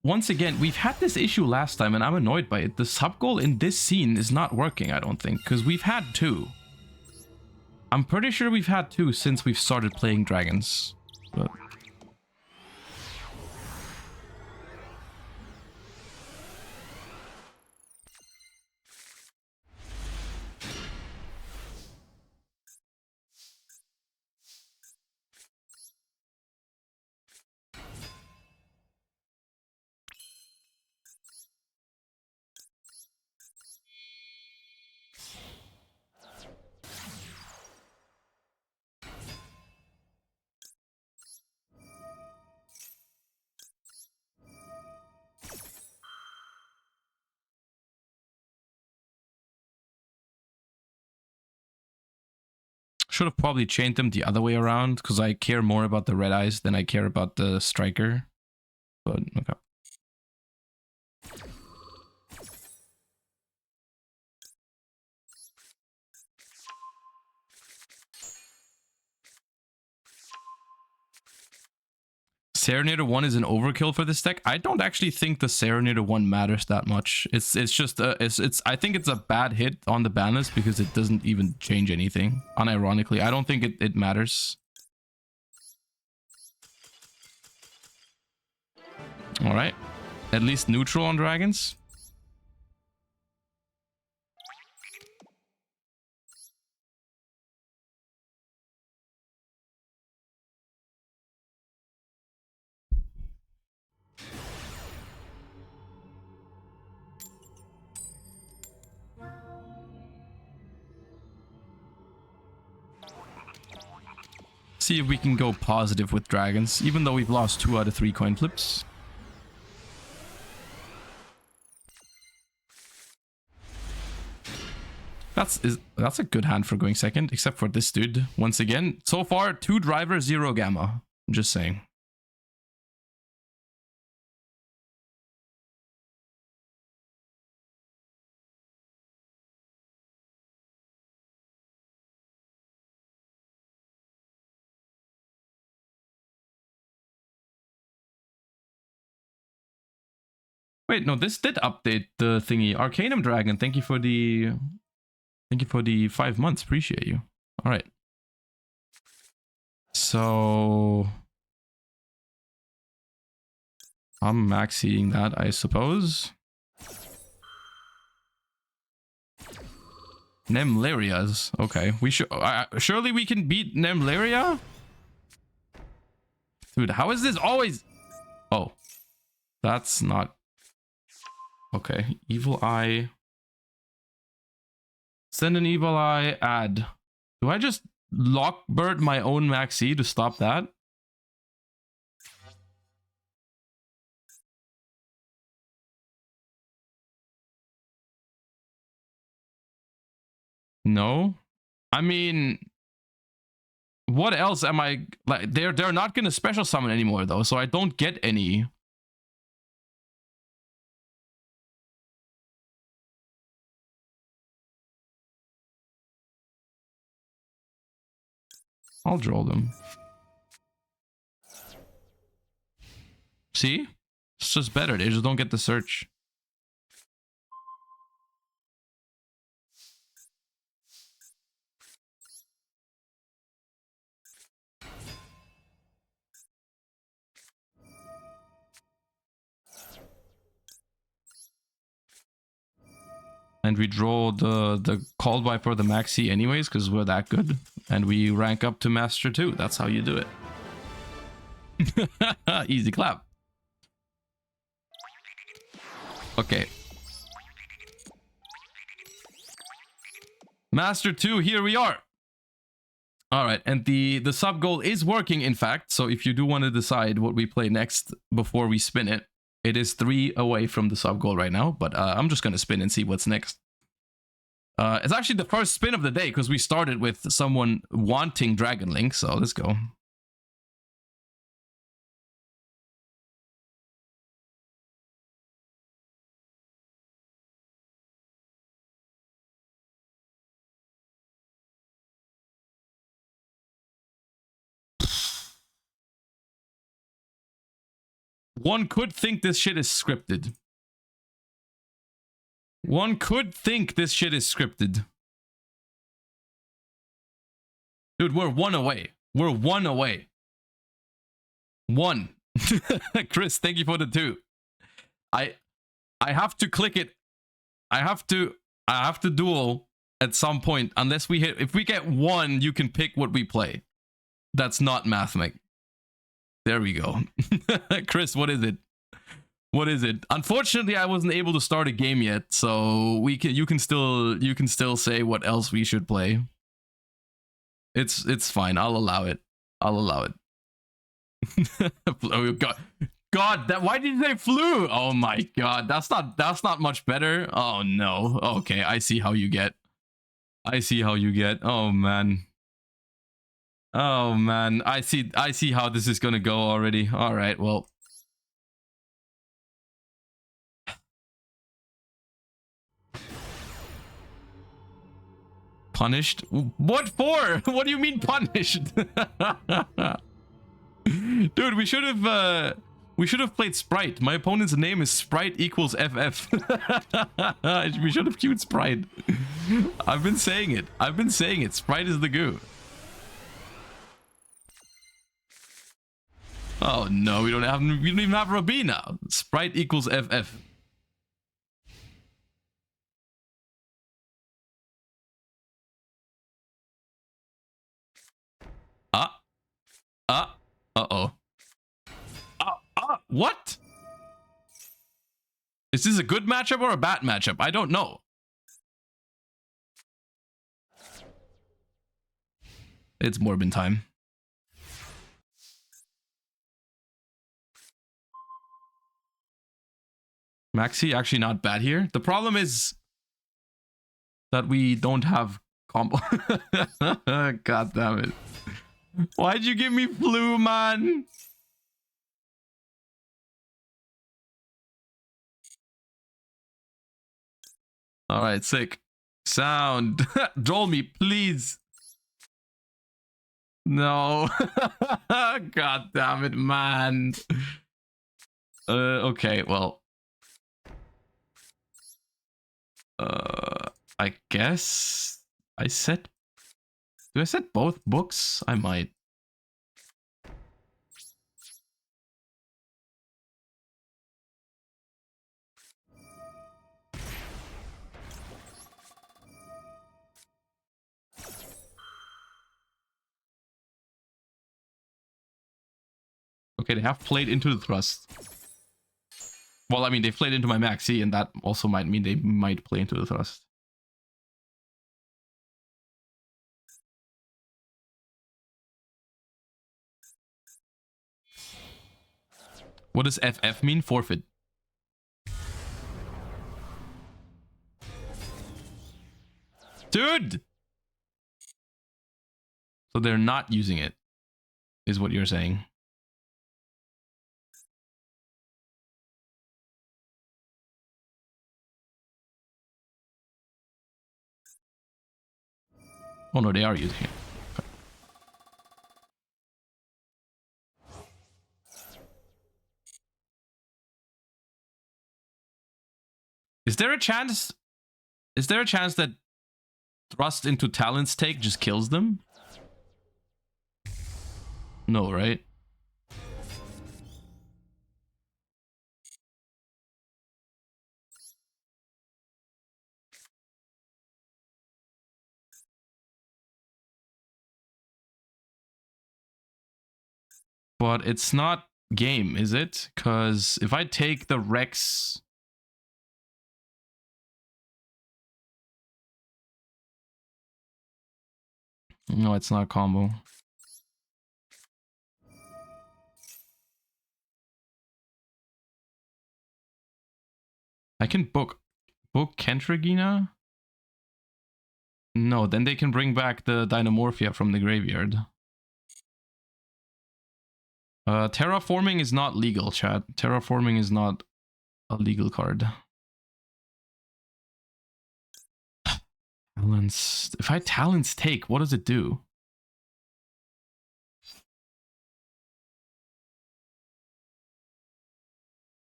once again, we've had this issue last time and I'm annoyed by it. The sub goal in this scene is not working, I don't think, because we've had 2. I'm pretty sure we've had 2 since we've started playing dragons. But... Should have probably chained them the other way around because I care more about the red eyes than I care about the striker. But okay. Serenader 1 is an overkill for this deck. I don't actually think the Serenader 1 matters that much. It's just I think it's a bad hit on the ban list because it doesn't even change anything. Unironically, I don't think it matters. All right, at least neutral on dragons. See if we can go positive with dragons, even though we've lost 2 out of 3 coin flips. That's a good hand for going second, except for this dude. Once again, so far 2 driver, 0 gamma. I'm just saying. Wait, no, this did update the thingy. Arcanum Dragon, thank you for the 5 months. Appreciate you. All right. So I'm maxing that, I suppose. Nemlarias. Okay, we should surely we can beat Nemlaria. Dude, how is this always? Oh, that's not okay. Evil Eye. Send an Evil Eye. Add. Do I just lockbird my own maxi to stop that? No. I mean, what else am I like? They're not gonna special summon anymore though, so I don't get any. I'll draw them. See? It's just better. They just don't get the search. And we draw the Called Viper, the Maxi anyways, because we're that good. And we rank up to Master 2. That's how you do it. Easy clap. Okay. Master 2, here we are. All right, and the sub goal is working, in fact. So if you do want to decide what we play next before we spin it, it is 3 away from the sub goal right now, but I'm just going to spin and see what's next. It's actually the first spin of the day because we started with someone wanting Dragon Link, so let's go. One could think this shit is scripted. One could think this shit is scripted. Dude, we're 1 away. We're 1 away. 1. Chris, thank you for the 2. I have to click it. I have to duel at some point. Unless we hit, if we get 1, you can pick what we play. That's not mathmech. There we go. Chris, what is it? What is it? Unfortunately, I wasn't able to start a game yet, so you can still say what else we should play. It's fine. I'll allow it. I'll allow it. Oh God, that why did you say flu? Oh my God, that's not much better. Oh no. Okay, I see how you get. I see how you get. Oh man. Oh man, I see how this is gonna go already. All right, well. Punished? What for? What do you mean punished? Dude, we should have played Sprite. My opponent's name is Sprite equals FF. We should have queued Sprite. I've been saying it. Sprite is the goo. Oh no, we don't even have Robina. Sprite equals FF. Uh-oh. What? Is this a good matchup or a bad matchup? I don't know. It's Morbin time. Maxi actually not bad here. The problem is that we don't have combo. God damn it. Why'd you give me flu, man? All right, sick. Sound. Droll me, please. No. God damn it, man. Okay, well. I guess I set. Do I set both books? I might. Okay, they have played into the thrust. Well, I mean, they've played into my maxi, and that also might mean they might play into the thrust. What does FF mean? Forfeit. Dude! So they're not using it, is what you're saying. Oh no, they are using it. Okay. Is there a chance that thrust into Talon's take just kills them? No, right? But it's not game, is it? Because if I take the Rex... No, it's not combo. I can book Kentragina? No, then they can bring back the Dynamorphia from the graveyard. Terraforming is not legal, chat. Terraforming is not a legal card. Talents. If I Talents take, what does it do?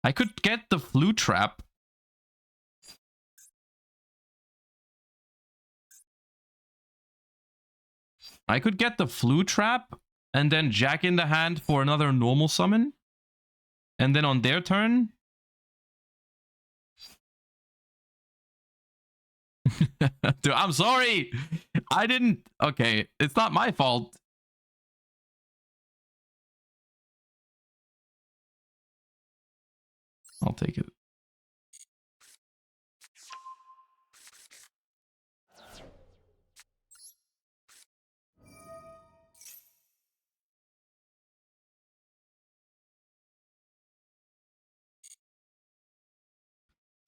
I could get the Flu Trap. I could get the Flu Trap and then Jack in the hand for another normal summon. And then on their turn... Dude, I'm sorry. I didn't... Okay, it's not my fault. I'll take it.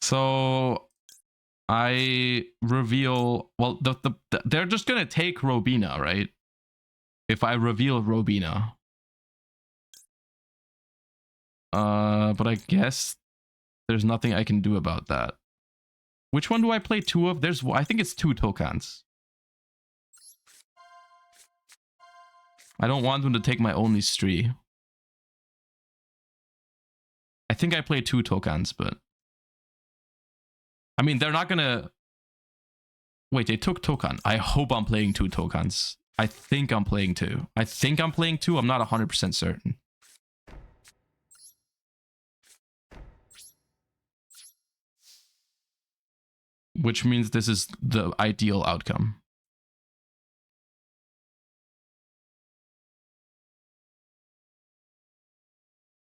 So I reveal, well, they're just gonna take Robina, right? if I reveal Robina. But I guess there's nothing I can do about that. Which one do I play two of? I think it's two tokens. I don't want them to take my only Stree. I think I play two tokens, but I mean, they're not gonna... Wait, they took token. I hope I'm playing two tokens. I think I'm playing two. I'm not 100% certain. Which means this is the ideal outcome.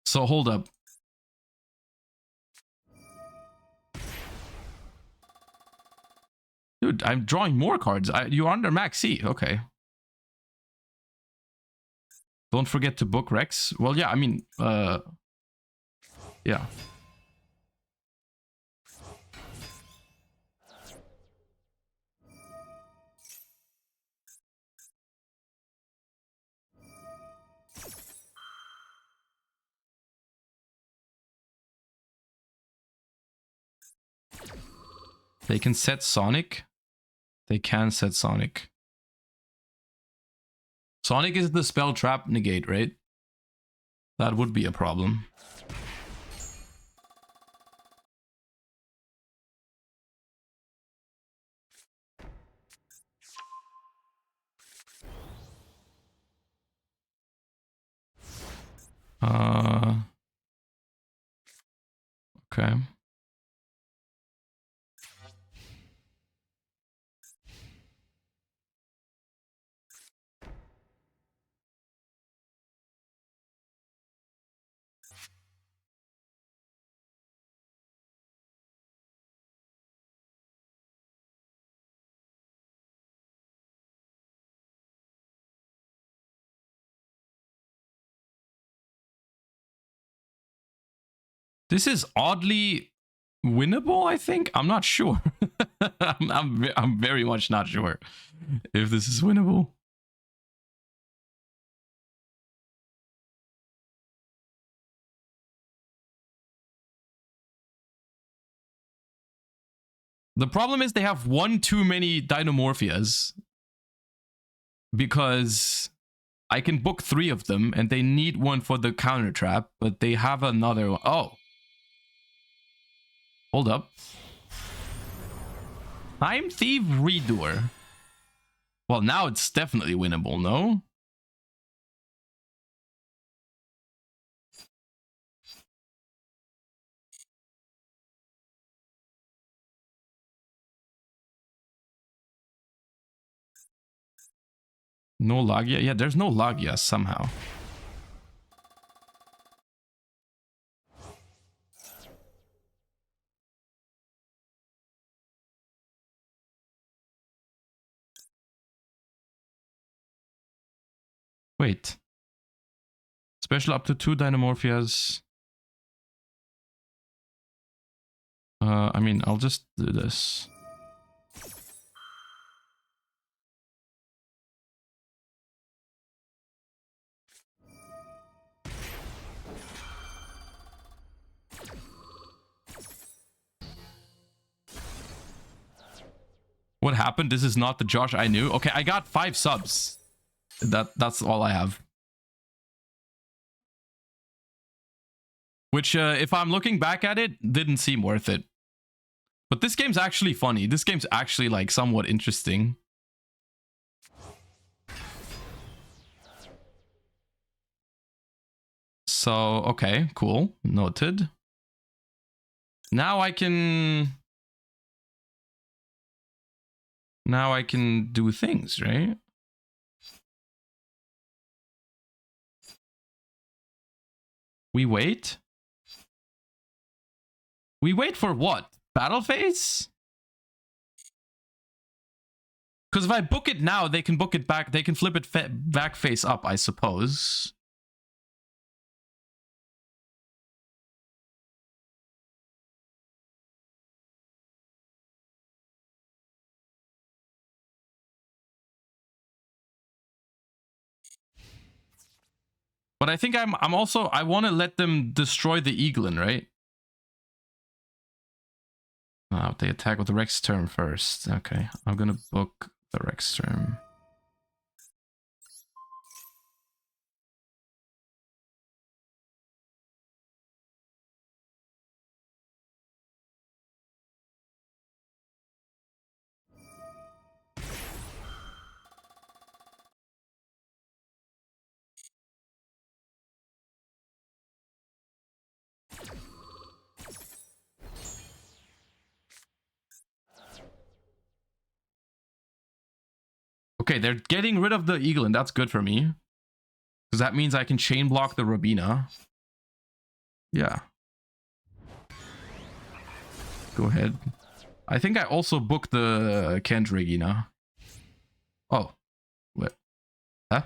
So hold up. Dude, I'm drawing more cards. You're under max C. Okay. Don't forget to book Rex. Well, yeah, I mean, yeah. They can set Sonic. They can set Sonic. Sonic is the spell trap negate, right? That would be a problem. Okay. This is oddly winnable, I think. I'm not sure. I'm very much not sure if this is winnable. The problem is they have one too many Dynamorphias. Because I can book 3 of them and they need one for the counter trap, but they have another one. Oh. Hold up. Time Thief Redoer. Well, now it's definitely winnable, no? No Lagia? Yeah, there's no Lagia somehow. Wait. Special up to 2 Dynamorphias. I mean, I'll just do this. What happened? This is not the Josh I knew. Okay, I got 5 subs. That's all I have. Which, if I'm looking back at it, didn't seem worth it. But this game's actually funny. This game's actually, like, somewhat interesting. So, okay, cool. Noted. Now I can do things, right? We wait? We wait for what? Battle phase? Because if I book it now, they can book it back. They can flip it back face up, I suppose. But I think I'm also, I want to let them destroy the Eaglin, right? They attack with the Rex term first. Okay, I'm gonna book the Rex term. Okay, they're getting rid of the Eaglin. That's good for me. Because that means I can chain block the Robina. Yeah. Go ahead. I think I also booked the Kent Regina. Oh. What? Huh?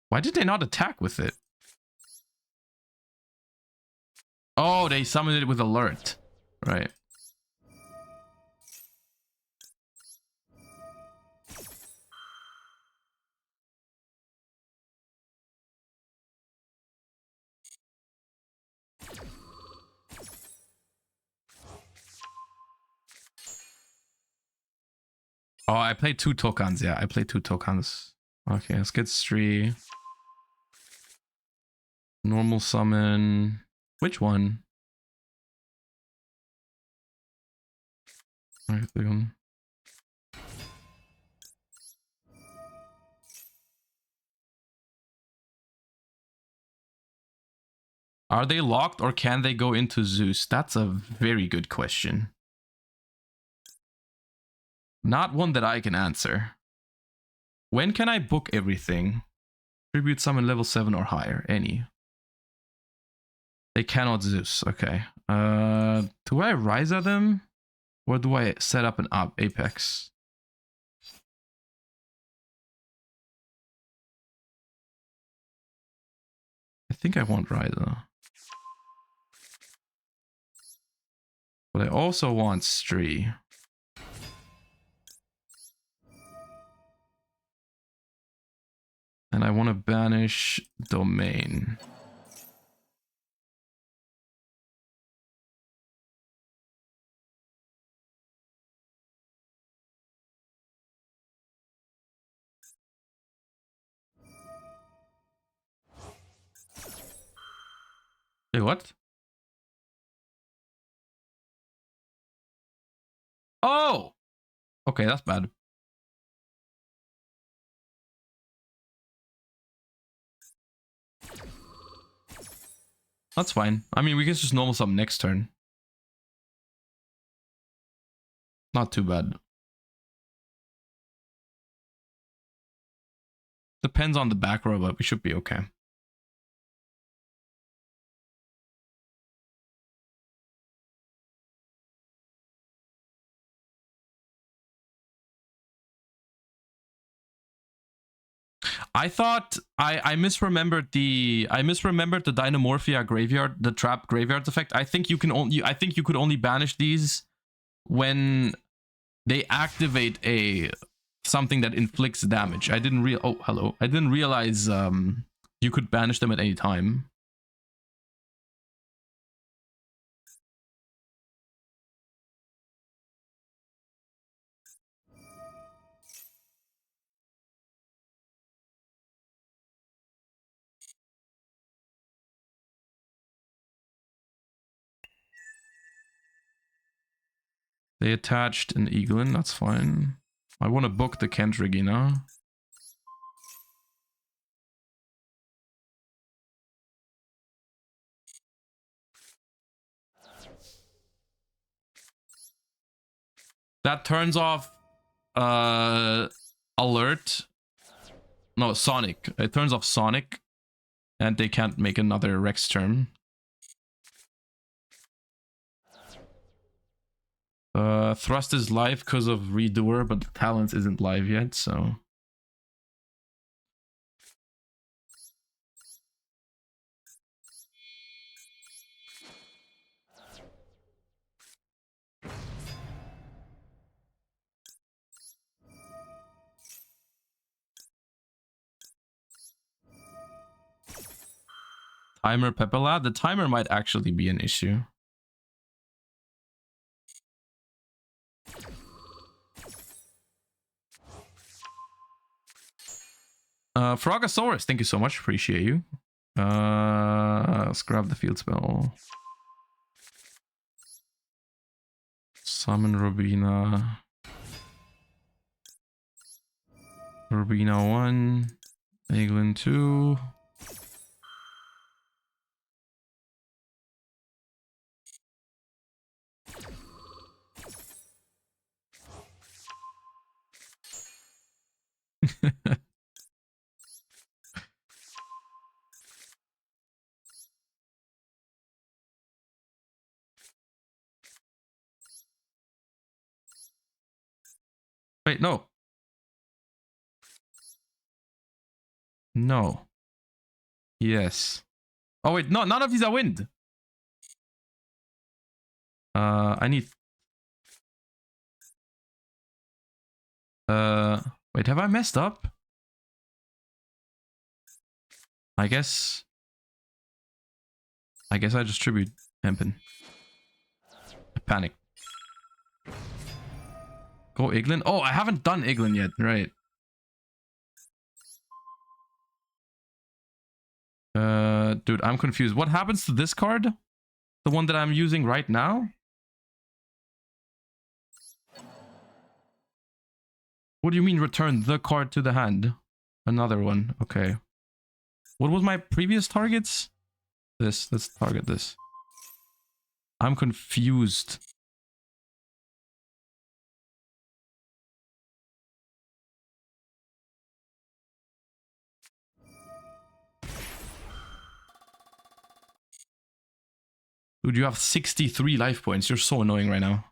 Why did they not attack with it? Oh, they summoned it with alert. Right. Oh, I played 2 tokens. Yeah, I played 2 tokens. Okay, let's get Stree. Normal summon. Which one? Are they locked or can they go into Zeus? That's a very good question. Not one that I can answer. When can I book everything? Tribute summon level 7 or higher. Any. They cannot Zeus. Okay. Do I Ryza them? Or do I set up an Apex? I think I want Ryza. But I also want Stree. And I want to banish Domain. Hey, what? Oh! Okay, that's bad. That's fine. I mean, we can just normal summon next turn. Not too bad. Depends on the back row, but we should be okay. I thought I misremembered the Dynamorphia graveyard, the trap graveyards effect. I think you could only banish these when they activate a something that inflicts damage. I didn't realize you could banish them at any time. They attached an Eaglin, that's fine. I want to book the Kent Regina. That turns off alert. No, Sonic. It turns off Sonic. And they can't make another Rex turn. Thrust is live because of Redoer, but the Talents isn't live yet, so... Timer Pepperlad. The timer might actually be an issue. Frogosaurus, thank you so much. Appreciate you. Let's grab the field spell. Summon Robina. Robina 1. Eglin 2. Wait, no. No. Yes. Oh, wait, no, none of these are wind. I need... wait, have I messed up? I guess I just tribute Hempen. I panic. Go Iglin. Oh, I haven't done Iglin yet. Right. Dude, I'm confused. What happens to this card? The one that I'm using right now? What do you mean return the card to the hand? Another one. Okay. What was my previous targets? This. Let's target this. I'm confused. Dude, you have 63 life points. You're so annoying right now.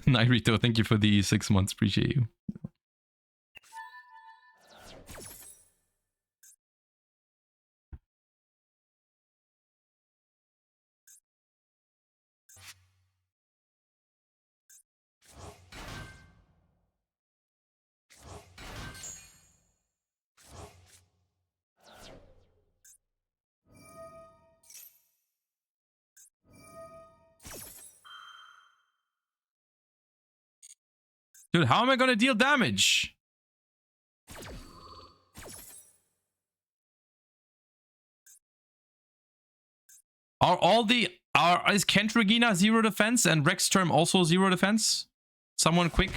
Nairito, thank you for the 6 months. Appreciate you. Dude, how am I gonna deal damage? Is Kent Regina 0 defense and Rex Term also 0 defense? Someone quick.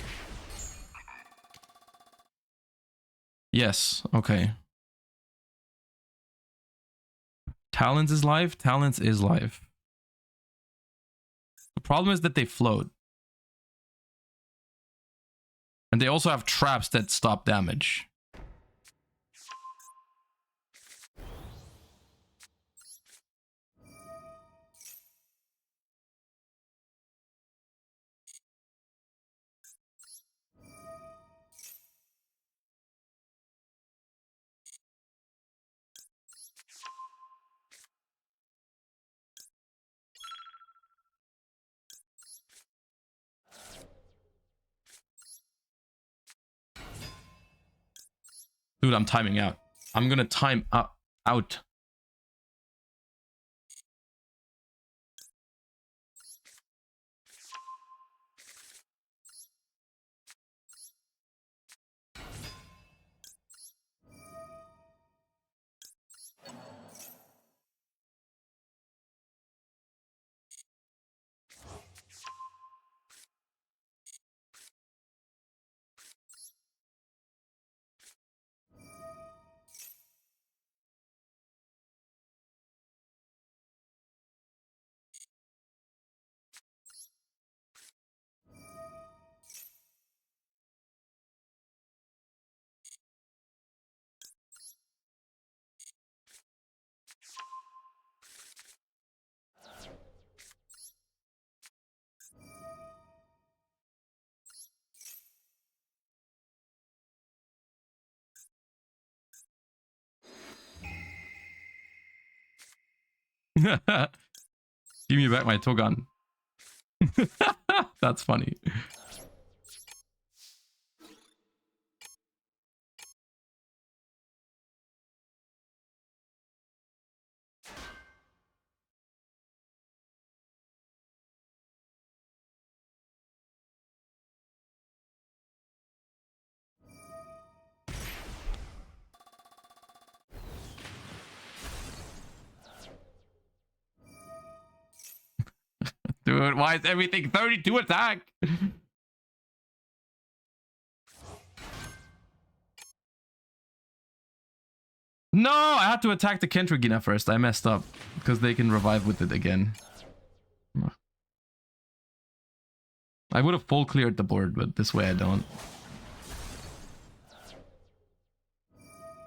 Yes, okay. Talons is live. Talons is live. The problem is that they float. And they also have traps that stop damage. Dude, I'm timing out. I'm gonna time out. Give me back my Togan. That's funny. Dude, why is everything 32 attack? No, I had to attack the Kentragina first. I messed up because they can revive with it again. I would have full cleared the board, but this way I don't.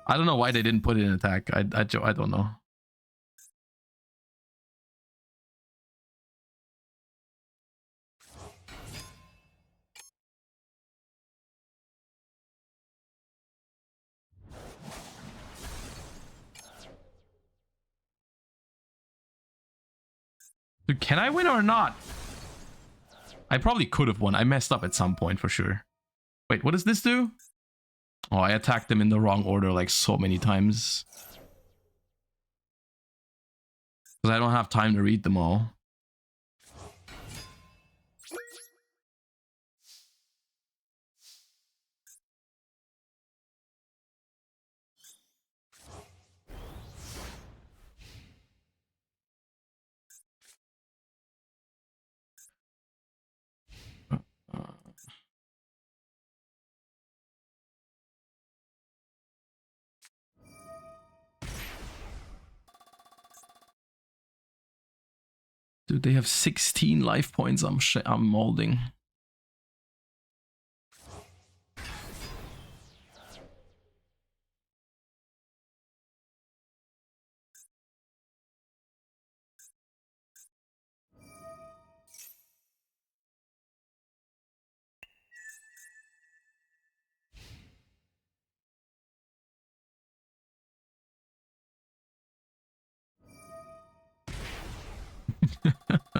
I don't know why they didn't put it in attack. I don't know. Dude, can I win or not? I probably could have won. I messed up at some point for sure. Wait, what does this do? Oh, I attacked them in the wrong order like so many times. Because I don't have time to read them all. Dude, they have 16 life points. I'm molding.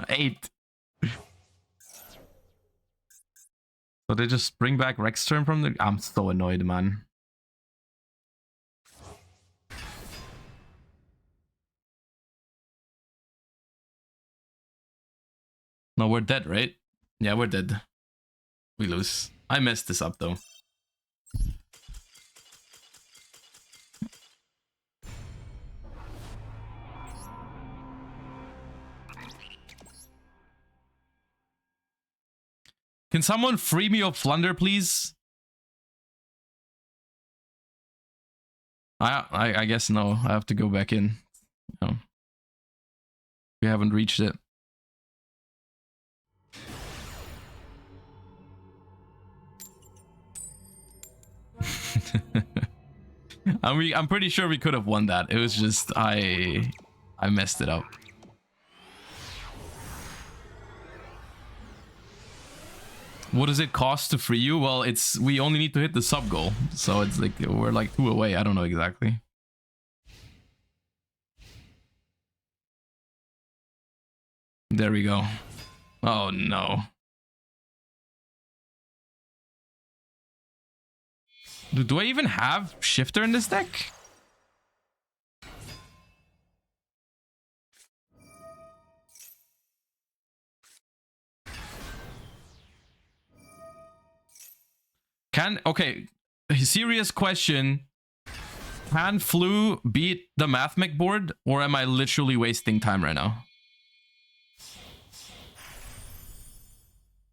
Eight. So they just bring back Rex turn from the... I'm so annoyed, man. No, we're dead, right? Yeah, we're dead. We lose. I messed this up, though. Can someone free me of Flunder, please? I guess no. I have to go back in. No. We haven't reached it. I'm pretty sure we could have won that. It was just I messed it up. What does it cost to free you? Well, we only need to hit the sub goal, so it's like we're like 2 away. I don't know exactly. There we go. Oh no. Do I even have Shifter in this deck? Okay, serious question. Can Flu beat the Mathmech board, or am I literally wasting time right now?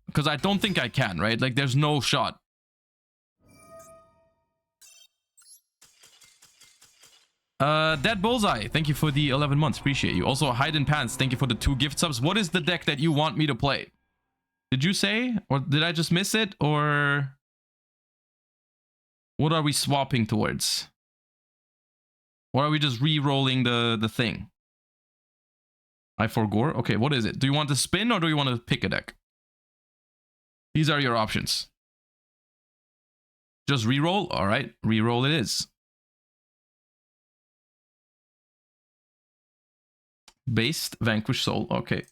Because I don't think I can, right? Like, there's no shot. Dead Bullseye, thank you for the 11 months. Appreciate you. Also, Hide in Pants, thank you for the 2 gift subs. What is the deck that you want me to play? Did you say? Or did I just miss it? Or what are we swapping towards? Or are we just re-rolling the thing? I forgore? Okay, what is it? Do you want to spin or do you want to pick a deck? These are your options. Just re-roll? Alright, re-roll it is. Based Vanquish Soul. Okay.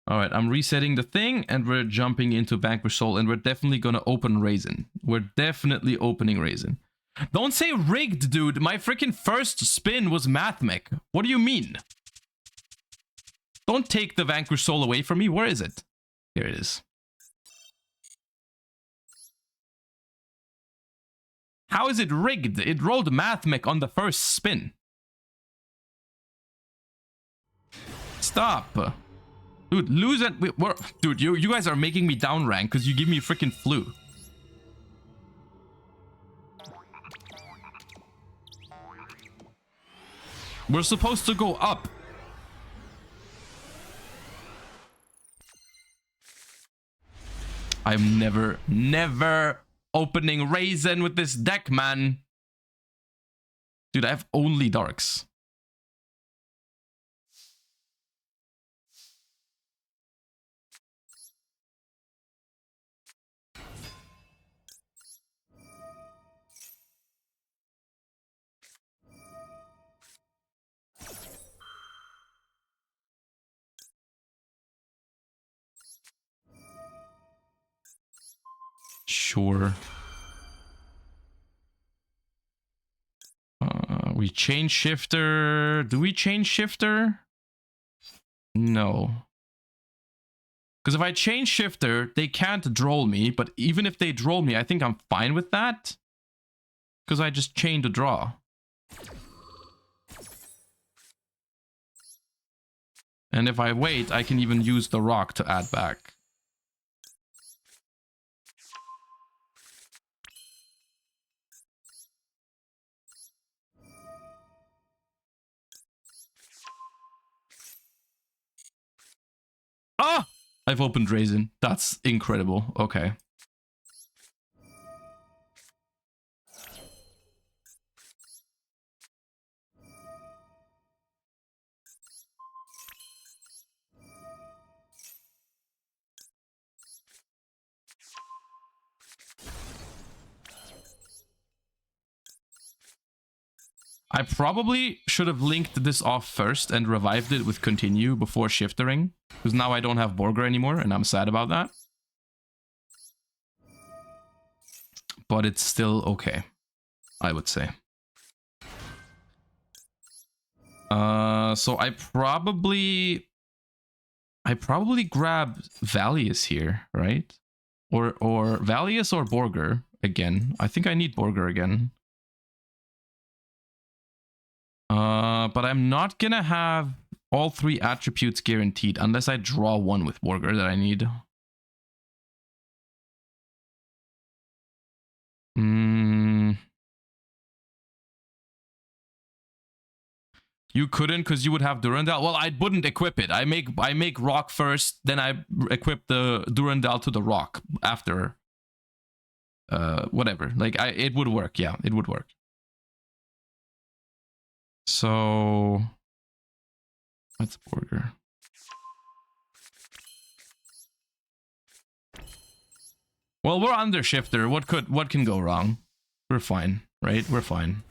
All right, I'm resetting the thing and we're jumping into Vanquish Soul and we're definitely going to open Raisin. We're definitely opening Raisin. Don't say rigged, dude. My freaking first spin was Mathmech. What do you mean? Don't take the Vanquish Soul away from me. Where is it? Here it is. How is it rigged? It rolled Mathmech on the first spin. Stop. Dude, lose it. Dude, you guys are making me down rank because you give me freaking flu. We're supposed to go up. I'm never opening Raisin with this deck, man. Dude, I have only darks. Sure. We change shifter. Do we change shifter? No. Because if I change shifter, they can't droll me. But even if they droll me, I think I'm fine with that. Because I just chained a draw. And if I wait, I can even use the rock to add back. Ah! I've opened Raisin. That's incredible. Okay. I probably should have linked this off first and revived it with continue before shiftering. Because now I don't have Borger anymore and I'm sad about that. But it's still okay, I would say. So I probably grab Valius here, right? Or Valius or Borger again. I think I need Borger again. But I'm not gonna have all 3 attributes guaranteed unless I draw one with Borger that I need. You couldn't because you would have Durandal. Well, I wouldn't equip it. I make rock first, then I equip the Durandal to the rock after. Whatever. Like it would work. Yeah, it would work. So that's Borger. Well, we're under shifter. What can go wrong? We're fine, right? We're fine.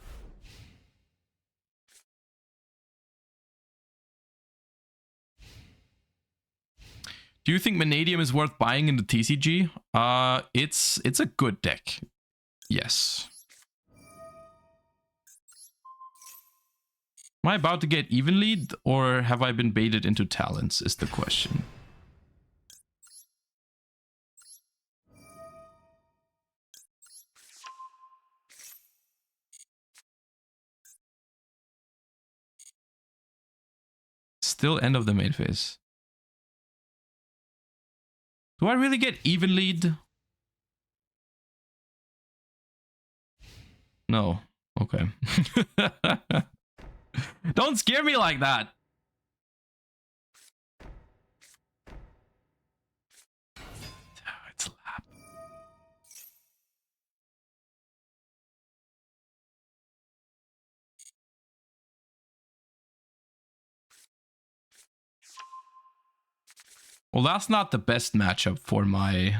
Do you think Vanadium is worth buying in the TCG? It's a good deck. Yes. Am I about to get even lead or have I been baited into talents is the question. Still end of the main phase. Do I really get even lead? No. Okay. Don't scare me like that. It's lap. Well, that's not the best matchup for my...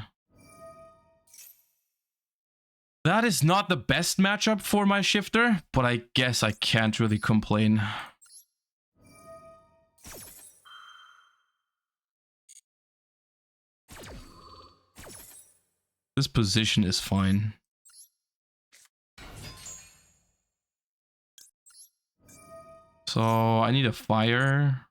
That is not the best matchup for my shifter, but I guess I can't really complain. This position is fine. So I need a fire.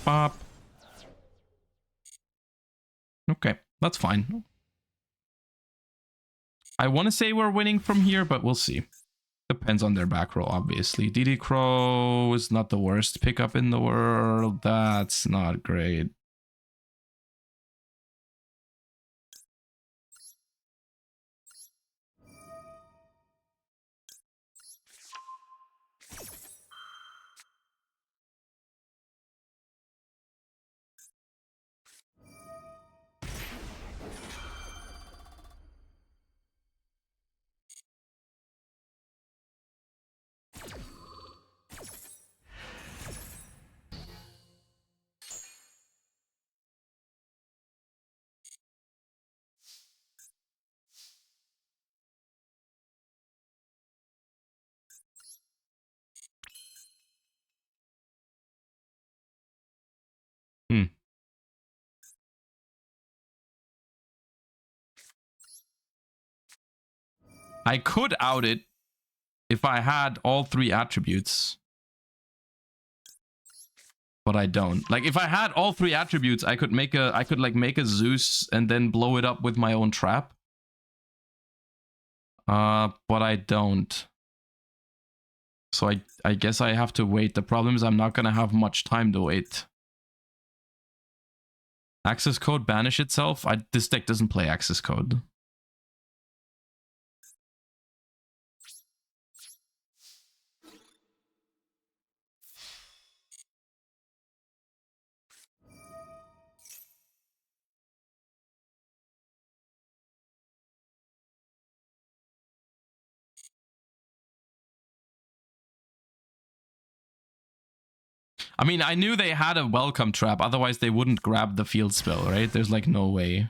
Pop. Okay, that's fine. I want to say we're winning from here, but we'll see. Depends on their back row, obviously. DD Crow is not the worst pickup in the world. That's not great. I could out it if I had all 3 attributes. But I don't. Like, if I had all 3 attributes, I could make a Zeus and then blow it up with my own trap. But I don't. So I guess I have to wait. The problem is I'm not gonna have much time to wait. Access code banish itself? This deck doesn't play access code. I mean, I knew they had a welcome trap, otherwise they wouldn't grab the field spell, right? There's like no way.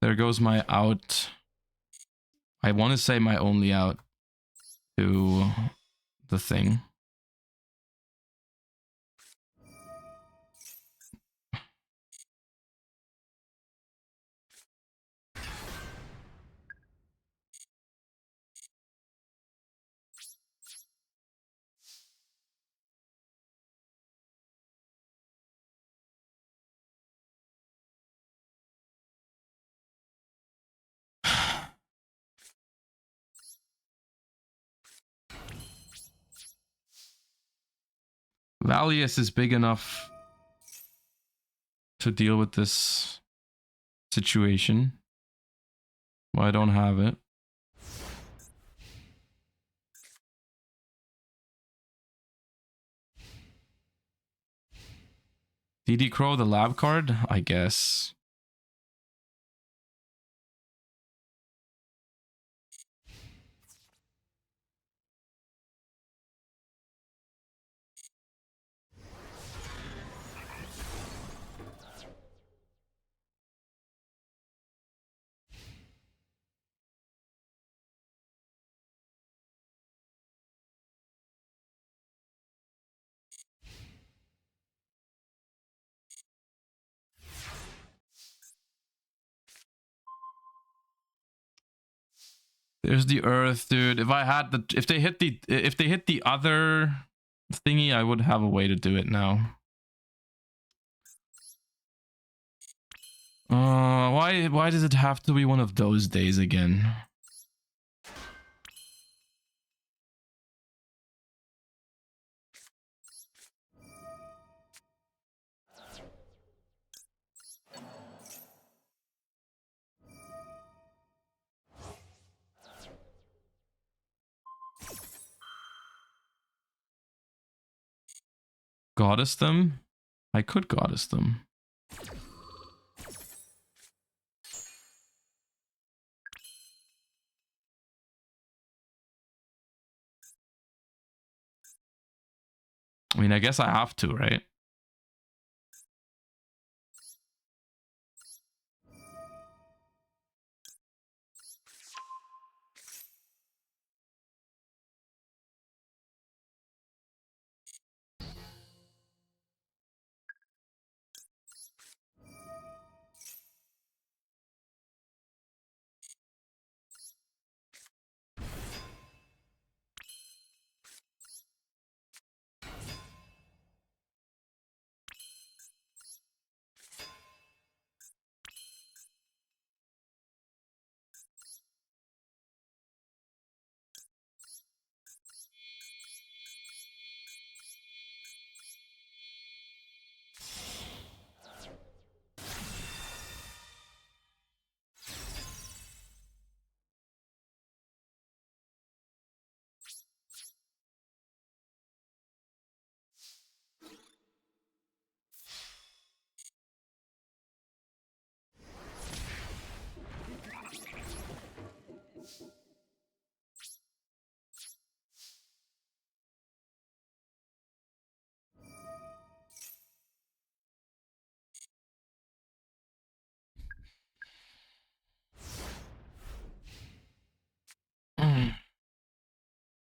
There goes my out. I want to say my only out to the thing. Valius is big enough to deal with this situation. Well, I don't have it. DD Crow, the lab card, I guess. There's the earth, dude. If I had the if they hit the other thingy, I would have a way to do it now. Why does it have to be one of those days again? Goddess them? I could goddess them. mean, I guess I have to, right?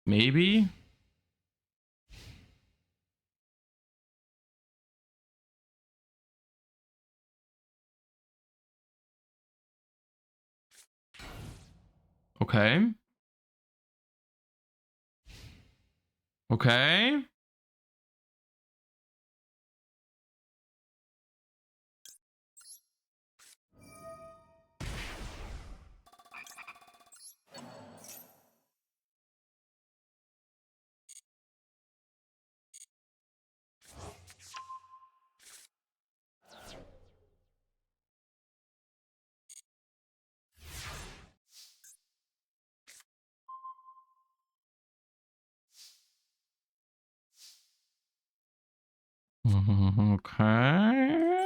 Maybe. Okay. Okay. Okay.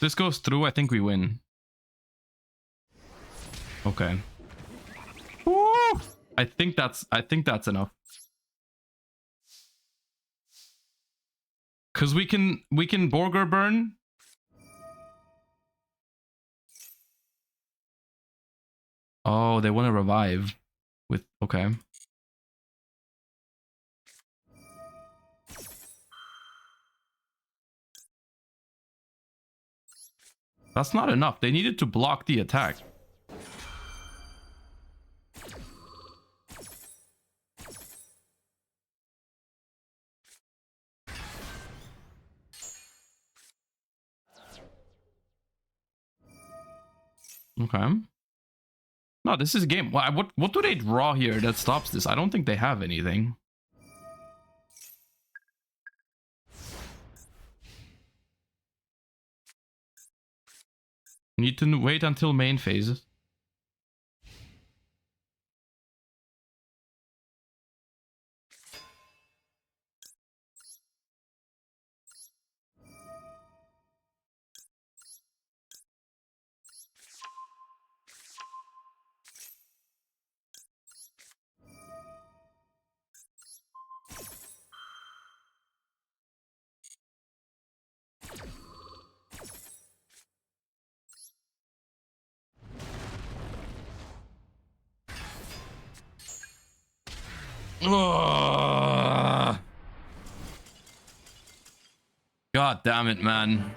This goes through, I think we win. Okay. Woo! I think that's enough. Cause we can Borger burn. Oh, they want to revive with okay. That's not enough. They needed to block the attack. Okay. No, this is a game. What do they draw here that stops this? I don't think they have anything. Need to wait until main phase. Ugh. God damn it, man.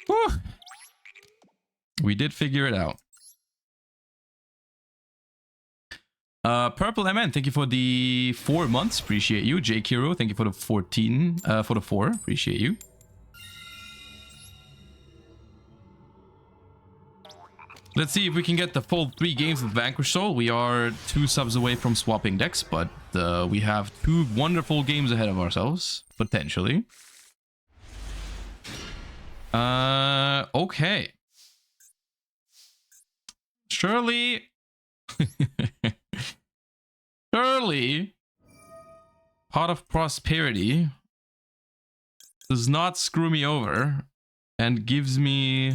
Whew. We did figure it out. Purple MN, thank you for the 4 months. Appreciate you. J Kiro, thank you for the 14, for the 4. Appreciate you. Let's see if we can get the full 3 games with Vanquish Soul. We are 2 subs away from swapping decks, but we have 2 wonderful games ahead of ourselves, potentially. Okay. Surely... Surely... Pot of Prosperity does not screw me over and gives me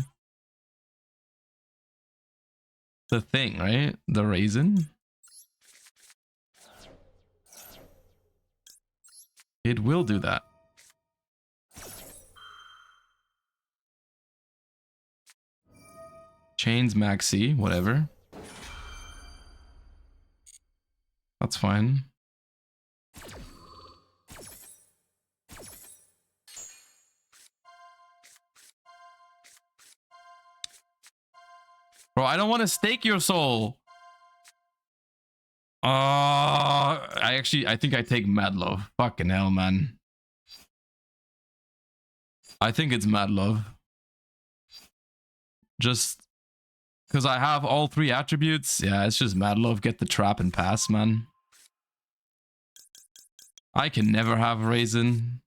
the thing, right? The raisin. It will do that. Chains Maxi, whatever. That's fine. Bro, I don't want to stake your soul. I think I take Mad Love. Fucking hell, man. I think it's Mad Love. Just because I have all 3 attributes. Yeah, it's just Mad Love. Get the trap and pass, man. I can never have Raisin.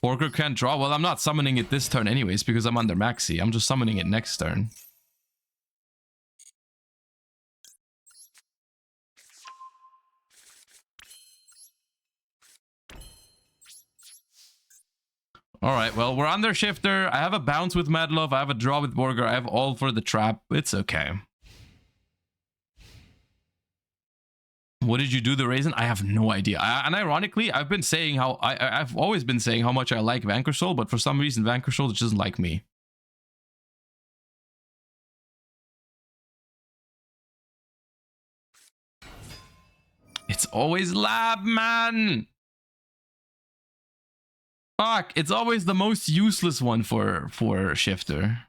Porker can't draw. Well, I'm not summoning it this turn anyways because I'm under Maxi. I'm just summoning it next turn. Alright, well, we're under Shifter. I have a bounce with Mad Love. I have a draw with Borger. I have all for the trap. It's okay. What did you do the Raisin? I have no idea. And ironically, I've been saying how... I've always been saying how much I like Vanquish Soul, but for some reason, Vanquish Soul just doesn't like me. It's always Lab, man! Fuck, it's always the most useless one for Shifter.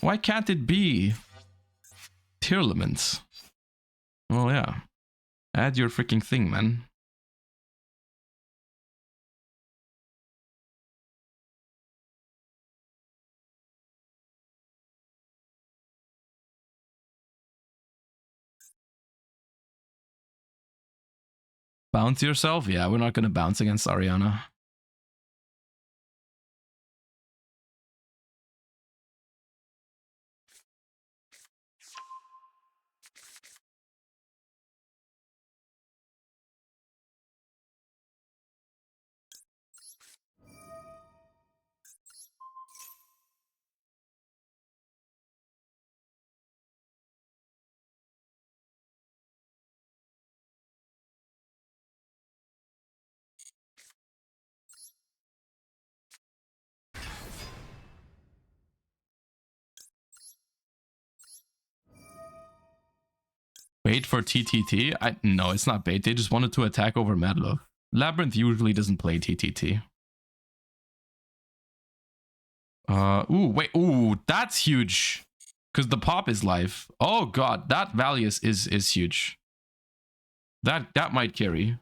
Why can't it be Tearlaments? Well, yeah. Add your freaking thing, man. Bounce yourself? Yeah, we're not gonna bounce against Ariana. Bait for TTT? No, it's not bait. They just wanted to attack over Madlove. Labyrinth usually doesn't play TTT. Ooh, wait. Ooh, that's huge. Because the pop is live. Oh god, that value is huge. That might carry.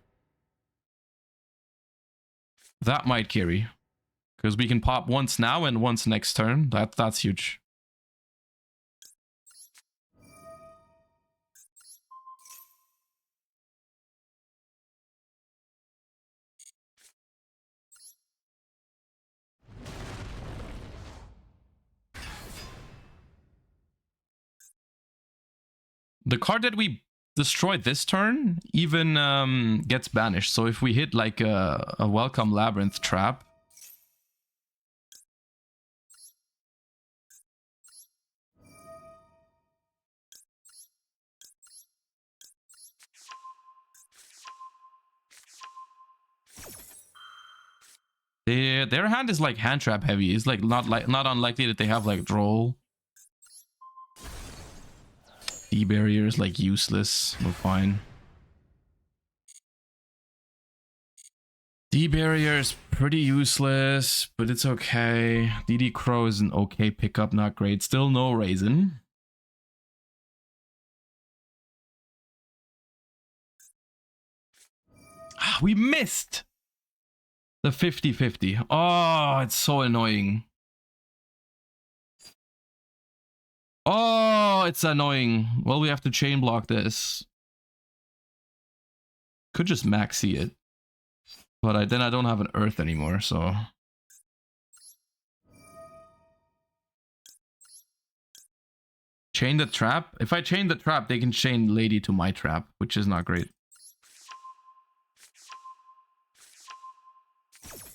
That might carry. Because we can pop once now and once next turn. That's huge. The card that we destroyed this turn even gets banished. So if we hit like a Welcome Labyrinth trap, Their hand is like hand trap heavy. It's like not unlikely that they have like droll. D barrier is like useless. We're fine. D barrier is pretty useless, but it's okay. DD Crow is an okay pickup, not great. Still no Raisin. We missed the 50-50. Oh, it's so annoying. Oh, it's annoying. Well, we have to chain block this. Could just maxi it. But then I don't have an earth anymore, so... Chain the trap? If I chain the trap, they can chain Lady to my trap, which is not great.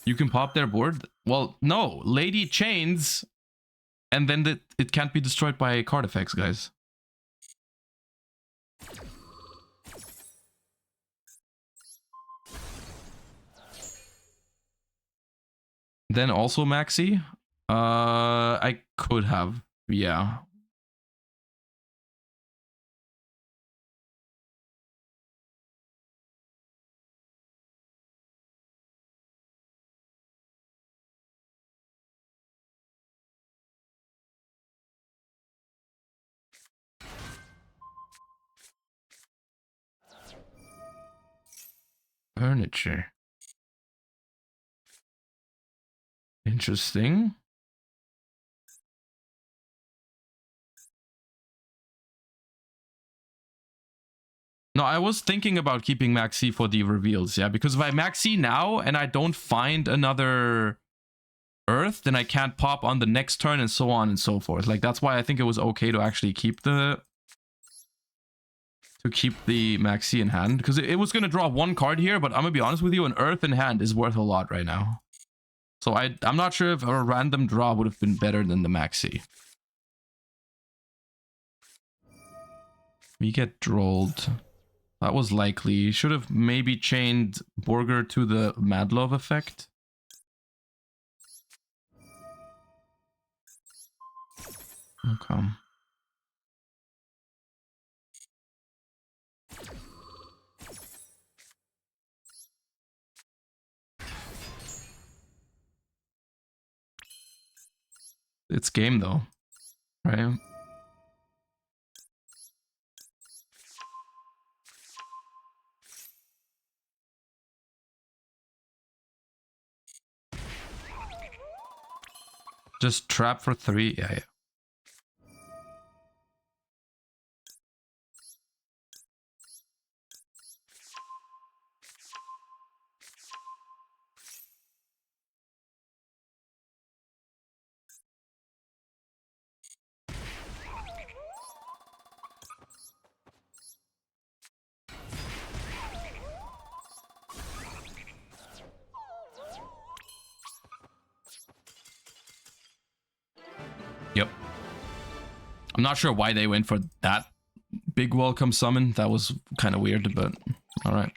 You can pop their board? Well, no. Lady chains, and then it can't be destroyed by card effects, guys. Then also maxi? I could have. Yeah. Furniture. Interesting. No, I was thinking about keeping maxi for the reveals, yeah, because if I maxi now and I don't find another earth, then I can't pop on the next turn and so on and so forth. Like, that's why I think it was okay to actually keep the maxi in hand, because it was going to draw one card here, but I'm gonna be honest with you, an earth in hand is worth a lot right now. So I'm not sure if a random draw would have been better than the maxi. We get drolled. That was likely. Should have maybe chained Borger to the Madlove effect. Okay. It's game though, right? Just trap for 3. Yeah. Yep. I'm not sure why they went for that big welcome summon. That was kind of weird, but all right.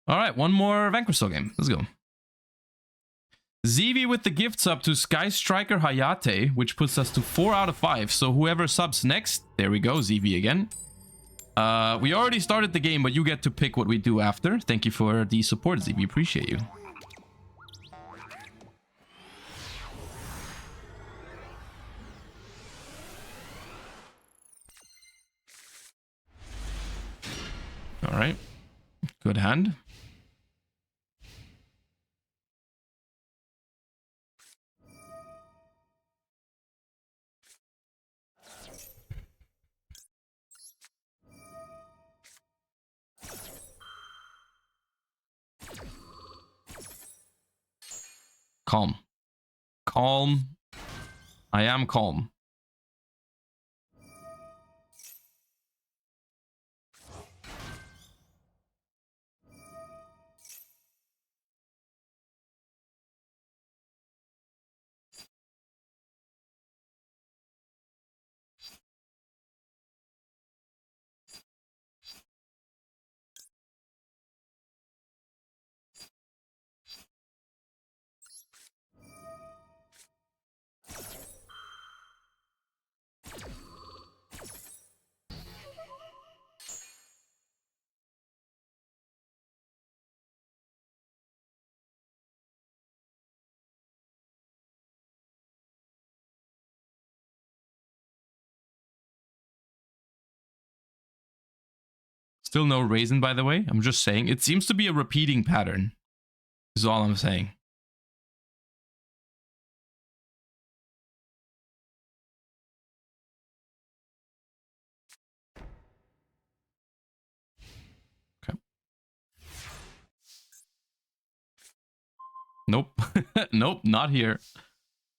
All right, one more Vanquish Soul game. Let's go. ZV with the gifts up to Sky Striker Hayate, which puts us to 4 out of 5. So whoever subs next, there we go, ZV again. We already started the game, but you get to pick what we do after. Thank you for the support, ZV. Appreciate you. All right. Good hand. Calm. Calm. I am calm. Still no raisin, by the way. I'm just saying. It seems to be a repeating pattern. Is all I'm saying. Okay. Nope. Nope, not here.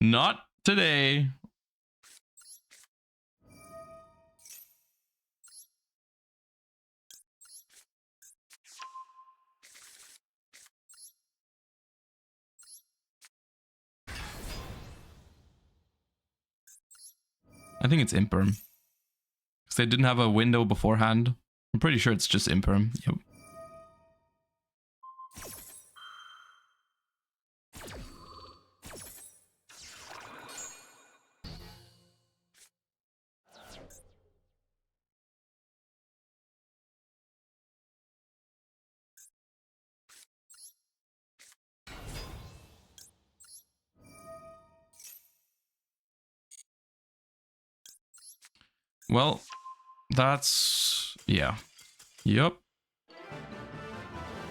Not today. I think it's imperm. Because they didn't have a window beforehand. I'm pretty sure it's just imperm. Yep. Well, that's... yeah. Yep.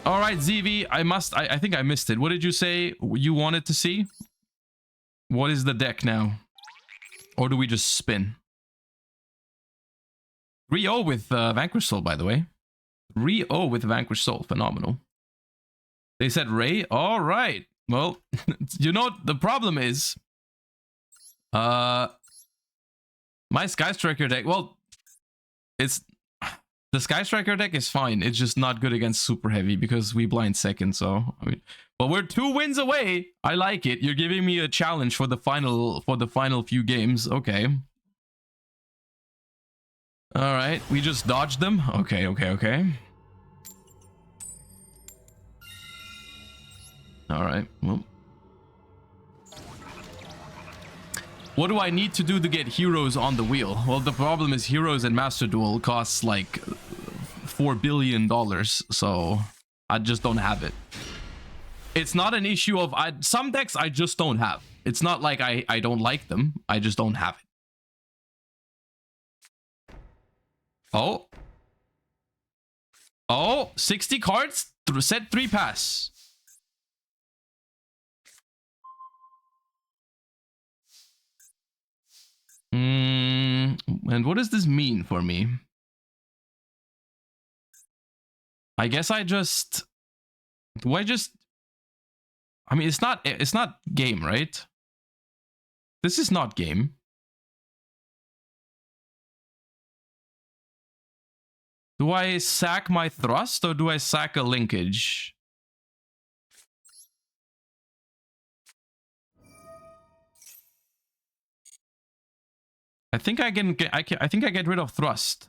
All right, ZV, I think I missed it. What did you say you wanted to see? What is the deck now? Or do we just spin? 3-0 with Vanquish Soul, by the way. 3-0 with Vanquish Soul. Phenomenal. They said Ray? All right. Well, you know, the problem is... my Sky Striker deck, well, it's... the Sky Striker deck is fine. It's just not good against Super Heavy because we blind second, so... I mean, but we're 2 wins away. I like it. You're giving me a challenge for the final few games. Okay. All right. We just dodged them. Okay, okay, okay. All right. Well... what do I need to do to get heroes on the wheel? Well, the problem is heroes and Master Duel costs like $4 billion, so I just don't have it. It's not an issue of... some decks I just don't have. It's not like I don't like them. I just don't have it. Oh. Oh, 60 cards? Set 3 pass. And what does this mean for me? I guess I just... do I just... I mean, it's not game, right? This is not game. Do I sack my thrust or do I sack a linkage? I think I can get, I think I get rid of thrust.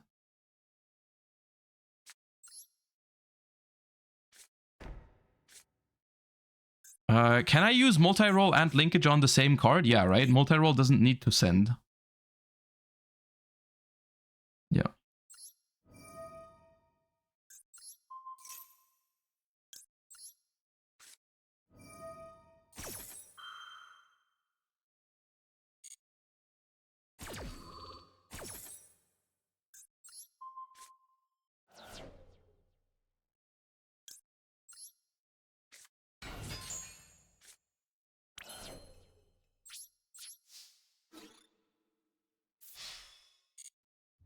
Can I use multi-roll and linkage on the same card? Yeah, right? Multi-roll doesn't need to send. Yeah.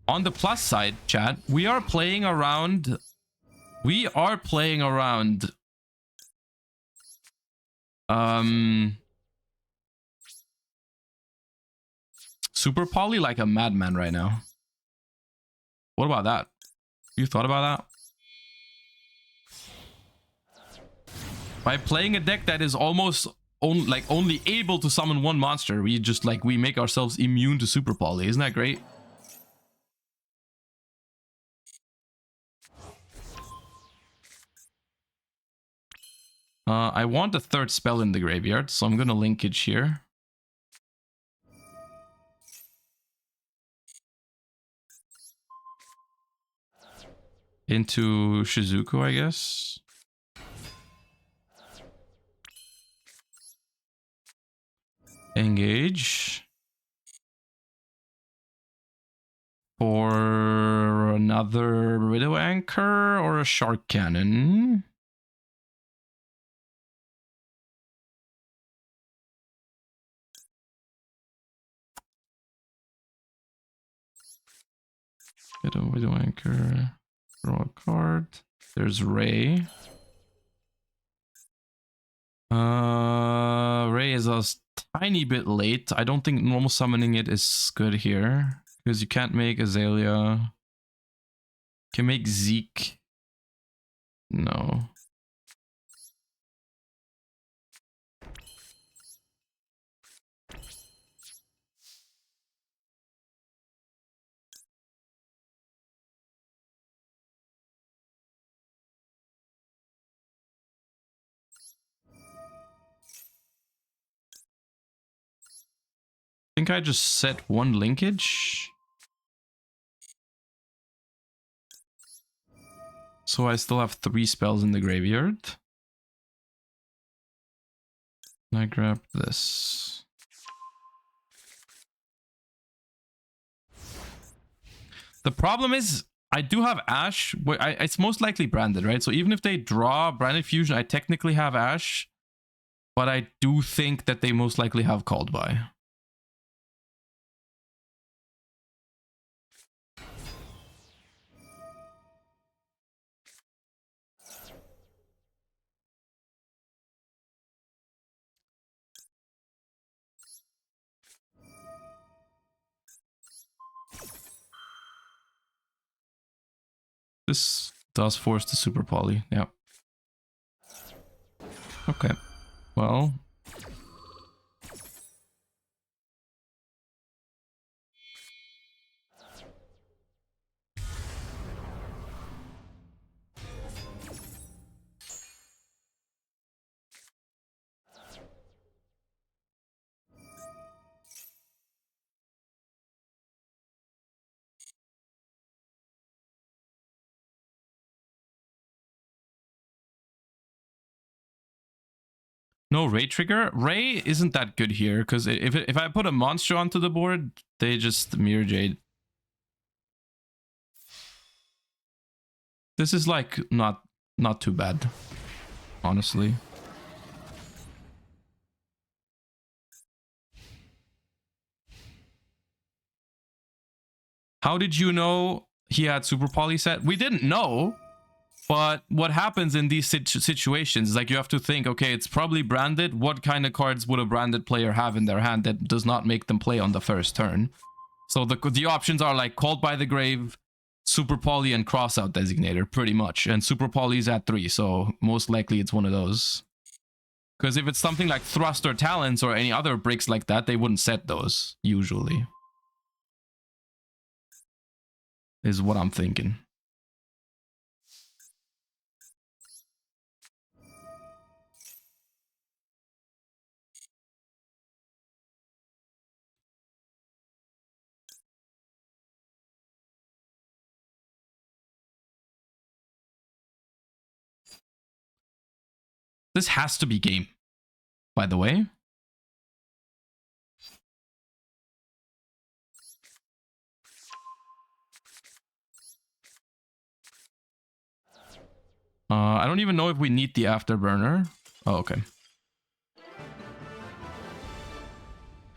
On the plus side, chat, we are playing around... Super Poly like a madman right now. What about that? You thought about that? By playing a deck that is almost only able to summon 1 monster, we just we make ourselves immune to Super Poly. Isn't that great? I want a 3rd spell in the graveyard, so I'm gonna linkage here. Into Shizuku, I guess. Engage. For 9 another widow anchor or a shark cannon. Get a widow anchor. Draw a card. There's Ray. Ray is a tiny bit late. I don't think normal summoning it is good here because you can't make Azalea. Can make Zeke. No. I think I just set one linkage. So I still have 3 spells in the graveyard. And I grab this. The problem is, I do have Ash. It's most likely branded, right? So even if they draw branded fusion, I technically have Ash. But I do think that they most likely have Called By. This does force the Super Poly, yeah. Okay, well. No Ray trigger? Ray isn't that good here, because if I put a monster onto the board, they just Mirror Jade. This is like not too bad, honestly. How did you know he had Super Poly set? We didn't know. But what happens in these situations is like you have to think, okay, it's probably branded. What kind of cards would a branded player have in their hand that does not make them play on the first turn? So the options are like Called by the Grave, Super Poly, and Crossout Designator, pretty much. And Super Poly's at 3, so most likely it's one of those. Because if it's something like Thrust or Talents or any other bricks like that, they wouldn't set those, usually. Is what I'm thinking. This has to be game, by the way. I don't even know if we need the Afterburner. Oh, okay.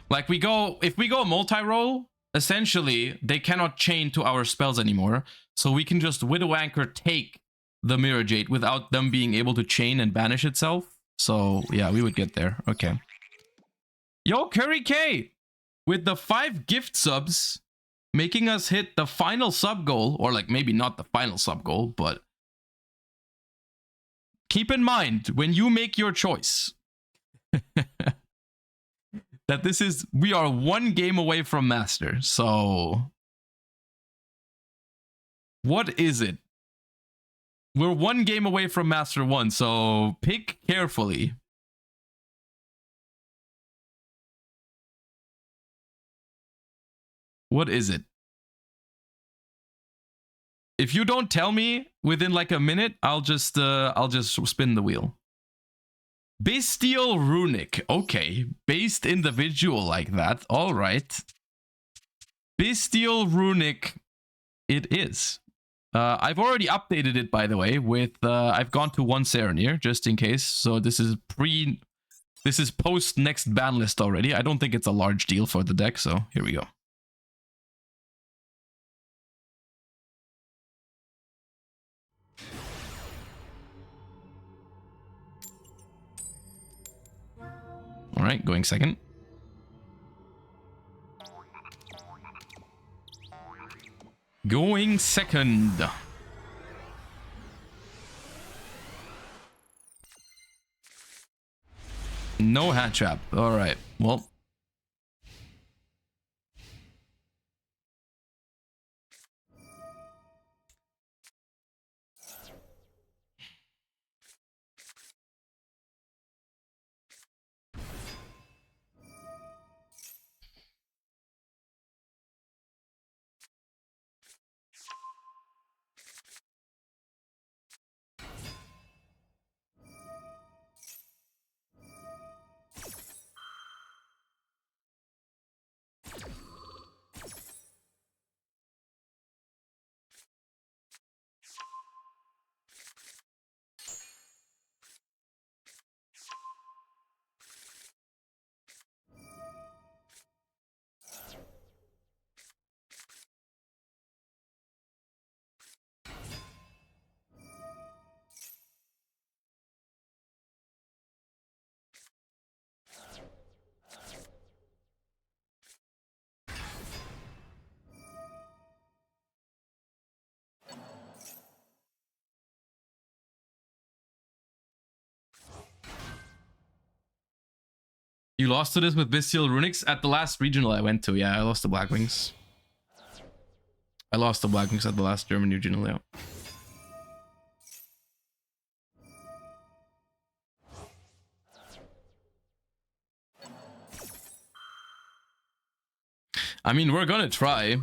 Like if we go multi-roll, essentially they cannot chain to our spells anymore. So we can just Widow Anchor take the Mirror Jade without them being able to chain and banish itself. So yeah, we would get there. Okay. Yo, Curry K with the 5 gift subs, making us hit the final sub goal, or like maybe not the final sub goal, but keep in mind when you make your choice that we are 1 game away from Master. So what is it? We're 1 game away from Master 1, so pick carefully. What is it? If you don't tell me within like a minute, I'll just spin the wheel. Bestial Runic. Okay, based individual like that. All right. Bestial Runic it is. I've already updated it, by the way, with I've gone to 1 Serenir just in case. So this is post next ban list already. I don't think it's a large deal for the deck, so here we go. All right, going second. Going second. No hand trap. All right. Well. You lost to this with Bestial Runics at the last regional I went to. Yeah, I lost to Blackwings. I lost to Blackwings at the last German regional, yeah. I mean, we're gonna try.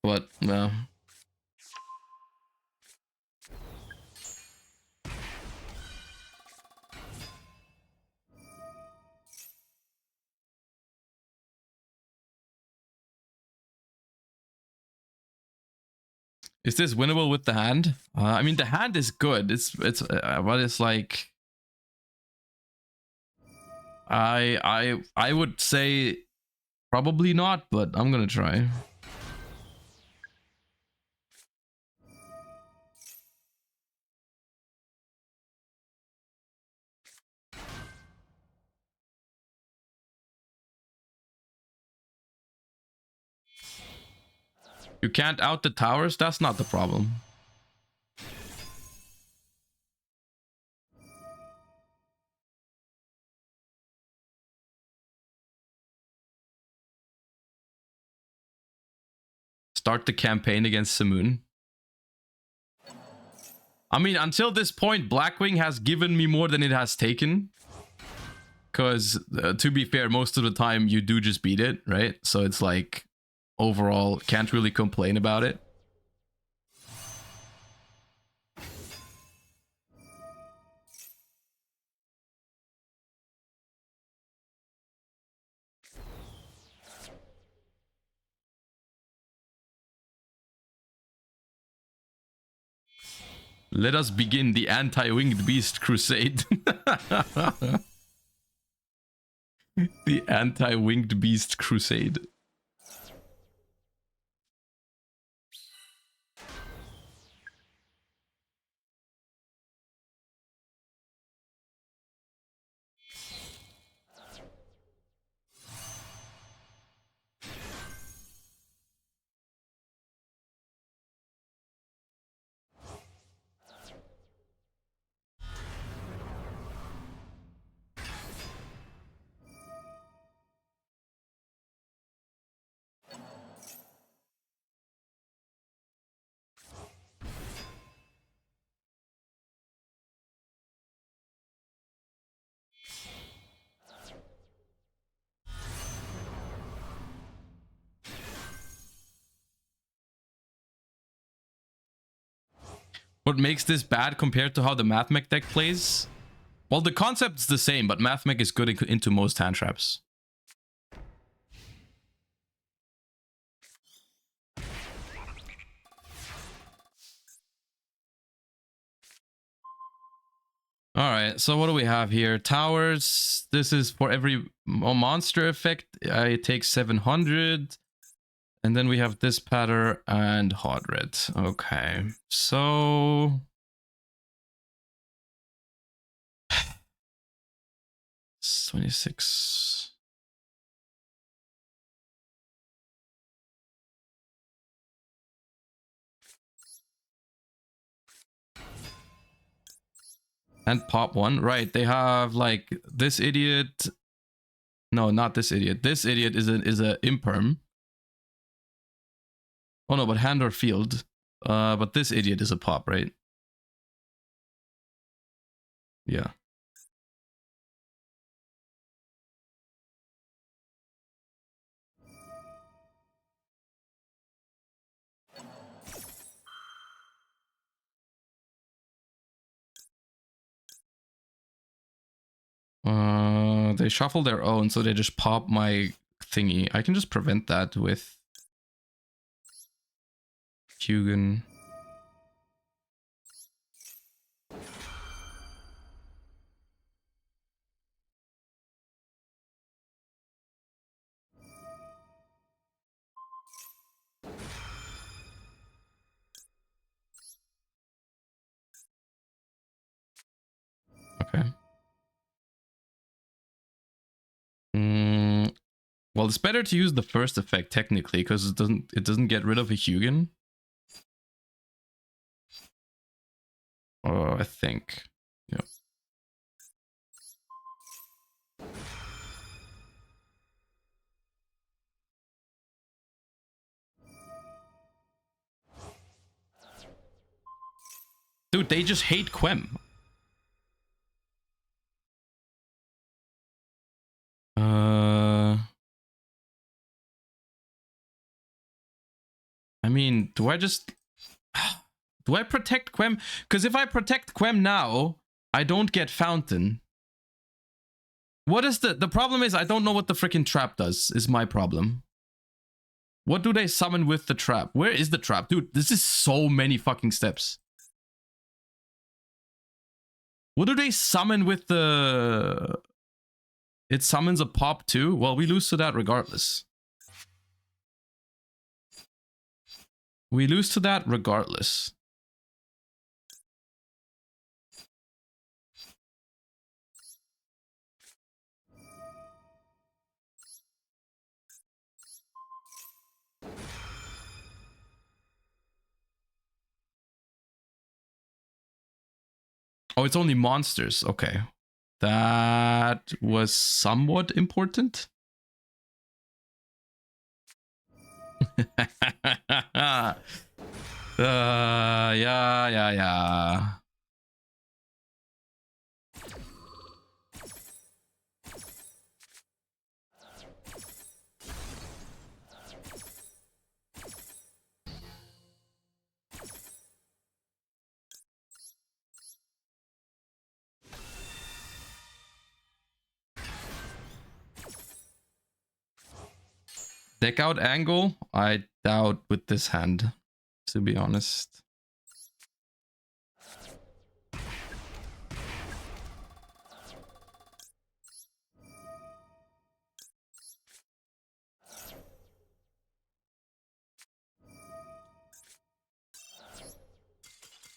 But, no. Is this winnable with the hand? I mean, the hand is good. But it's like, I would say probably not, but I'm gonna try. You can't out the towers? That's not the problem. Start the campaign against Simoon. I mean, until this point, Blackwing has given me more than it has taken. Because, to be fair, most of the time you do just beat it, right? So it's like, overall, can't really complain about it. Let us begin the anti-winged beast crusade. The anti-winged beast crusade. What makes this bad compared to how the Mathmech deck plays? Well, the concept's the same, but Mathmech is good into most hand traps. All right, so what do we have here? Towers. This is for every monster effect. It takes 700. And then we have this pattern and hot red. Okay, so 26. And pop one, right? They have like this idiot. No, not this idiot. This idiot is a imperm. Oh no, but hand or field. But this idiot is a pop, right? Yeah. They shuffle their own, so they just pop my thingy. I can just prevent that with Hugin. Okay. Well, it's better to use the first effect technically because it doesn't get rid of a Hugin. I think. Yeah. Dude, they just hate Quem. I mean, do I protect Quem? Because if I protect Quem now, I don't get Fountain. What is the problem is I don't know what the freaking trap does, is my problem. What do they summon with the trap? Where is the trap? Dude, this is so many fucking steps. What do they summon with the... It summons a pop too? Well, we lose to that regardless. We lose to that regardless. Oh, it's only monsters. Okay. That was somewhat important. Yeah. Deck out angle? I doubt with this hand, to be honest.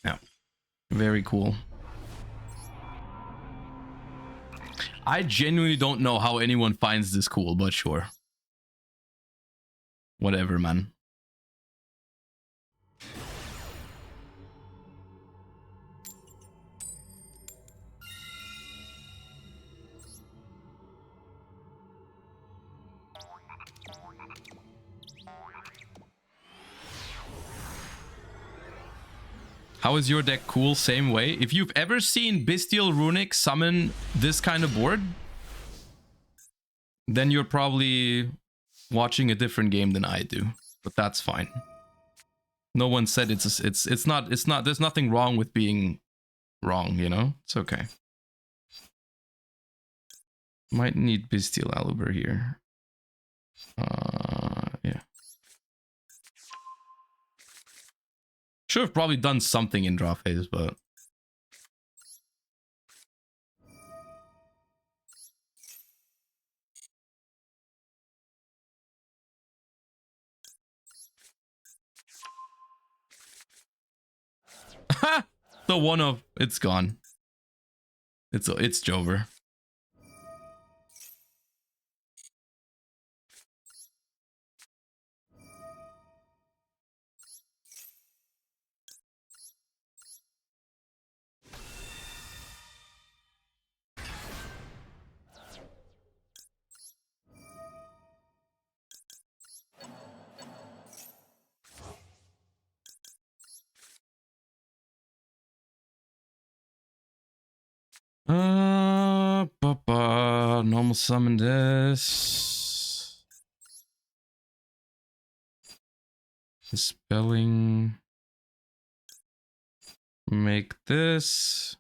Yeah, very cool. I genuinely don't know how anyone finds this cool, but sure. Whatever, man. How is your deck cool? Same way. If you've ever seen Bestial Runic summon this kind of board, then you're probably watching a different game than I do. But that's fine. No one said it's not there's nothing wrong with being wrong, you know? It's okay. Might need Bestial Aluber here. Yeah. Should have probably done something in draw phase, but The one of it's gone. It's Jover. Normal summon this. Dispelling. Make this.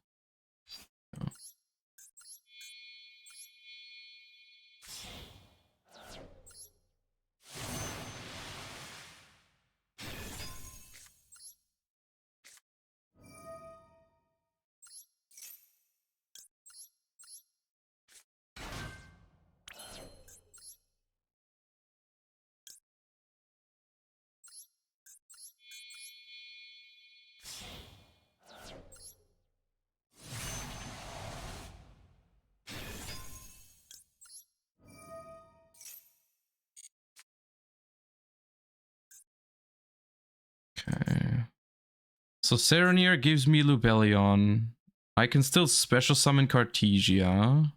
Okay. So Serenir gives me Lubellion. I can still special summon Cartesia.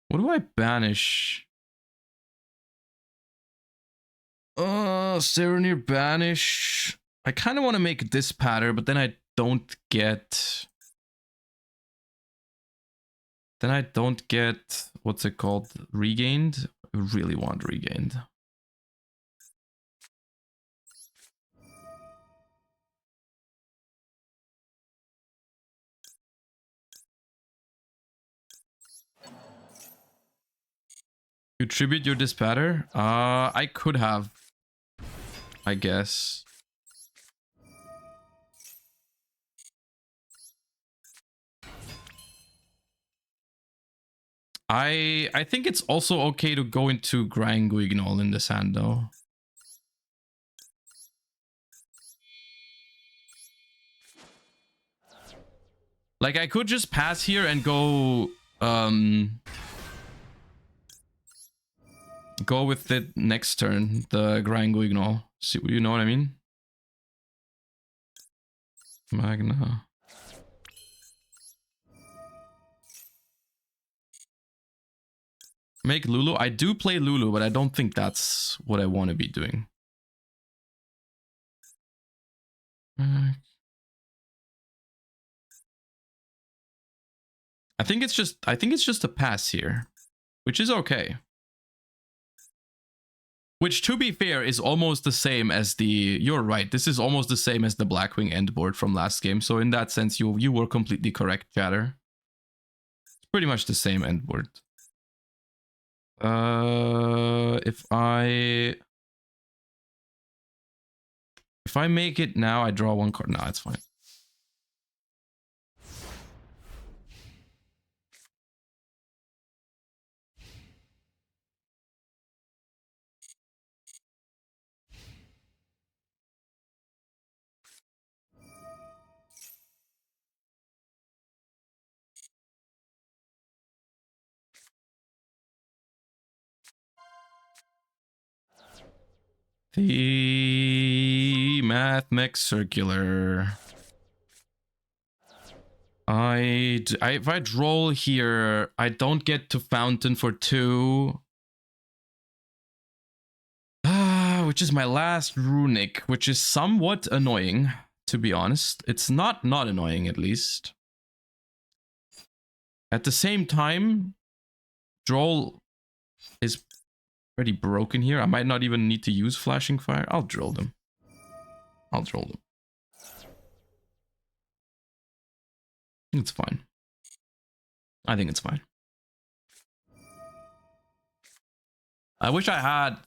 What do I banish? Serenir banish. I kind of want to make this pattern, but then I don't get... Then I don't get, what's it called? Regained? I really want regained. You tribute your dispatter? I could have, I guess. I think it's also okay to go into Granguignol in this hand though. Like I could just pass here and go go with it next turn, the Granguignol. See, you know what I mean? Magna. Make Lulu. I do play Lulu, but I don't think that's what I want to be doing. I think it's just a pass here, which is okay. Which, to be fair, is almost the same as the... You're right. This is almost the same as the Blackwing end board from last game. So in that sense, you were completely correct, chatter. It's pretty much the same end board. If I make it now, I draw one card. No, it's fine. The Math Mech Circular. If I draw here, I don't get to Fountain for 2. Which is my last Runic, which is somewhat annoying, to be honest. It's not annoying, at least. At the same time, Droll is pretty broken here. I might not even need to use Flashing Fire. I'll drill them. It's fine. I think it's fine. I wish I had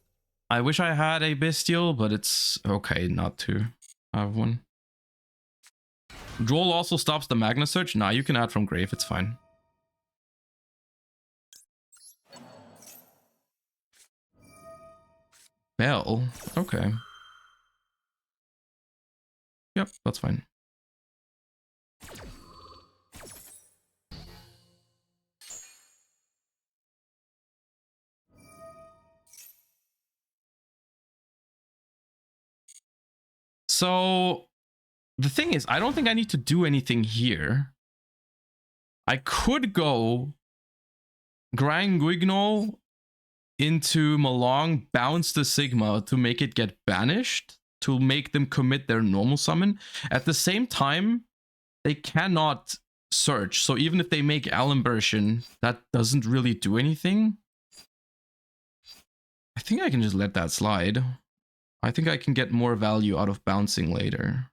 a Bestial, but it's okay not to have one. Droll also stops the Magna Search. Nah, you can add from Grave, it's fine. Bell. Okay. Yep, that's fine. So the thing is, I don't think I need to do anything here. I could go grind Guignol into Malong, bounce the Sigma to make it get banished, to make them commit their normal summon. At the same time, they cannot search. So even if they make Alimbertion, that doesn't really do anything. I think I can just let that slide. I think I can get more value out of bouncing later.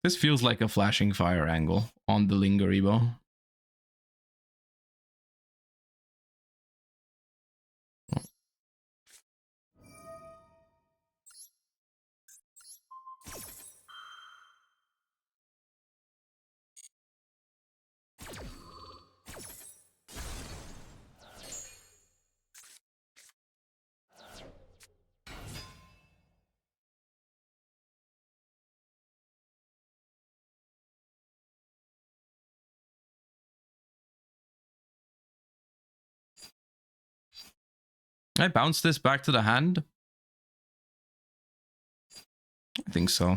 This feels like a flashing fire angle on the Lingaribo. I bounce this back to the hand? I think so.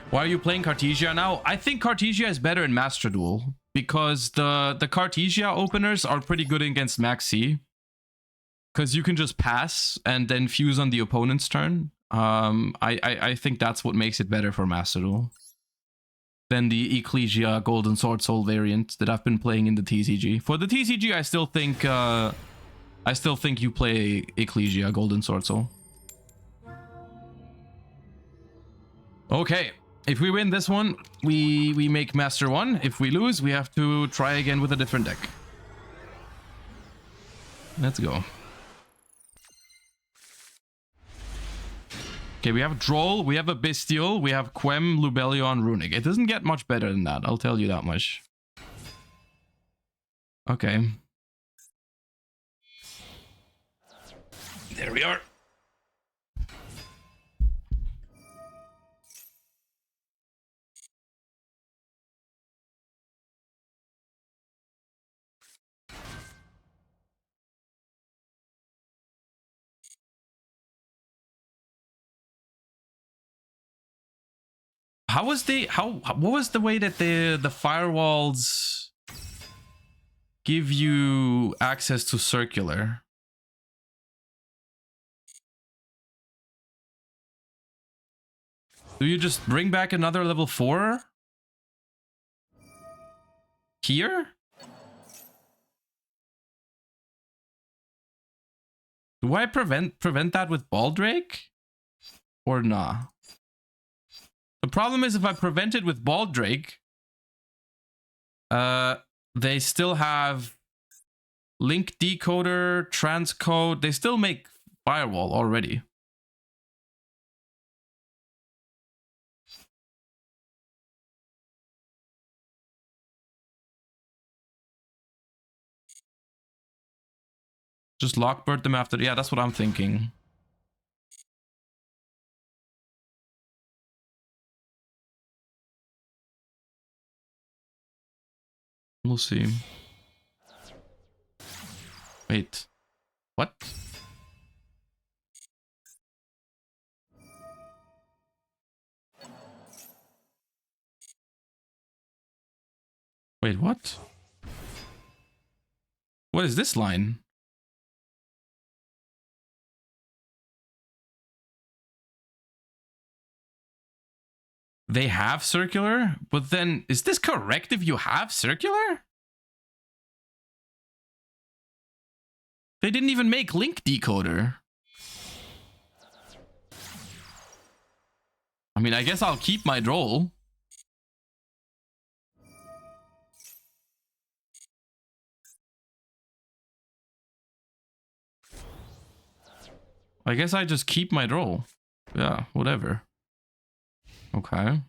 Why are you playing Cartesia now? I think Cartesia is better in Master Duel because the Cartesia openers are pretty good against Maxi. Because you can just pass and then fuse on the opponent's turn. I think that's what makes it better for Master Duel than the Ecclesia Golden Sword Soul variant that I've been playing in the TCG. For the TCG, I still think you play Ecclesia Golden Sword Soul. Okay. If we win this one, we make Master 1. If we lose, we have to try again with a different deck. Let's go. Okay, we have Droll, we have a Bestial, we have Quem, Lubellion, Runic. It doesn't get much better than that, I'll tell you that much. Okay. There we are. What was the way that the firewalls give you access to circular? Do you just bring back another level 4? Here? Do I prevent that with Baldrake? Or nah? The problem is if I prevent it with Baldrake, they still have link decoder, transcode. They still make firewall already. Just lockbird them after. Yeah, that's what I'm thinking. We'll see. Wait. What? Wait, what? What is this line? They have circular, but then is this correct if you have circular? They didn't even make link decoder. I mean, I guess I'll keep my droll. I guess I just keep my droll. Yeah, whatever. Okay.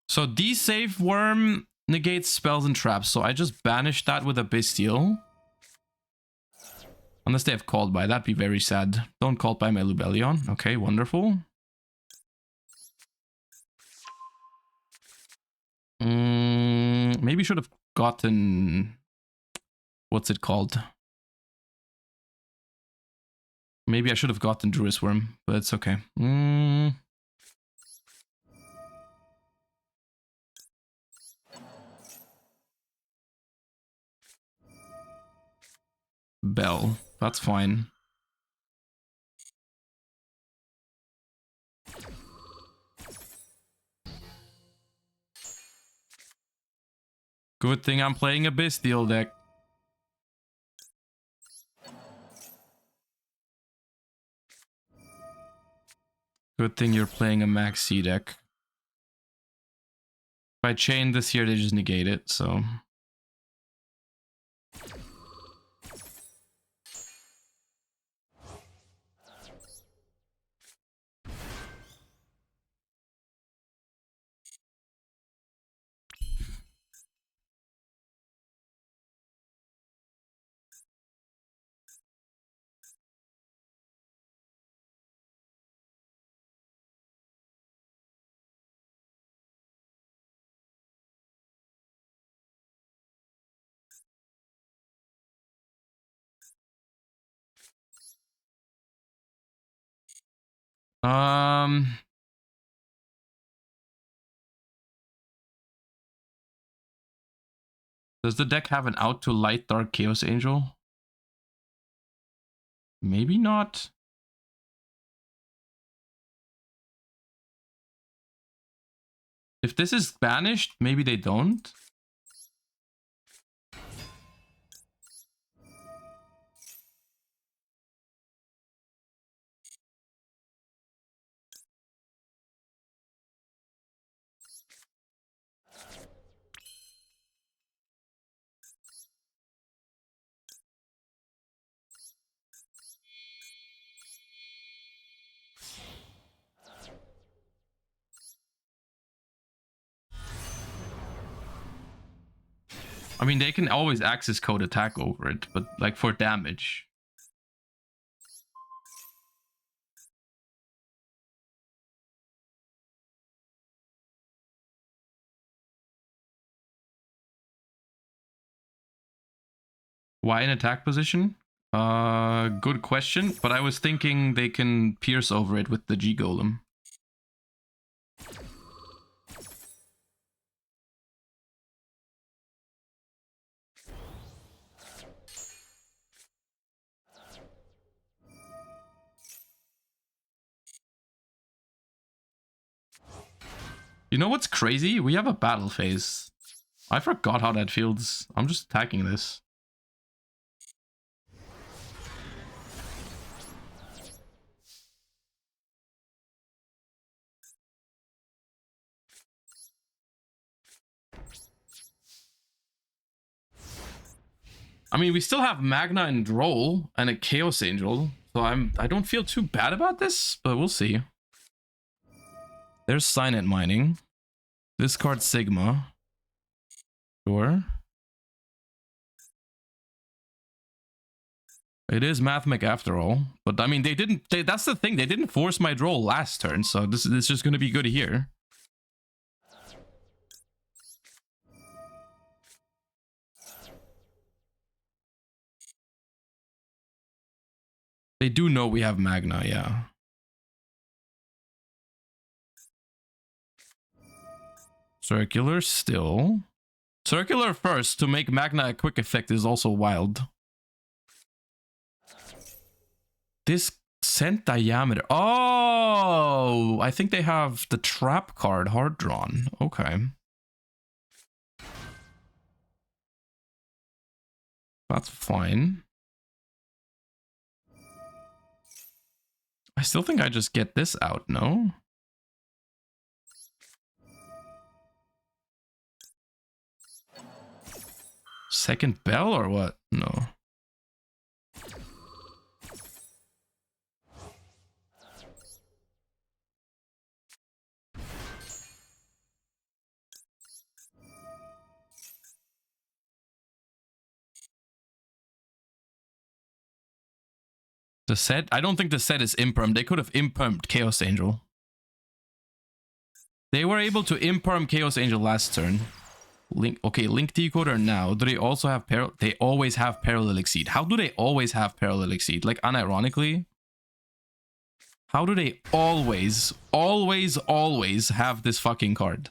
So desave worm negates spells and traps. So I just banish that with a bestial. Unless they have called by. That'd be very sad. Don't call by my Lubellion. Okay, wonderful. Maybe should have gotten... What's it called? Maybe I should have gotten Druis Worm, but it's okay. Bell. That's fine. Good thing I'm playing a Bestial deck. Good thing you're playing a Max C deck. If I chain this here, they just negate it, so... Does the deck have an out to light Dark Chaos Angel? Maybe not. If this is banished, maybe they don't. I mean, they can always access code attack over it, but like for damage. Why in attack position? Good question, but I was thinking they can pierce over it with the G Golem. You know what's crazy? We have a battle phase. I forgot how that feels. I'm just attacking this. I mean, we still have Magna and Droll and a Chaos Angel, so I don't feel too bad about this, but we'll see. There's Signet Mining. Discard Sigma. Sure. It is Mathmech after all, but I mean, that's the thing, they didn't force my Droll last turn, so this is just gonna be good here. They do know we have Magna, yeah. Circular still. Circular first to make Magna a quick effect is also wild. This scent diameter. Oh, I think they have the trap card hard drawn. Okay. That's fine. I still think I just get this out, no? Second bell or what? No. The set? I don't think the set is imperm. They could have impermed Chaos Angel. They were able to imperm Chaos Angel last turn. Link, okay, Link Decoder now. Do they also have They always have Parallel Exceed. How do they always have Parallel Exceed? Like, unironically? How do they always have this fucking card?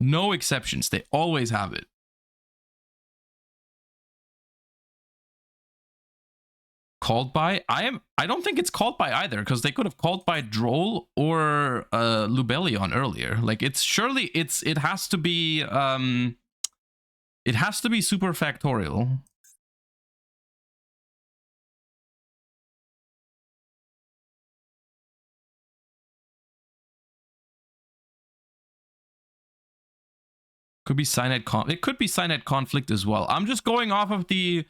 No exceptions. They always have it. Called by? I don't think it's called by either, because they could have called by Droll or Lubellion earlier. Like, it has to be super factorial. Could be Cyanide it could be Cyanide Conflict as well. I'm just going off of the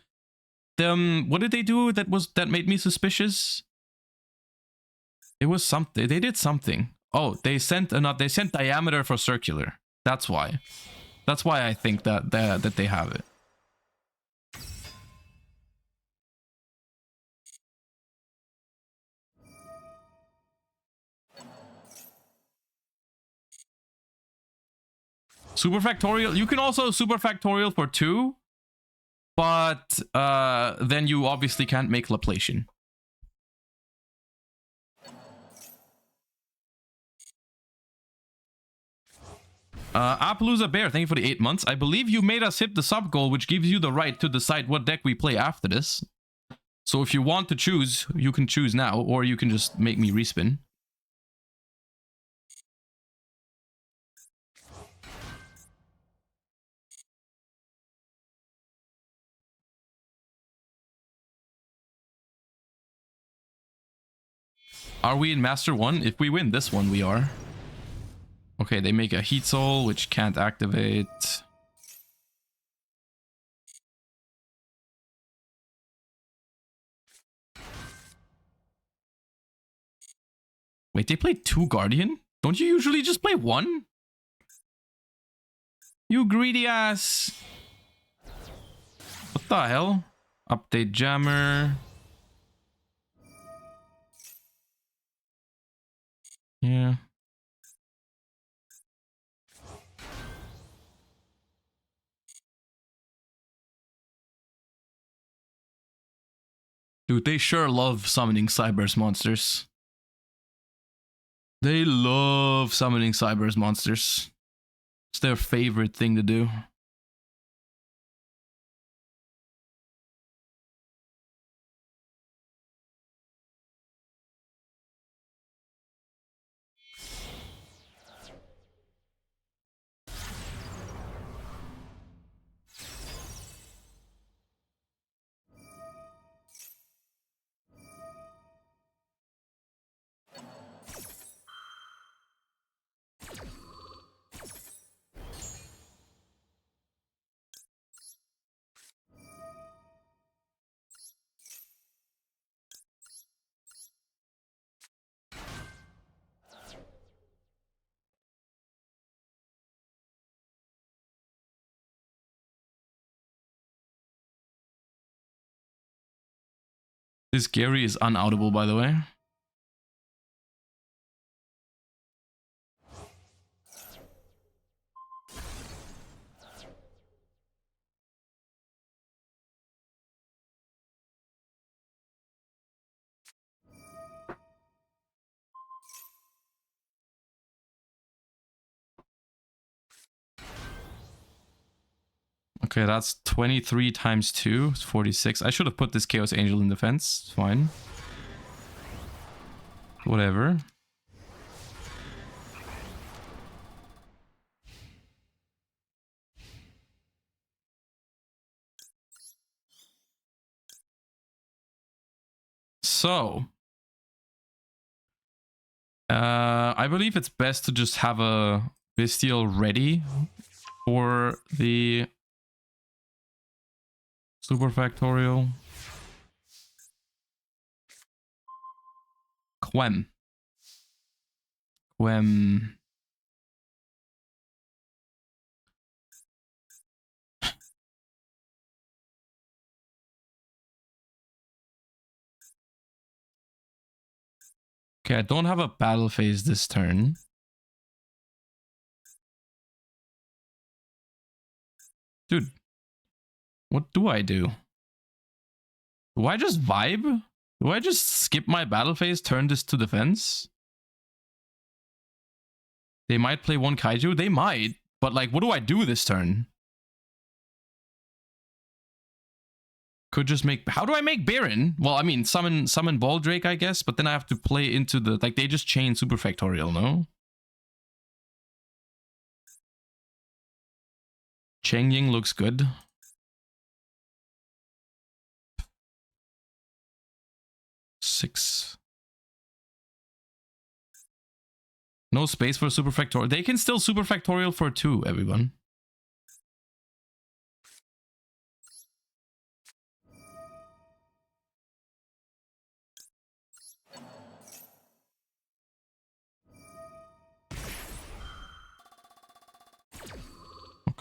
what did they do that made me suspicious? It was something. They did something. Oh, they sent diameter for circular. That's why. That's why I think that they have it. Super factorial. You can also super factorial for 2, but then you obviously can't make Laplacian. Appaloosa Bear, thank you for the 8 months. I believe you made us hit the sub goal, which gives you the right to decide what deck we play after this. So if you want to choose, you can choose now, or you can just make me respin. Are we in Master 1? If we win this one, we are. Okay, they make a Heat Soul, which can't activate. Wait, they played 2 Guardian? Don't you usually just play 1? You greedy ass! What the hell? Update Jammer. Yeah. Dude, they sure love summoning Cyberse monsters. They love summoning Cyberse monsters. It's their favorite thing to do. This Gary is unoutable, by the way. Okay, that's 23 times 2. It's 46. I should have put this Chaos Angel in defense. It's fine. Whatever. So, I believe it's best to just have a Bestial ready for the Super Factorial. Quem. Okay, I don't have a battle phase this turn. Dude, what do I do? Do I just vibe? Do I just skip my battle phase, turn this to defense? They might play one Kaiju? They might. But like, what do I do this turn? Could just make... How do I make Baron? Well, I mean, summon Baldrake, I guess. But then I have to play into the... Like, they just chain Super Factorial, no? Cheng Ying looks good. Six. No space for Super Factorial. They can still Super Factorial for 2, everyone.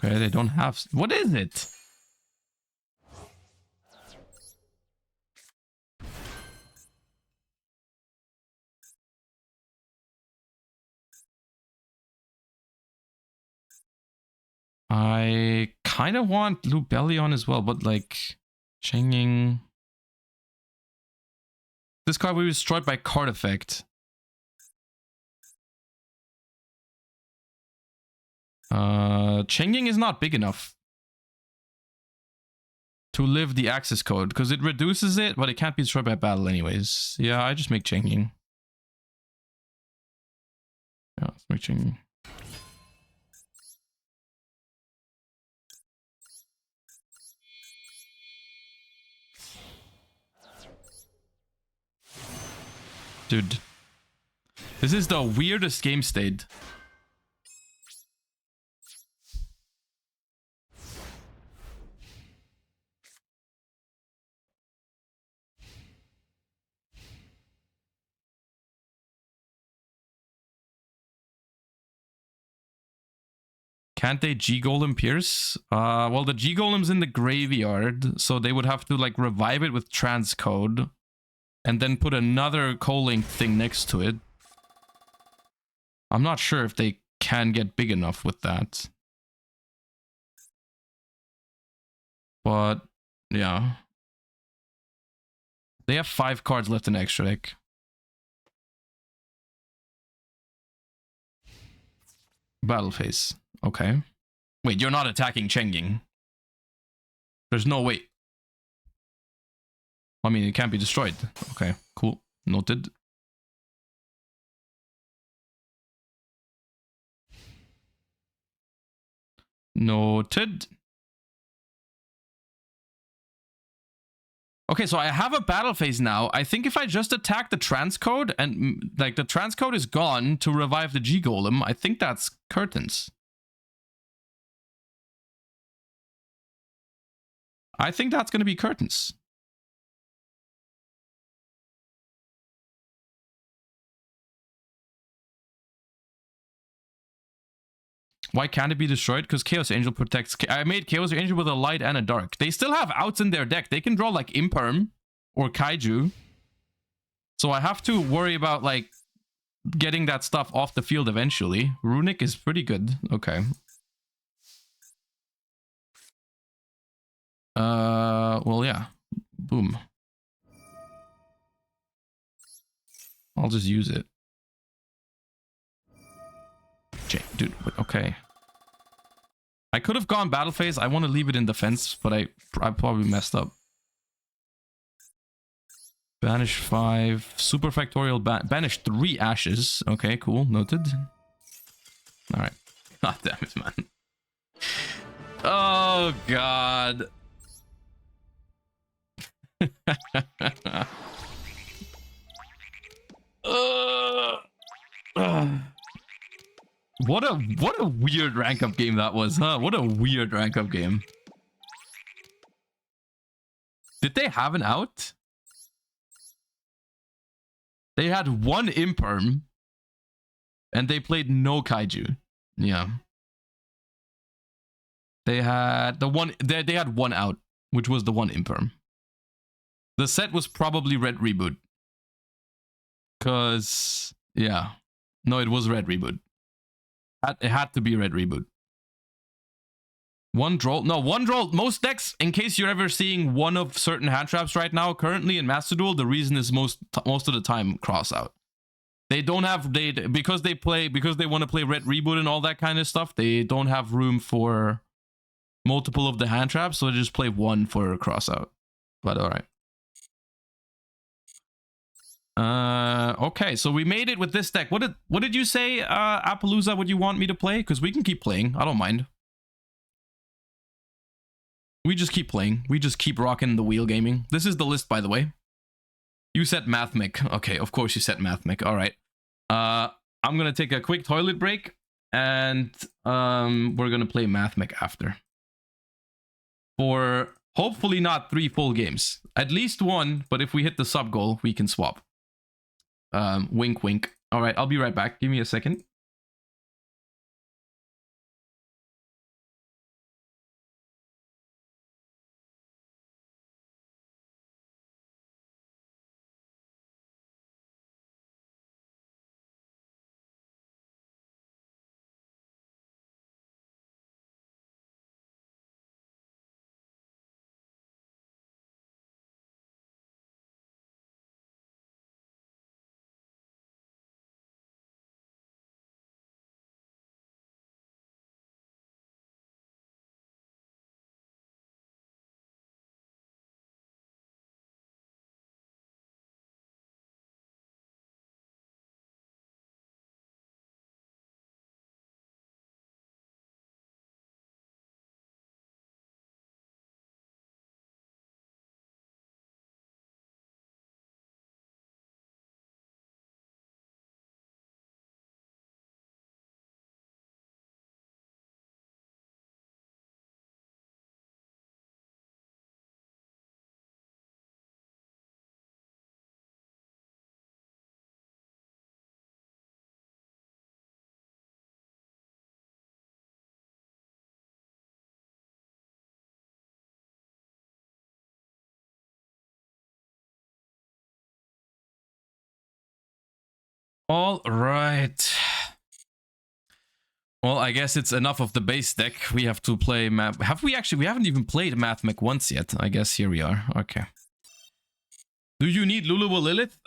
Okay, they don't have... What is it? I kind of want Lubellion as well, but like... Cheng Ying... This card will be destroyed by card effect. Cheng Ying is not big enough to live the access code because it reduces it, but it can't be destroyed by battle anyways. Yeah, I just make Cheng Ying. Yeah, let's make Cheng Ying. Dude, this is the weirdest game state. Can't they G-Golem Pierce? Well, the G-Golem's in the graveyard, so they would have to like revive it with transcode and then put another co-link thing next to it. I'm not sure if they can get big enough with that. But, yeah. They have 5 cards left in extra deck. Battle phase. Okay. Wait, you're not attacking Cheng Ying. There's no way. I mean, it can't be destroyed. Okay, cool. Noted. Noted. Okay, so I have a battle phase now. I think if I just attack the transcode and like the transcode is gone to revive the G-Golem, I think that's curtains. I think that's going to be curtains. Why can't it be destroyed? Because Chaos Angel protects... I made Chaos Angel with a light and a dark. They still have outs in their deck. They can draw like Imperm or Kaiju. So I have to worry about like getting that stuff off the field eventually. Runic is pretty good. Okay. Well, yeah. Boom. I'll just use it. Dude, okay. I could have gone battle phase. I want to leave it in defense, but I probably messed up. Banish 5. Super Factorial. Banish 3 ashes. Okay, cool. Noted. Alright. God damn it, man. Oh, God. What a weird rank up game that was, huh? What a weird rank up game. Did they have an out? They had one imperm and they played no kaiju. Yeah. They had the one they had one out, which was the one imperm. The set was probably red reboot. Cause yeah. No, it was red reboot. It had to be red reboot. One draw. No, one draw. Most decks, in case you're ever seeing one of certain hand traps right now, currently in Master Duel, the reason is most of the time cross out. They don't have because they want to play red reboot and all that kind of stuff. They don't have room for multiple of the hand traps, so they just play one for cross out. But all right. Okay, so we made it with this deck. What did you say, Appaloosa? Would you want me to play? Because we can keep playing. I don't mind. We just keep playing. We just keep rocking the wheel gaming. This is the list, by the way. You said Mathmic. Okay, of course you said Mathmic. All right. I'm gonna take a quick toilet break, and we're gonna play Mathmic after. For hopefully not 3 full games. At least 1, but if we hit the sub goal, we can swap. Wink, wink. All right, I'll be right back. Give me a second. All right. Well, I guess it's enough of the base deck. We have to play map. Have we actually? We haven't even played Mathmic once yet. I guess here we are. Okay. Do you need Luluwa Lilith?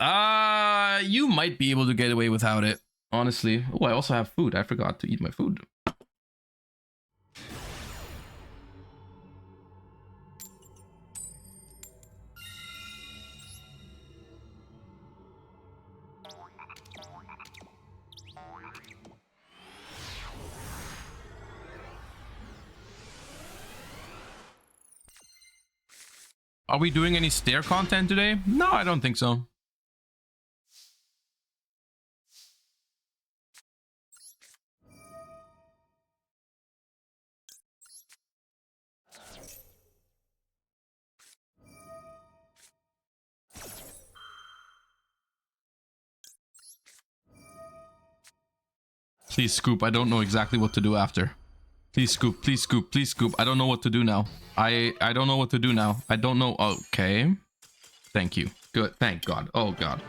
You might be able to get away without it. Honestly. Oh, I also have food. I forgot to eat my food. Are we doing any stair content today? No, I don't think so. Please scoop. I don't know exactly what to do after. Please scoop. Please scoop. Please scoop. I don't know what to do now. I don't know what to do now. I don't know. Okay. Thank you. Good. Thank God. Oh, God.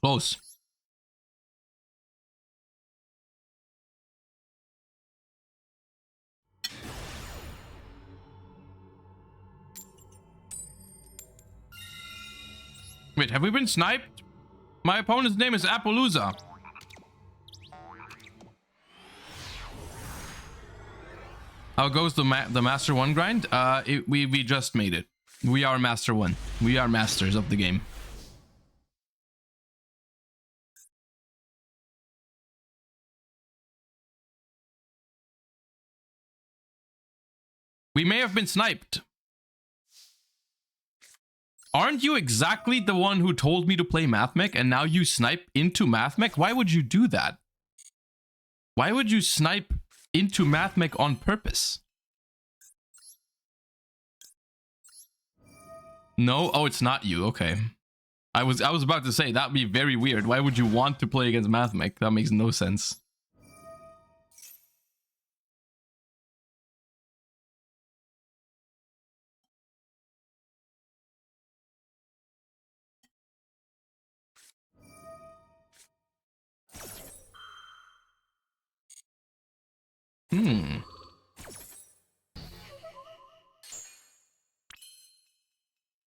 Close. Wait, have we been sniped? My opponent's name is Appaloosa. How goes the Master 1 grind? We just made it. We are Master 1. We are masters of the game. We may have been sniped. Aren't you exactly the one who told me to play Mathmech and now you snipe into Mathmech? Why would you do that? Why would you snipe into Mathmech on purpose? No? Oh, it's not you. Okay. I was about to say that'd be very weird. Why would you want to play against Mathmech? That makes no sense.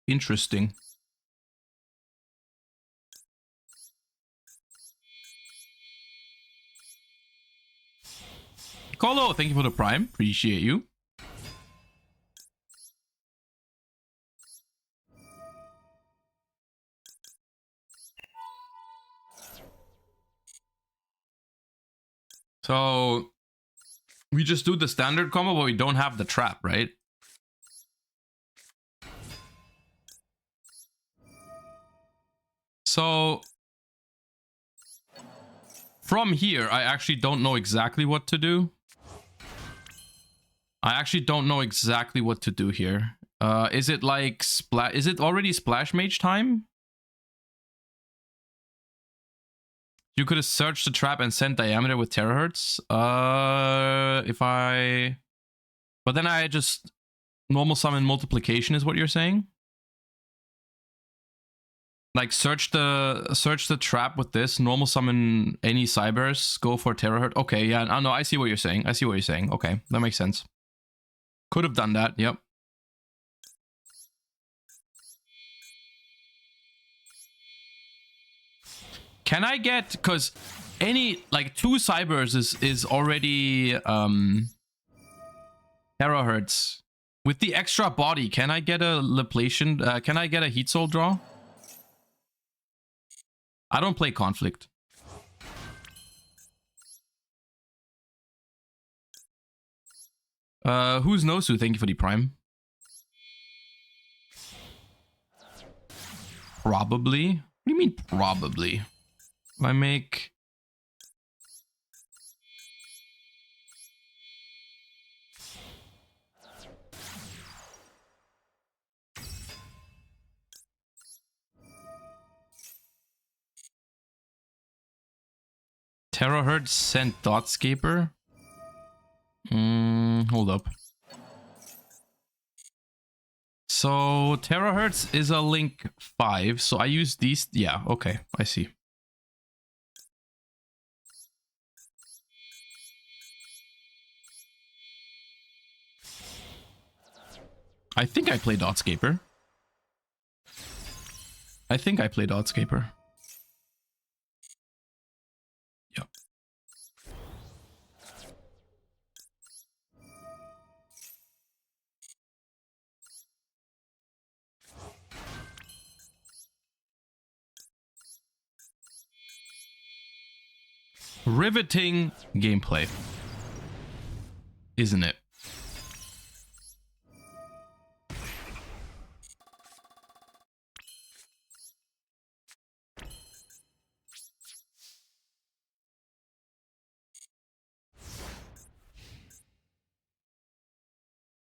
Interesting. Colo, thank you for the prime. Appreciate you. So we just do the standard combo, but we don't have the trap, right? So from here, I actually don't know exactly what to do. I actually don't know exactly what to do here. Is it like is it already Splash Mage time? You could have searched the trap and sent diameter with terahertz. But then I just normal summon multiplication is what you're saying? Like search the trap with this, normal summon any cybers, go for terahertz. Okay, yeah, no, I see what you're saying. I see what you're saying. Okay, that makes sense. Could have done that, yep. Can I get, because any, like 2 cybers is already terahertz. With the extra body, can I get a Laplacian, can I get a Heat Soul draw? I don't play Conflict. Who's Nosu? Thank you for the prime. Probably. What do you mean probably? If I make... Terahertz sent Dotscaper. Hold up. So terahertz is a link 5. So I use these. Yeah, okay, I see. I think I play Dotscaper. I think I play Dotscaper. Yep. Riveting gameplay, isn't it?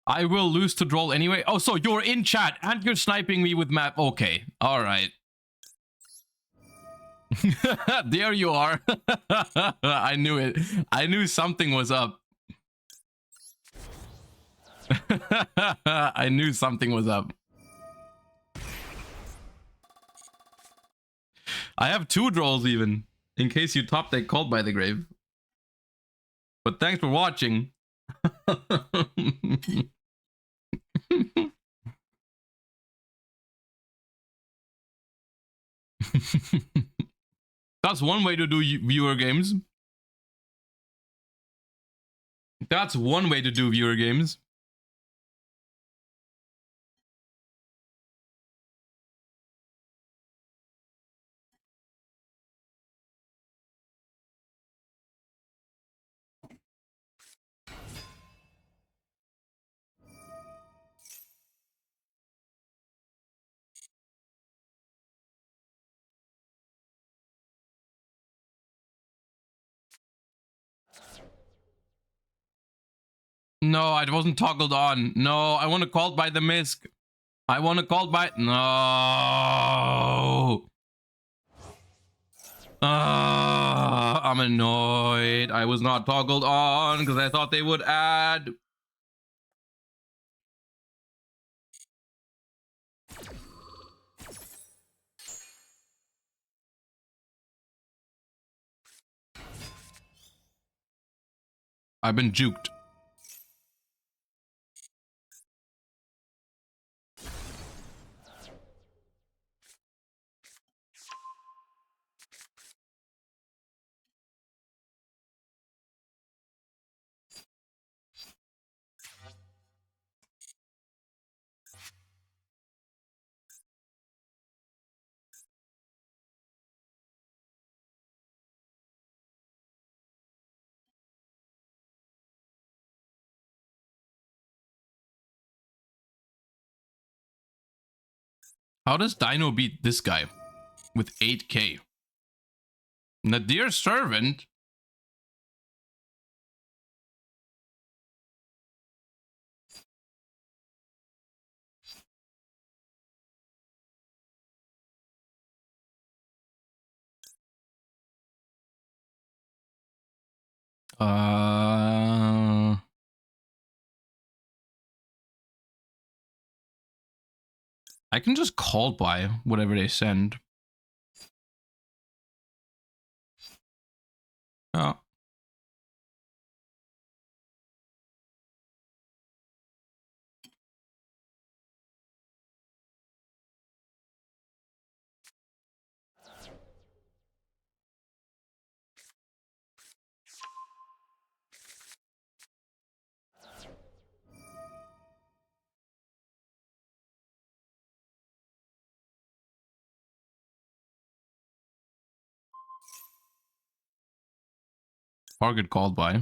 I will lose to Droll anyway. Oh, so you're in chat and you're sniping me with map. Okay, all right. There you are. I knew it. I knew something was up. I knew something was up. I have 2 Drolls even, in case you top deck Called by the Grave. But thanks for watching. That's one way to do viewer games. That's one way to do viewer games. No, I wasn't toggled on. No, I want to call by the misc. I want to call by... No. I'm annoyed. I was not toggled on because I thought they would add. I've been juked. How does Dino beat this guy with 8k? Nadir Servant? I can just call by whatever they send. Oh. Target called by.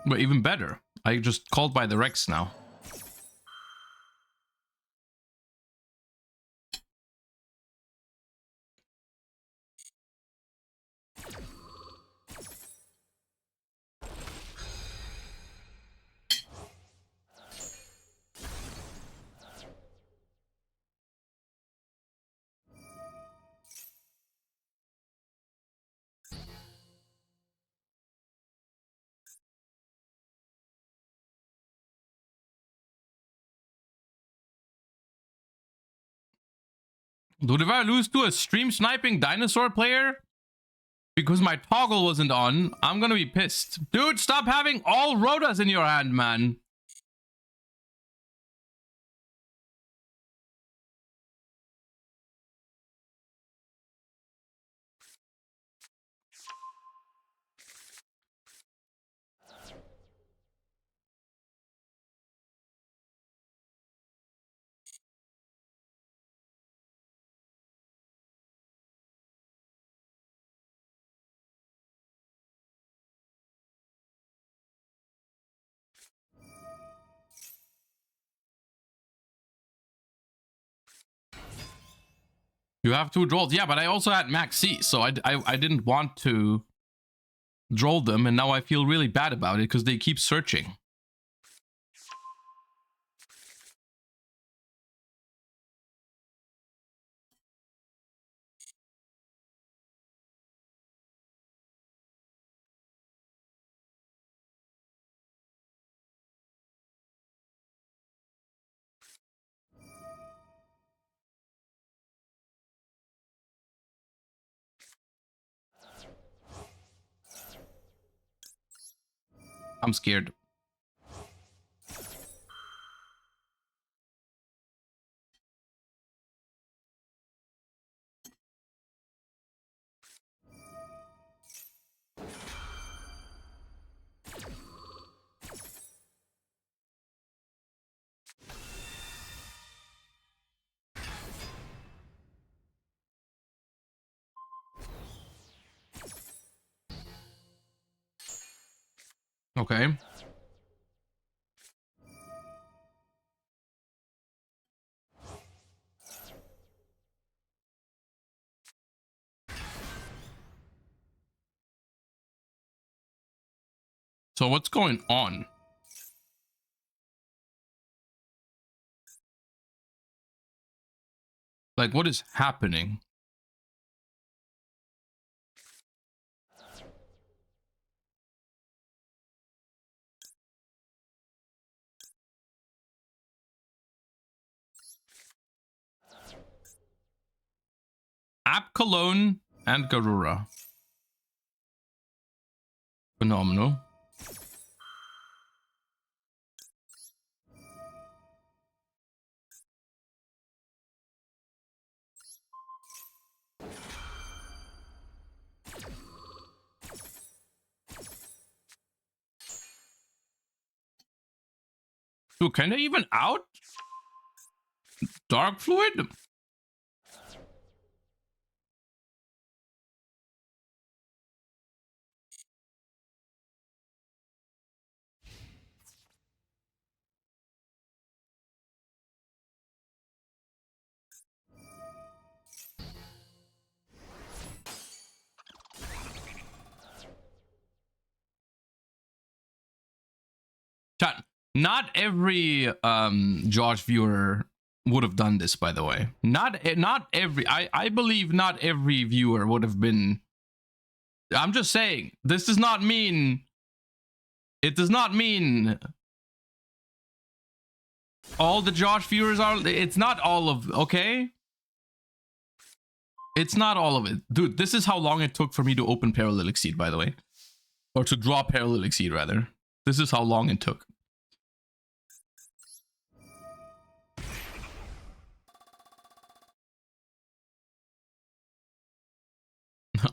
But even better, I just called by the Rex now. Dude, if I lose to a stream sniping dinosaur player because my toggle wasn't on, I'm gonna be pissed. Dude, stop having all rotas in your hand, man. You have 2 draws. Yeah, but I also had max C, so I didn't want to draw them, and now I feel really bad about it because they keep searching. I'm scared. Okay. So what's going on? Like, what is happening? App Cologne and Garura. Phenomenal. Dude, can they even out? Dark Fluid? Chat, not every Josh viewer would have done this, by the way. Not every, I believe not every viewer would have been. I'm just saying, this does not mean, it does not mean all the Josh viewers are, it's not all of, okay? It's not all of it. Dude, this is how long it took for me to open Parallel Exceed, by the way. Or to draw Parallel Exceed, rather. This is how long it took.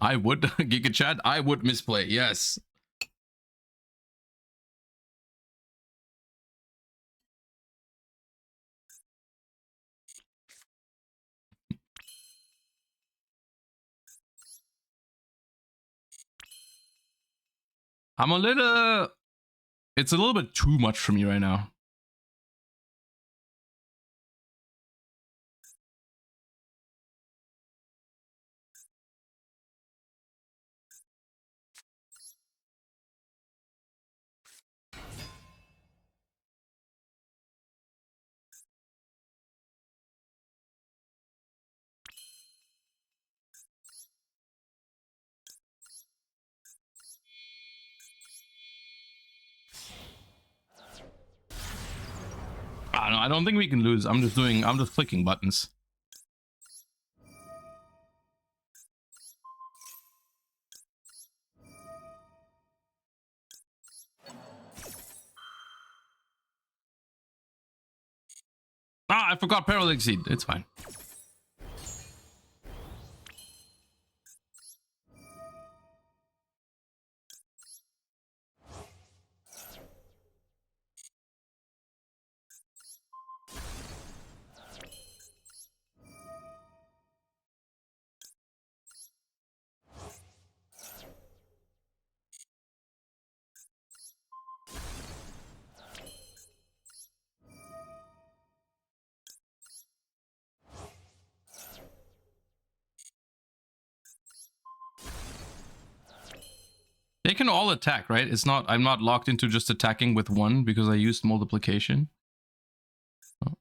I would, Giga Chat, I would misplay, yes. I'm a little, it's a little bit too much for me right now. No, I don't think we can lose. I'm just clicking buttons. I forgot Parallel Exceed. It's fine. They can all attack, right? It's not, I'm not locked into just attacking with one because I used multiplication. Oh.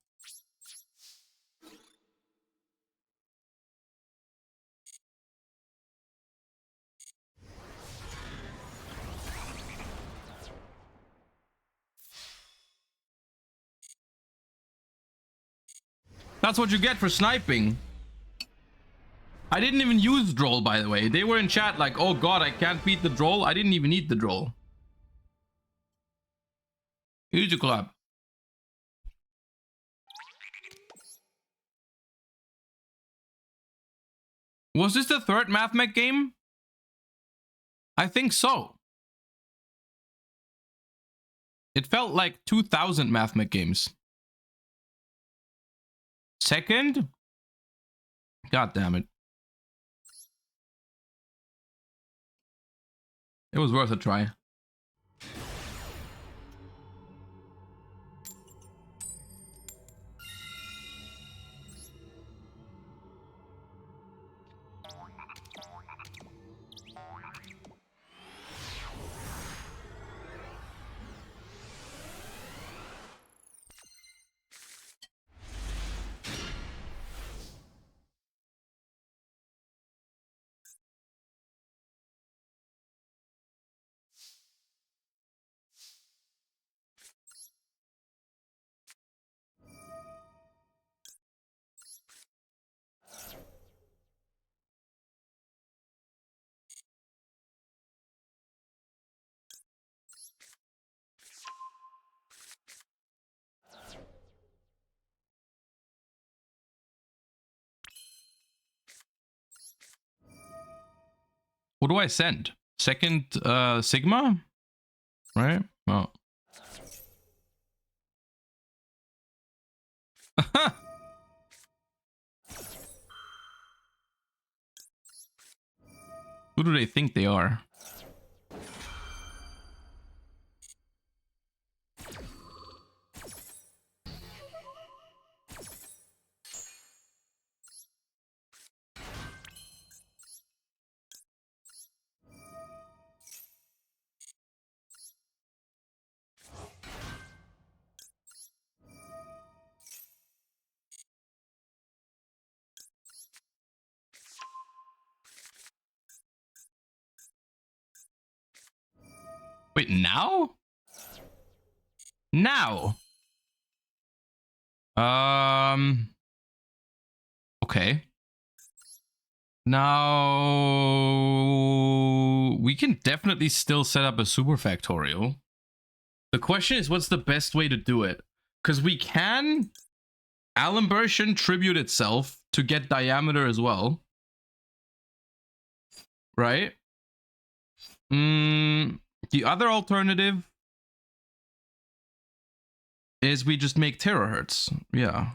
That's what you get for sniping. I didn't even use Droll, by the way. They were in chat like, oh god, I can't beat the Droll. I didn't even need the Droll. Huge clap. Was this the third Math Mech game? I think so. It felt like 2000 Math Mech games. Second? God damn it. It was worth a try. What do I send? Second Sigma? Right? Oh. Who do they think they are? Wait, now? Now? Okay. Now we can definitely still set up a super factorial. The question is, what's the best way to do it? Because we can Alimbertian tribute itself to get diameter as well. Right? The other alternative is we just make terahertz. Yeah.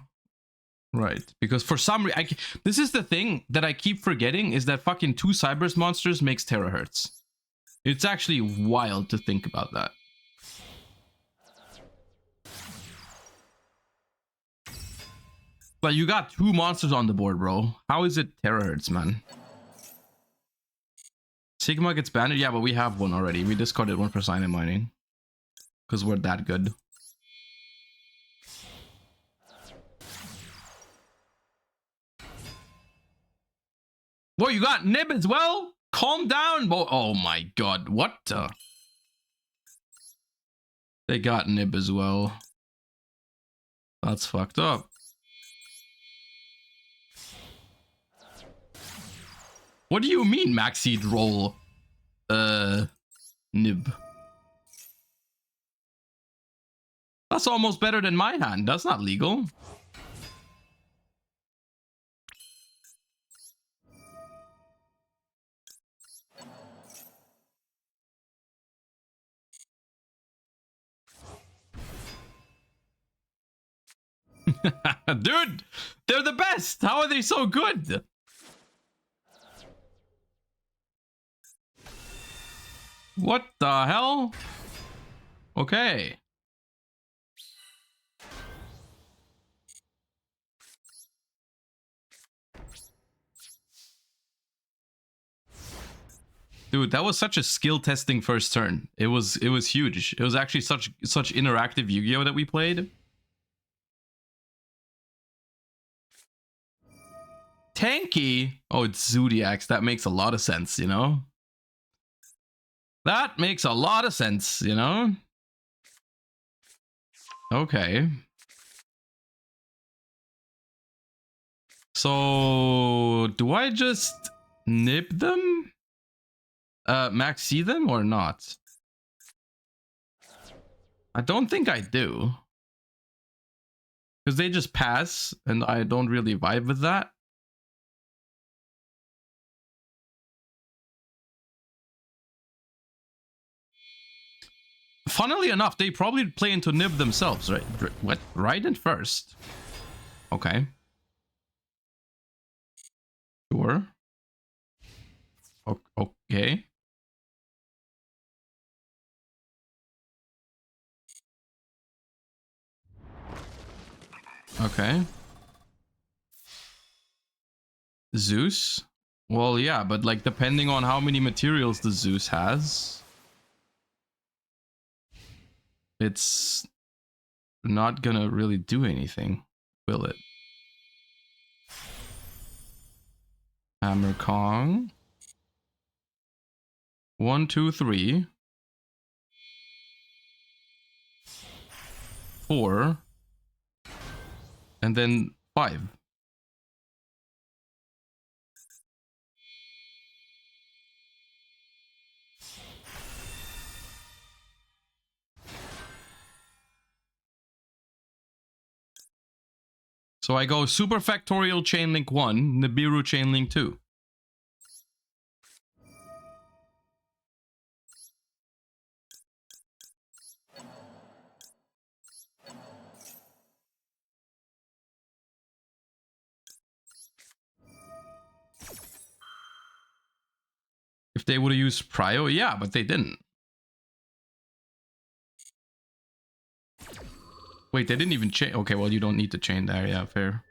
Right. Because for some reason, this is the thing that I keep forgetting, is that fucking 2 Cybers monsters makes terahertz. It's actually wild to think about that. But you got 2 monsters on the board, bro. How is it terahertz, man? Sigma gets banned? Yeah, but we have one already. We discarded one for sign and mining. Because we're that good. Whoa, you got Nib as well? Calm down. Oh my god, what? They got Nib as well. That's fucked up. What do you mean, Maxi roll? Nib. That's almost better than my hand. That's not legal. Dude, they're the best. How are they so good? What the hell? Okay. Dude, that was such a skill testing first turn. It was huge. It was actually such interactive Yu-Gi-Oh that we played. Tanky? Oh, it's Zodiacs. That makes a lot of sense, you know? That makes a lot of sense, you know? Okay. So, do I just nib them? Maxi them or not? I don't think I do. Because they just pass, and I don't really vibe with that. Funnily enough, they probably play into nib themselves, right? What? Right in first. Okay. Sure. Okay. Okay. Zeus? Well, yeah, but like depending on how many materials the Zeus has, it's not gonna really do anything, will it? Hammer Kong. 1, 2, 3. 4. And then 5. So I go Super Factorial Chainlink 1, Nibiru Chainlink 2. If they would have used Prio, yeah, but they didn't. Wait, they didn't even chain. Okay, well, you don't need to chain there. Yeah, fair.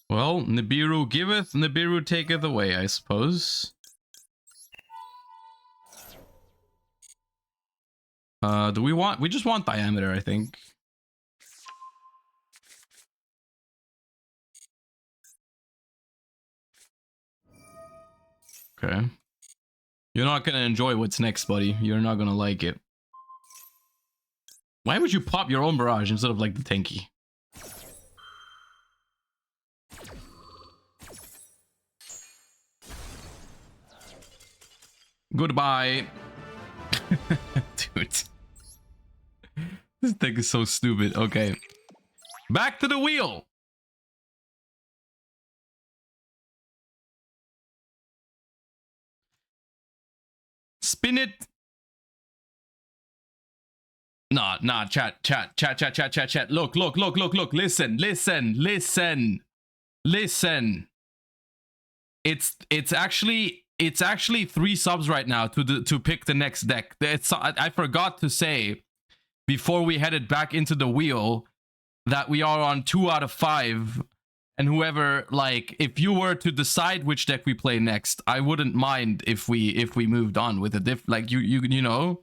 Well, Nibiru giveth, Nibiru taketh away, I suppose. Do we want... We just want diameter, I think. Okay. You're not gonna enjoy what's next, buddy. You're not gonna like it. Why would you pop your own barrage instead of like the tanky? Goodbye. Dude. This thing is so stupid. Okay. Back to the wheel. Spin it. Nah, chat. Look. Listen. It's actually 3 subs right now to pick the next deck. I forgot to say before we headed back into the wheel that we are on 2 out of 5. And whoever, like, if you were to decide which deck we play next, I wouldn't mind if we moved on with a like you know,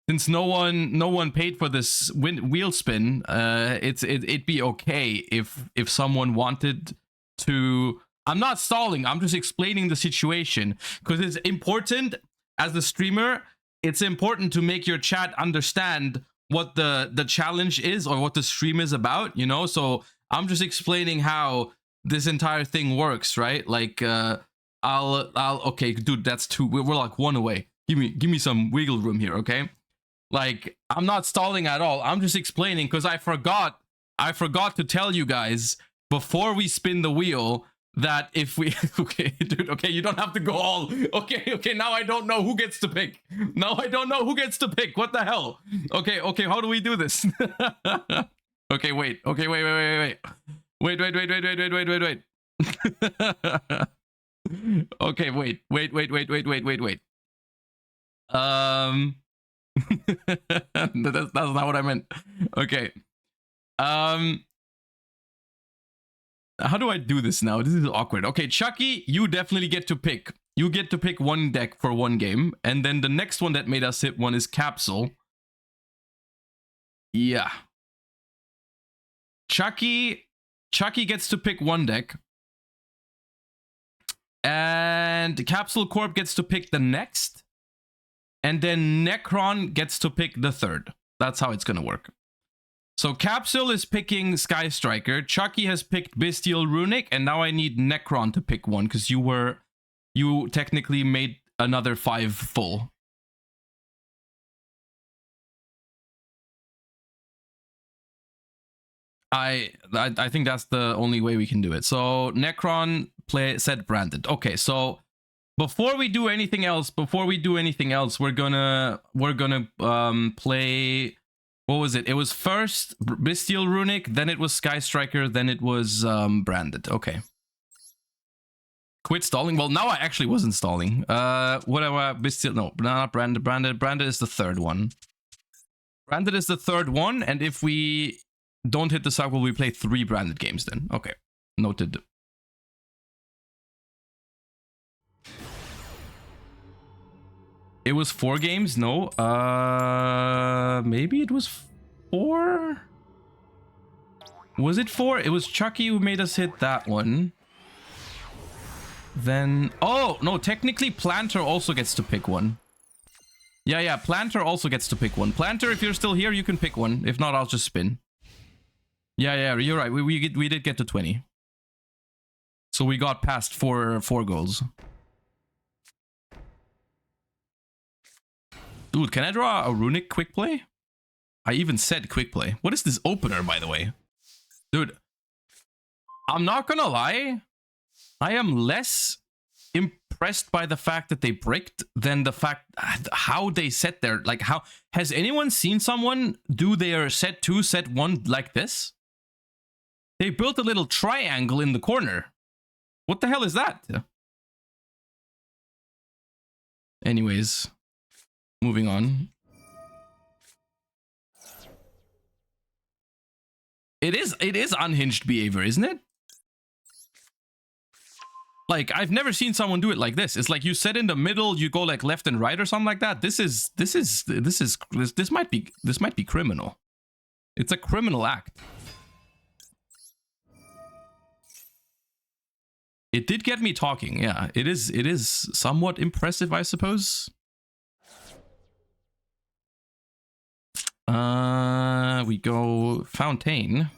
since no one paid for this wheel spin, it'd be okay if someone wanted to. I'm not stalling. I'm just explaining the situation because it's important as the streamer. It's important to make your chat understand what the challenge is or what the stream is about, you know. So I'm just explaining how this entire thing works, right? Like, I'll okay, dude, that's 2. We're like 1 away. Give me some wiggle room here, okay? Like, I'm not stalling at all. I'm just explaining because I forgot to tell you guys before we spin the wheel that if we okay, dude, okay, you don't have to go all okay, now I don't know who gets to pick. Now I don't know who gets to pick. What the hell? Okay, how do we do this? Okay, wait. Okay, wait. Wait. Okay, wait. That's not what I meant. Okay. How do I do this now? This is awkward. Okay, Chucky, you definitely get to pick. You get to pick 1 deck for 1 game, and then the next one that made us hit 1 is Capsule. Yeah. Chucky gets to pick 1 deck. And Capsule Corp gets to pick the next. And then Necron gets to pick the 3rd. That's how it's gonna work. So Capsule is picking Sky Striker. Chucky has picked Bestial Runic, and now I need Necron to pick 1 because you technically made another 5 full. I think that's the only way we can do it. So Necron set branded. Okay, so before we do anything else, we're gonna play. What was it? It was first Bestial Runic, then it was Sky Striker, then it was branded. Okay. Quit stalling. Well, now I actually wasn't stalling. Whatever. Bestial. No, not branded. Branded is the third one. Branded is the third one, and if we don't hit the cycle, we play 3 branded games then. Okay. Noted. It was 4 games? No. Maybe it was 4? Was it 4? It was Chucky who made us hit that one. Then... Oh, no, technically Planter also gets to pick one. Yeah, Planter also gets to pick one. Planter, if you're still here, you can pick one. If not, I'll just spin. Yeah, you're right. We did get to 20. So we got past 4 goals. Dude, can I draw a Runic quick play? I even said quick play. What is this opener, by the way? Dude, I'm not gonna lie. I am less impressed by the fact that they bricked than the fact how they set their... Like, how... Has anyone seen someone do their set 2, set 1 like this? They built a little triangle in the corner. What the hell is that? Anyways, moving on. It is unhinged behavior, isn't it? Like, I've never seen someone do it like this. It's like you set in the middle, you go like left and right or something like that. This might be criminal. It's a criminal act. It did get me talking. Yeah, it is somewhat impressive, I suppose. We go Fontaine.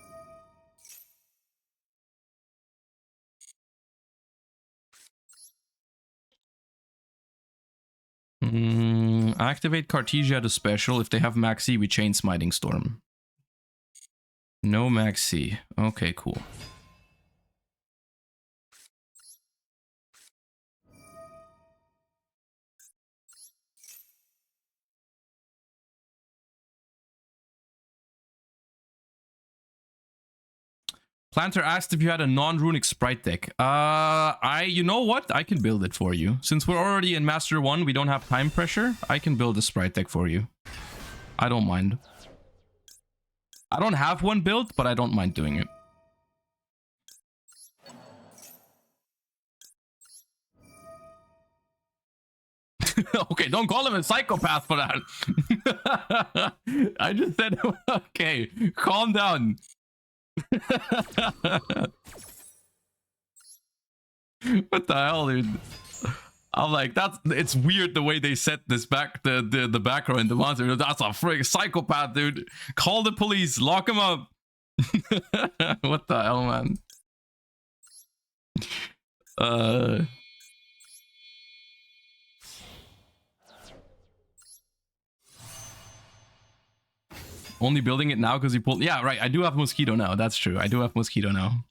Activate Cartesia to special. If they have Max C, we chain Smiting Storm. No Max C. Okay, cool. Planter asked if you had a non-runic sprite deck. You know what? I can build it for you. Since we're already in Master 1, we don't have time pressure. I can build a sprite deck for you. I don't mind. I don't have one built, but I don't mind doing it. Okay, don't call him a psychopath for that. I just said, okay, calm down. What the hell, dude? I'm like, it's weird the way they set this back, the background in the monster. That's a freaking psychopath, dude. Call the police, lock him up. What the hell, man? Only building it now because you pulled... Yeah, right. I do have Mosquito now. That's true. I do have Mosquito now.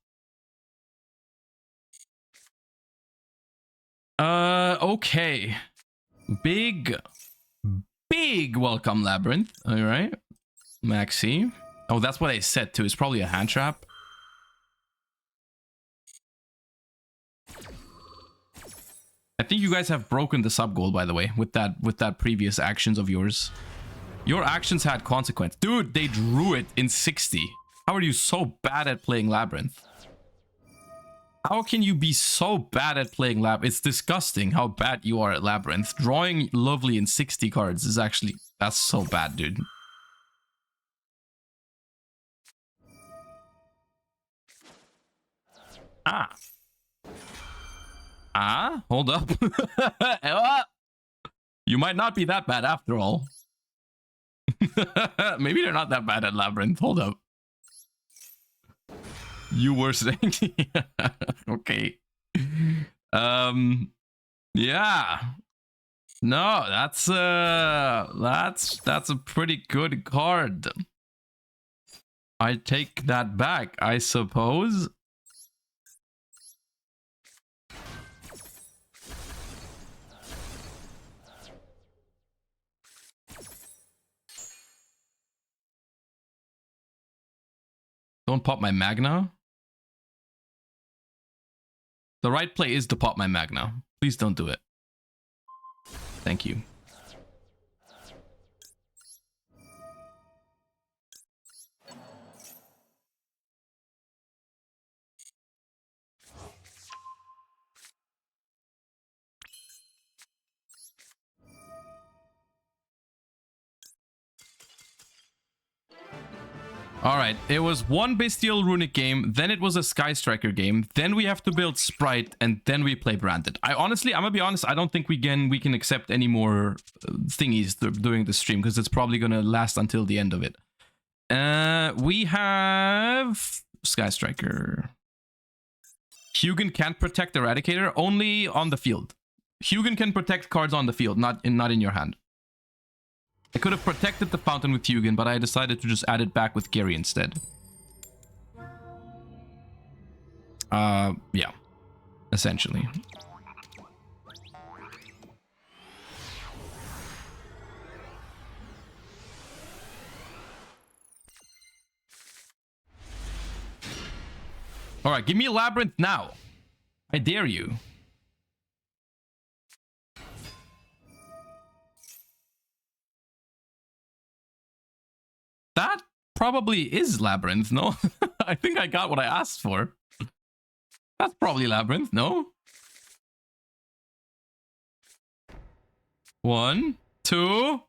Okay. Big welcome, Labyrinth. All right. Maxi. Oh, that's what I said too. It's probably a hand trap. I think you guys have broken the sub goal, by the way, with that previous actions of yours. Your actions had consequence. Dude, they drew it in 60. How are you so bad at playing Labyrinth? How can you be so bad at playing Labyrinth? It's disgusting how bad you are at Labyrinth. Drawing lovely in 60 cards is actually... That's so bad, dude. Hold up. You might not be that bad after all. Maybe they're not that bad at Labyrinth. Hold up. You were saying... Okay. Yeah. No, that's a pretty good card. I take that back, I suppose. Don't pop my Magna. The right play is to pop my Magna. Please don't do it. Thank you. All right, it was one Bestial Runic game, then it was a Sky Striker game, then we have to build Sprite, and then we play Branded. I'm gonna be honest, I don't think we can accept any more thingies during the stream, because it's probably gonna last until the end of it. We have Sky Striker. Hugin can't protect Eradicator, only on the field. Hugin can protect cards on the field, not in your hand. I could have protected the fountain with Hugin, but I decided to just add it back with Gary instead. Yeah. Essentially. Alright, give me a Labyrinth now. I dare you. That probably is Labyrinth, no? I think I got what I asked for. That's probably Labyrinth, no? 1, 2.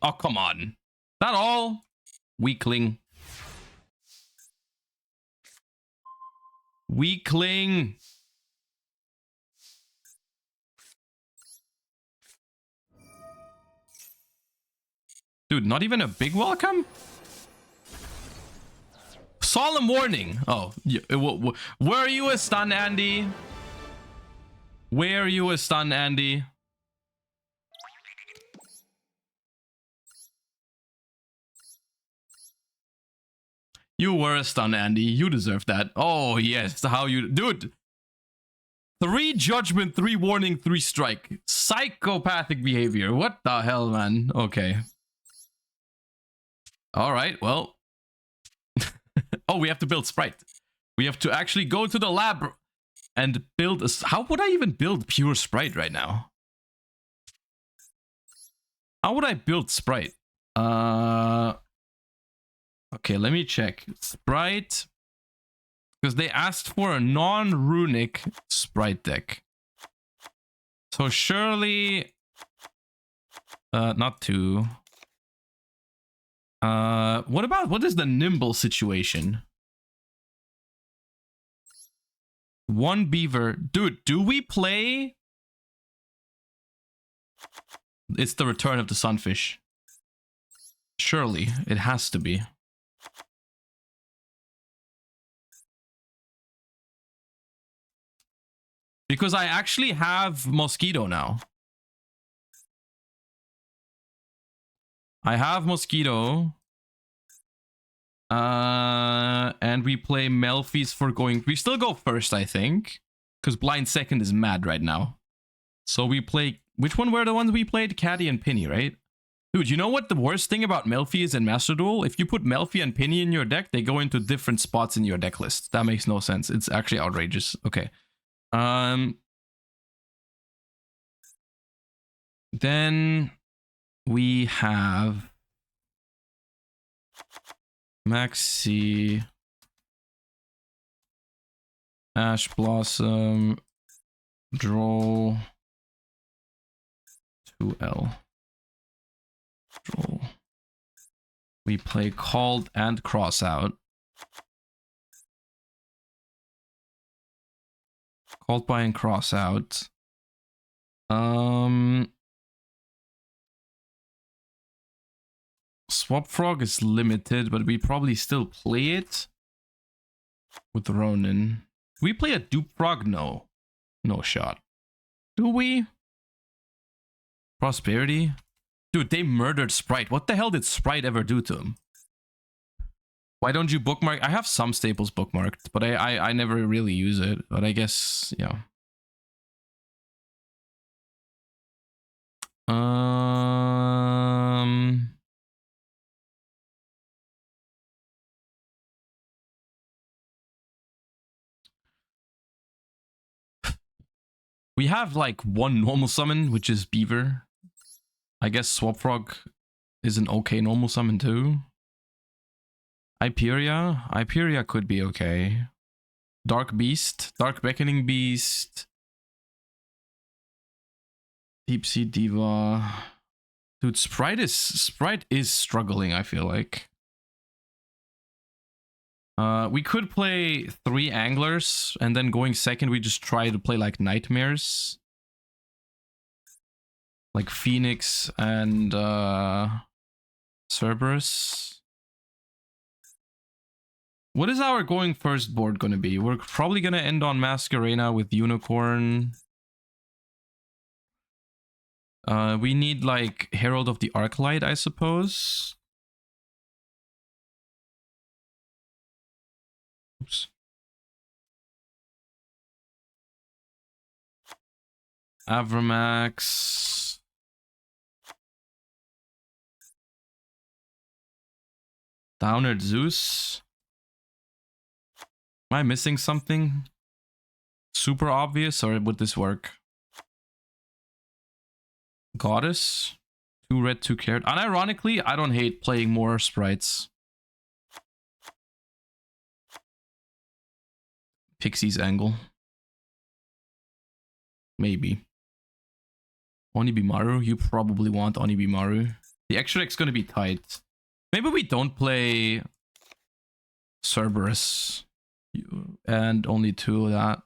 Oh, come on. That all? Weakling. Weakling. Dude, not even a big welcome? Solemn warning. Oh, were you a stun, Andy? Were you a stun, Andy? You were a stun, Andy. You deserve that. Oh, yes. How you... Dude. 3 judgment, 3 warning, 3 strike. Psychopathic behavior. What the hell, man? Okay. Alright, well... Oh, we have to build Sprite. We have to actually go to the lab and build a... How would I even build pure Sprite right now? How would I build Sprite? Okay, let me check. Sprite. Because they asked for a non-runic Sprite deck. So surely... not 2. What is the nimble situation? 1 beaver. Dude, do we play? It's the return of the sunfish. Surely, it has to be. Because I actually have Mosquito now. I have Mosquito. And we play Melfi's for going... We still go first, I think. Because Blind Second is mad right now. So we play... Which one were the ones we played? Caddy and Penny, right? Dude, you know what the worst thing about Melfi is in Master Duel? If you put Melfi and Penny in your deck, they go into different spots in your deck list. That makes no sense. It's actually outrageous. Okay. Then we have Maxi, Ash Blossom, Draw, 2L, Draw. We play Called and Cross Out. Called by and Cross Out. Swap Frog is limited, but we probably still play it with Ronin. We play a Dupe Frog? No. No shot. Do we? Prosperity? Dude, they murdered Sprite. What the hell did Sprite ever do to him? Why don't you bookmark? I have some staples bookmarked, but I never really use it. But I guess, yeah. We have like one normal summon, which is Beaver. I guess Swap Frog is an okay normal summon too. Hyperia could be okay. Dark Beast, Dark Beckoning Beast. Deep Sea Diva. Dude, Sprite is struggling, I feel like. We could play 3 Anglers, and then going second, we just try to play like Nightmares. Like Phoenix and Cerberus. What is our going first board gonna be? We're probably gonna end on Masquerena with Unicorn. We need like Herald of the Arclight, I suppose. Oops. Avramax. Downerd Zeus. Am I missing something super obvious, or would this work? Goddess. 2 red, 2 carrot. Unironically, I don't hate playing more sprites. Pixie's Angle. Maybe. Onibimaru. You probably want Onibimaru. The extra deck's gonna be tight. Maybe we don't play Cerberus. And only 2 of that.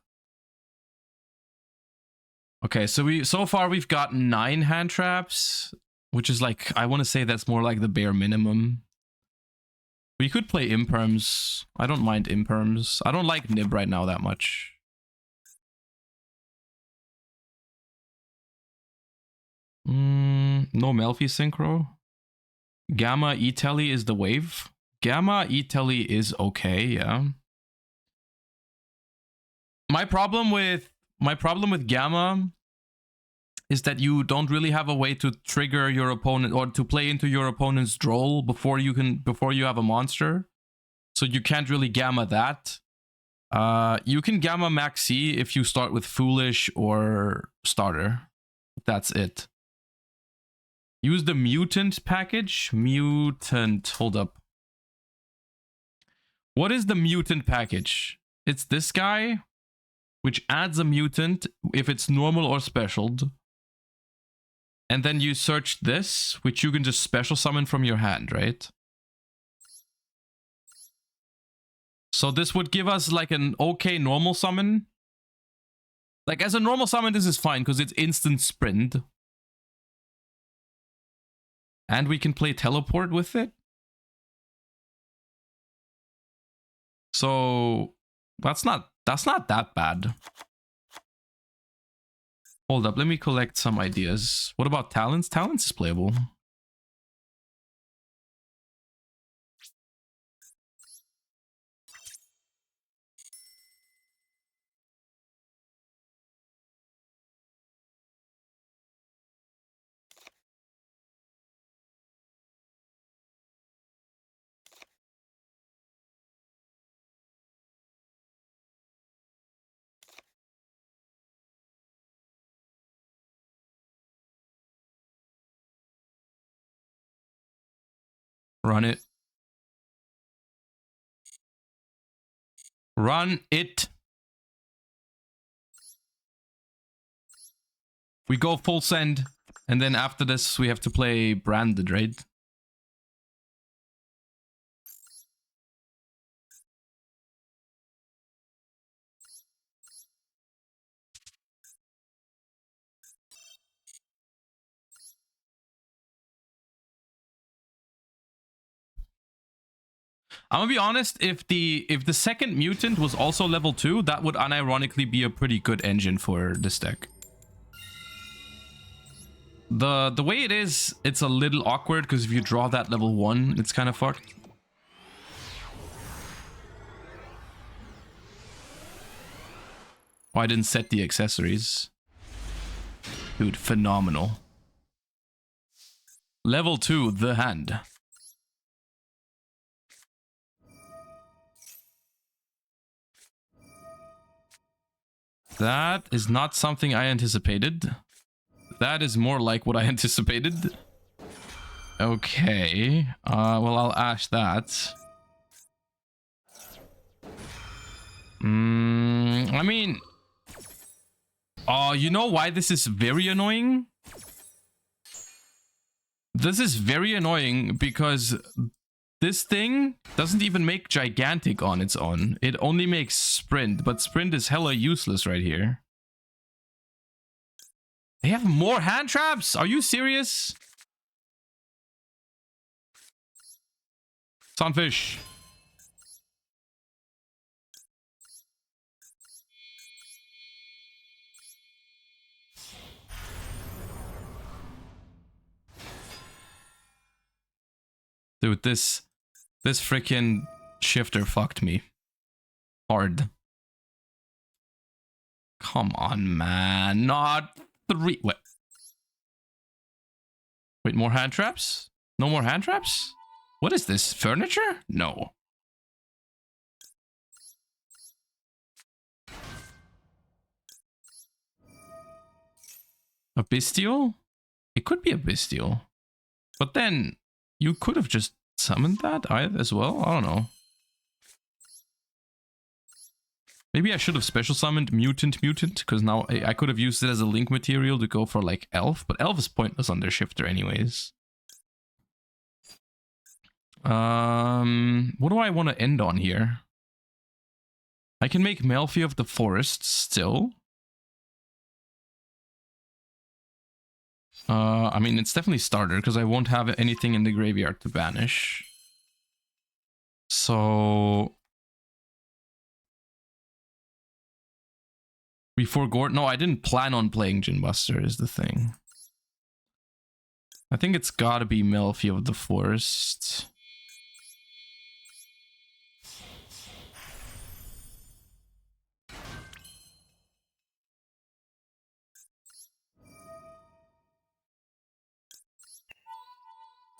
Okay, so far we've got 9 hand traps, which is like, I want to say that's more like the bare minimum. We could play Imperms. I don't mind Imperms. I don't like Nib right now that much. No Melfi Synchro. Gamma E-Telly is the wave. Gamma E-Telly is okay, yeah. My problem with Gamma is that you don't really have a way to trigger your opponent or to play into your opponent's droll before you have a monster. So you can't really Gamma that. You can Gamma Maxi if you start with Foolish or Starter. That's it. Use the Mutant package. Mutant. Hold up. What is the Mutant package? It's this guy, which adds a mutant if it's normal or specialed. And then you search this, which you can just special summon from your hand, right? So this would give us like an okay normal summon. Like as a normal summon, this is fine because it's instant sprint. And we can play teleport with it. So that's not that bad. Hold up, let me collect some ideas. What about Talents? Talents is playable. Run it. Run it. We go full send, and then after this we have to play Branded, right? I'm gonna be honest, if the second mutant was also level 2, that would unironically be a pretty good engine for this deck. The way it is, it's a little awkward because if you draw that level 1, it's kind of fucked. Oh, I didn't set the accessories. Dude, phenomenal. Level 2, the hand. That is not something I anticipated. That is more like what I anticipated. Okay. Well, I'll ash that. I mean... you know why this is very annoying? This is very annoying because this thing doesn't even make gigantic on its own. It only makes sprint, but sprint is hella useless right here. They have more hand traps? Are you serious? Sunfish. Dude, this freaking shifter fucked me hard. Come on, man. Not 3. Wait, more hand traps? No more hand traps? What is this? Furniture? No. A bestial? It could be a bestial. But then you could have just summoned that as well? I don't know. Maybe I should have special summoned mutant, because now I could have used it as a link material to go for like elf, but elf is pointless on their shifter anyways. What do I want to end on here? I can make Melfi of the Forest still. I mean, it's definitely starter because I won't have anything in the graveyard to banish. So before Gort, no, I didn't plan on playing Ginbuster is the thing. I think it's gotta be Melfi of the Forest.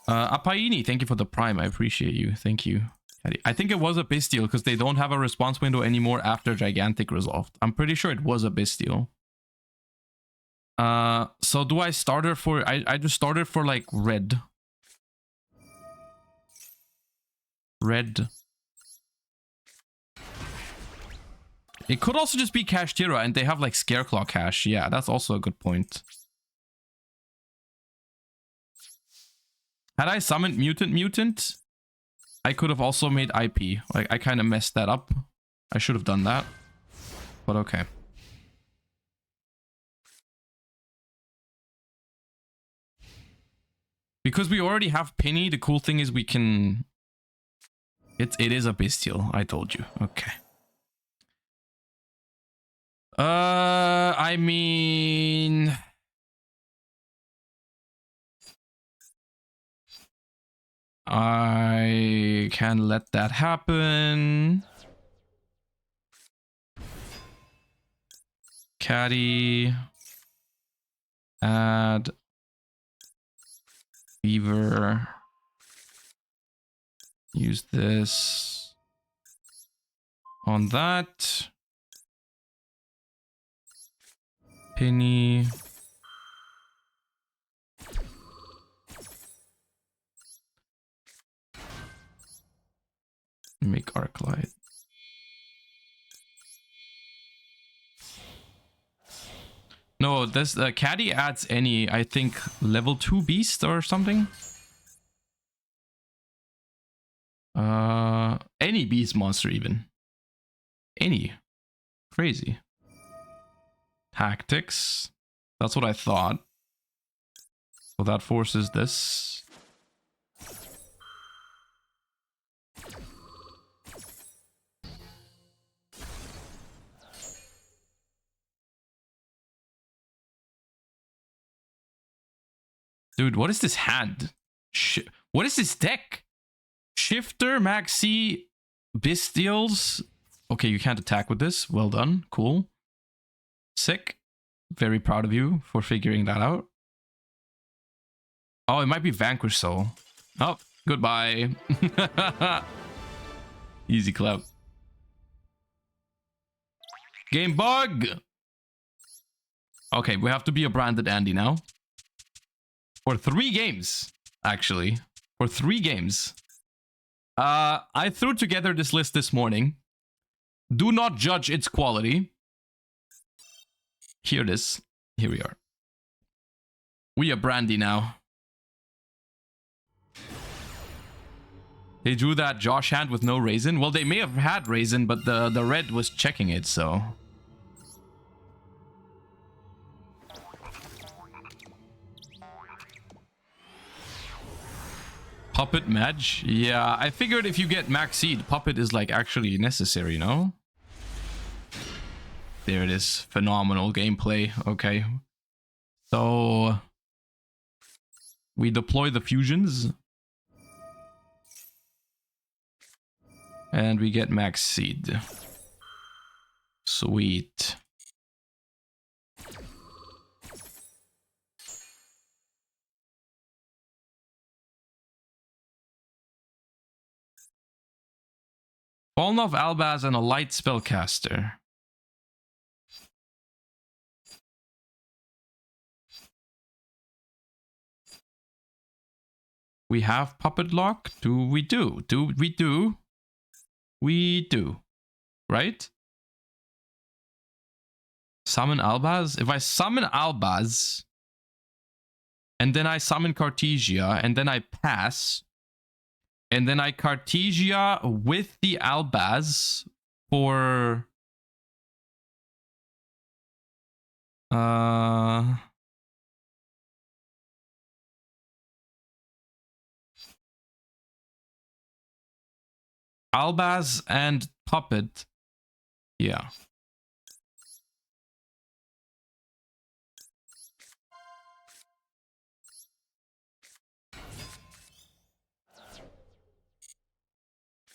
Apaini, thank you for the prime. I appreciate you. Thank you. I think it was a bestial because they don't have a response window anymore after Gigantic resolved. I'm pretty sure it was a bestial. So do I start her for... I just started for like red. Red. It could also just be Kashtira and they have like Scareclaw Cash. Yeah, that's also a good point. Had I summoned Mutant, I could have also made IP. Like, I kind of messed that up. I should have done that. But okay. Because we already have Penny, the cool thing is we can... It is a bestial, I told you. Okay. I mean... I can let that happen. Caddy. Add. Beaver. Use this on that. Penny. Make Arclight. No, this Caddy adds any, I think, level 2 beast or something. Any beast monster even. Any. Crazy. Tactics. That's what I thought. So that forces this. Dude, what is this hand? What is this deck? Shifter, Maxi, Bestials. Okay, you can't attack with this. Well done. Cool. Sick. Very proud of you for figuring that out. Oh, it might be Vanquish Soul. Oh, goodbye. Easy clap. Game bug! Okay, we have to be a branded Andy now. For 3 games, actually. For 3 games. I threw together this list this morning. Do not judge its quality. Here it is. Here we are. We are brandy now. They drew that Josh hand with no raisin. Well, they may have had raisin, but the red was checking it, so... Puppet match? Yeah, I figured if you get max seed, Puppet is like actually necessary, no? There it is. Phenomenal gameplay. Okay. So... we deploy the fusions. And we get max seed. Sweet. Fallen of Albaz and a light spellcaster. We have puppet lock. Do we do? Do we do? We do. Right? Summon Albaz? If I summon Albaz, and then I summon Cartesia, and then I pass, and then I Cartesia with the Albaz for... Albaz and Puppet. Yeah.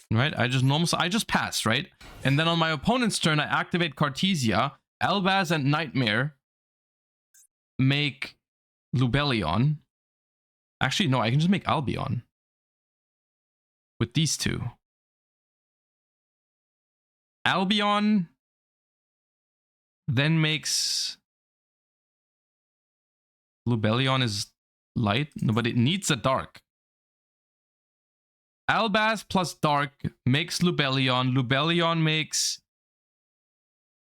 Right? I just pass, right? And then on my opponent's turn, I activate Cartesia. Albaz and Nightmare make Lubellion. Actually, no, I can just make Albion. With these two. Albion then makes... Lubellion is light? No, but it needs a dark. Albaz plus dark makes Lubellion. Lubellion makes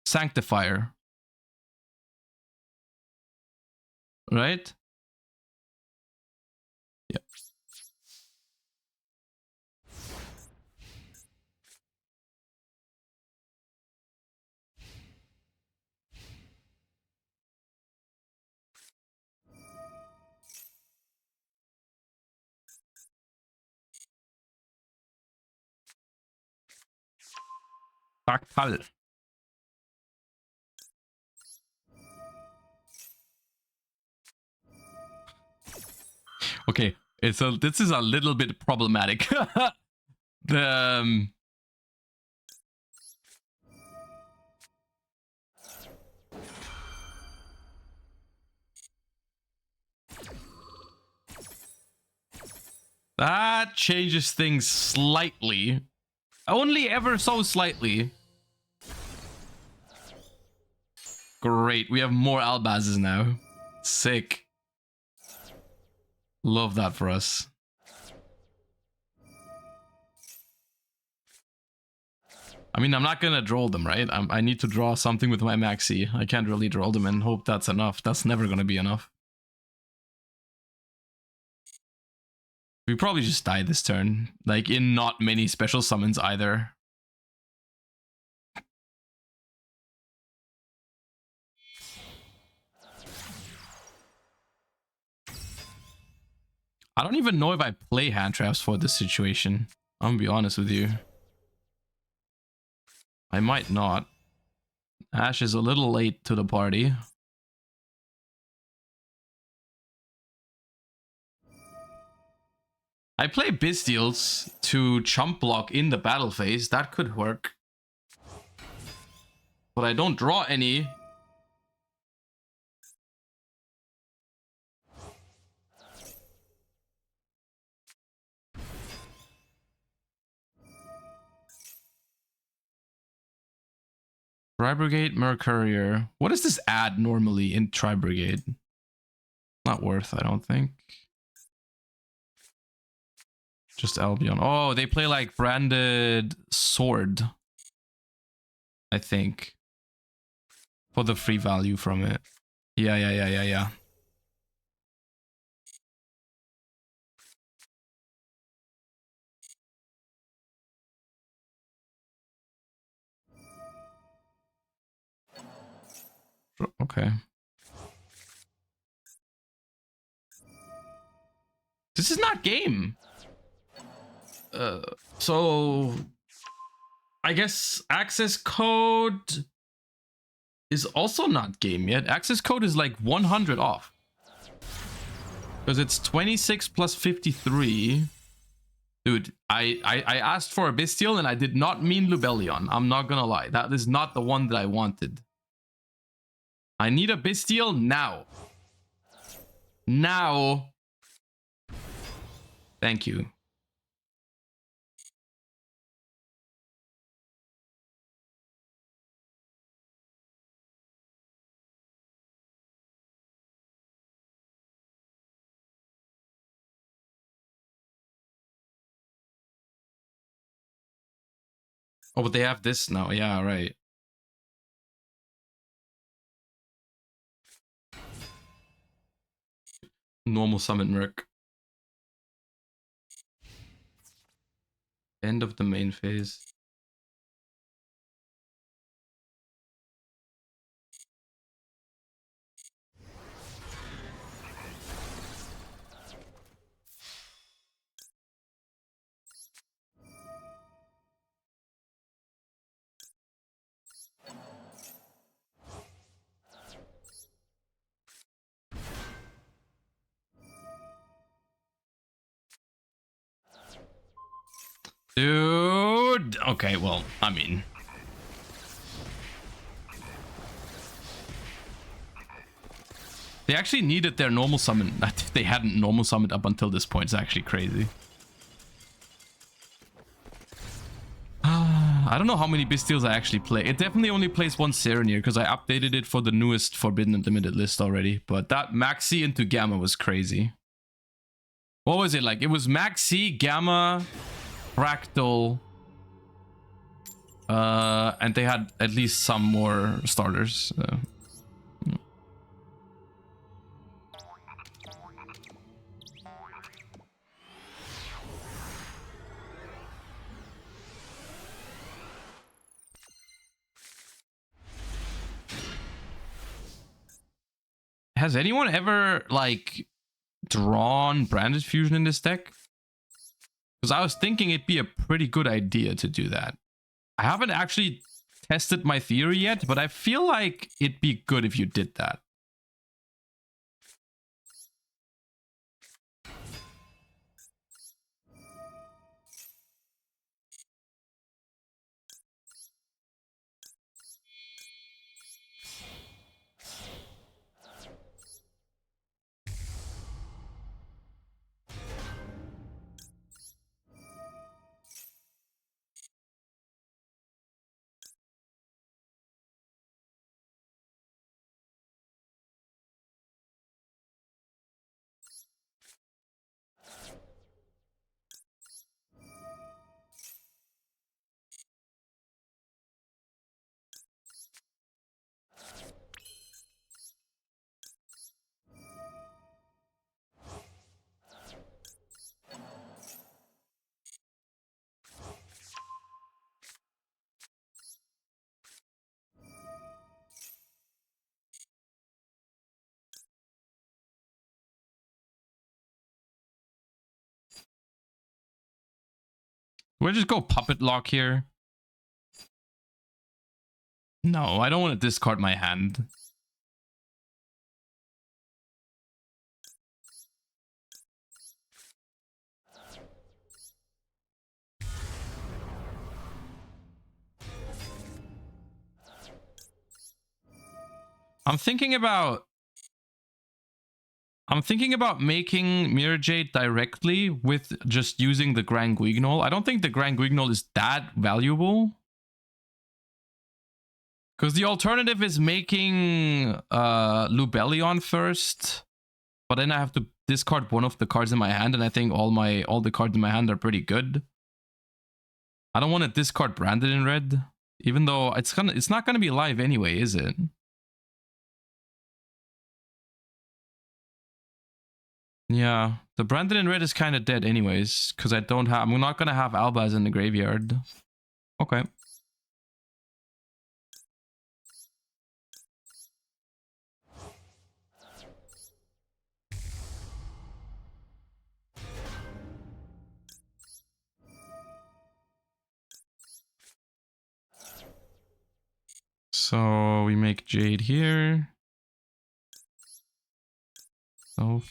Sanctifier. Right? Yeah. Fall. Okay, this is a little bit problematic. The that changes things slightly. Only ever so slightly. Great, we have more Albazes now. Sick. Love that for us. I mean, I'm not gonna draw them, right? I need to draw something with my maxi. I can't really draw them and hope that's enough. That's never gonna be enough. We probably just die this turn. Like, in not many special summons either. I don't even know if I play hand traps for this situation. I'm gonna be honest with you. I might not. Ash is a little late to the party. I play Bestials to chump block in the battle phase. That could work. But I don't draw any Tri-Brigade, Mercourier. What does this add normally in Tri-Brigade? Not worth, I don't think. Just Albion. Oh, they play like branded sword, I think, for the free value from it. Yeah. Okay. This is not game. So I guess access code is also not game yet. Access code is like 100 off. Because it's 26 plus 53. Dude, I asked for a Bestial and I did not mean Lubellion. I'm not gonna lie. That is not the one that I wanted. I need a Bestial now. Now. Thank you. Oh, but they have this now. Yeah, right. Normal summon Merc. End of the main phase. Dude. Okay, well, I mean. They actually needed their normal summon. They hadn't normal summoned up until this point. It's actually crazy. I don't know how many Bestials I actually play. It definitely only plays one Serenir because I updated it for the newest Forbidden and Limited list already. But that Maxi into Gamma was crazy. What was it like? It was Maxi, Gamma, Fractal, and they had at least some more starters. Has anyone ever like drawn Branded Fusion in this deck? Because I was thinking it'd be a pretty good idea to do that. I haven't actually tested my theory yet, but I feel like it'd be good if you did that. We'll just go Puppet Lock here. No, I don't want to discard my hand. I'm thinking about making Mirror Jade directly with just using the Grand Guignol. I don't think the Grand Guignol is that valuable. Because the alternative is making Lubellion first, but then I have to discard one of the cards in my hand, and I think all the cards in my hand are pretty good. I don't want to discard Branded in red, even though it's not gonna be live anyway, is it? Yeah, the Branded in red is kind of dead anyways, because I'm not gonna have Albaz in the graveyard. Okay. So we make Jade here. So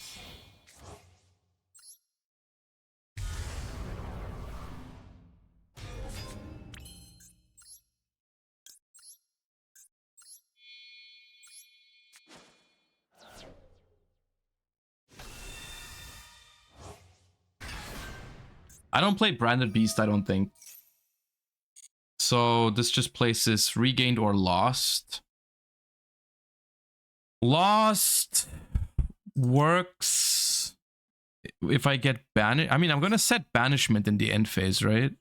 I don't play Branded Beast, I don't think. So this just places Regained or Lost. Lost works if I get banished. I mean, I'm going to set Banishment in the end phase, right?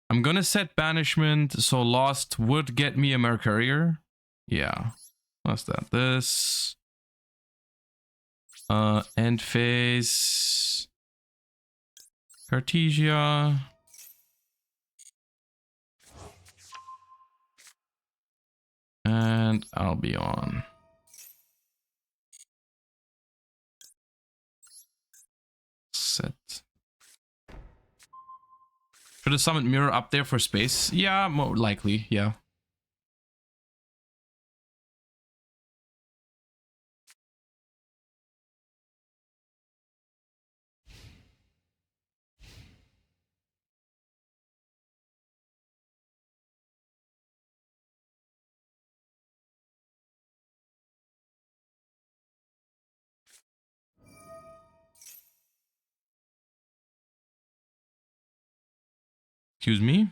I'm going to set Banishment, so Lost would get me a Mercurier. Yeah. What's that? This. End phase. Cartesia. And I'll be on. Set. Should have summoned Mirror up there for space. Yeah, more likely. Yeah. Excuse me?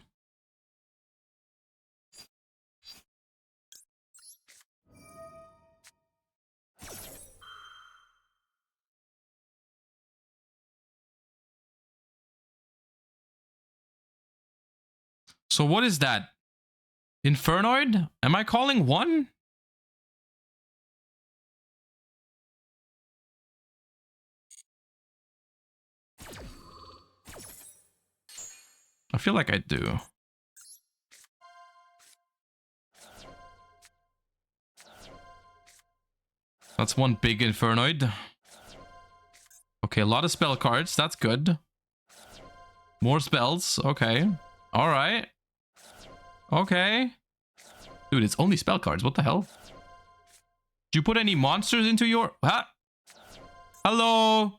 So what is that? Infernoid? Am I calling one? I feel like I do. That's one big Infernoid. Okay, a lot of spell cards. That's good. More spells. Okay. All right. Okay. Dude, it's only spell cards. What the hell? Did you put any monsters into your... Huh? Hello?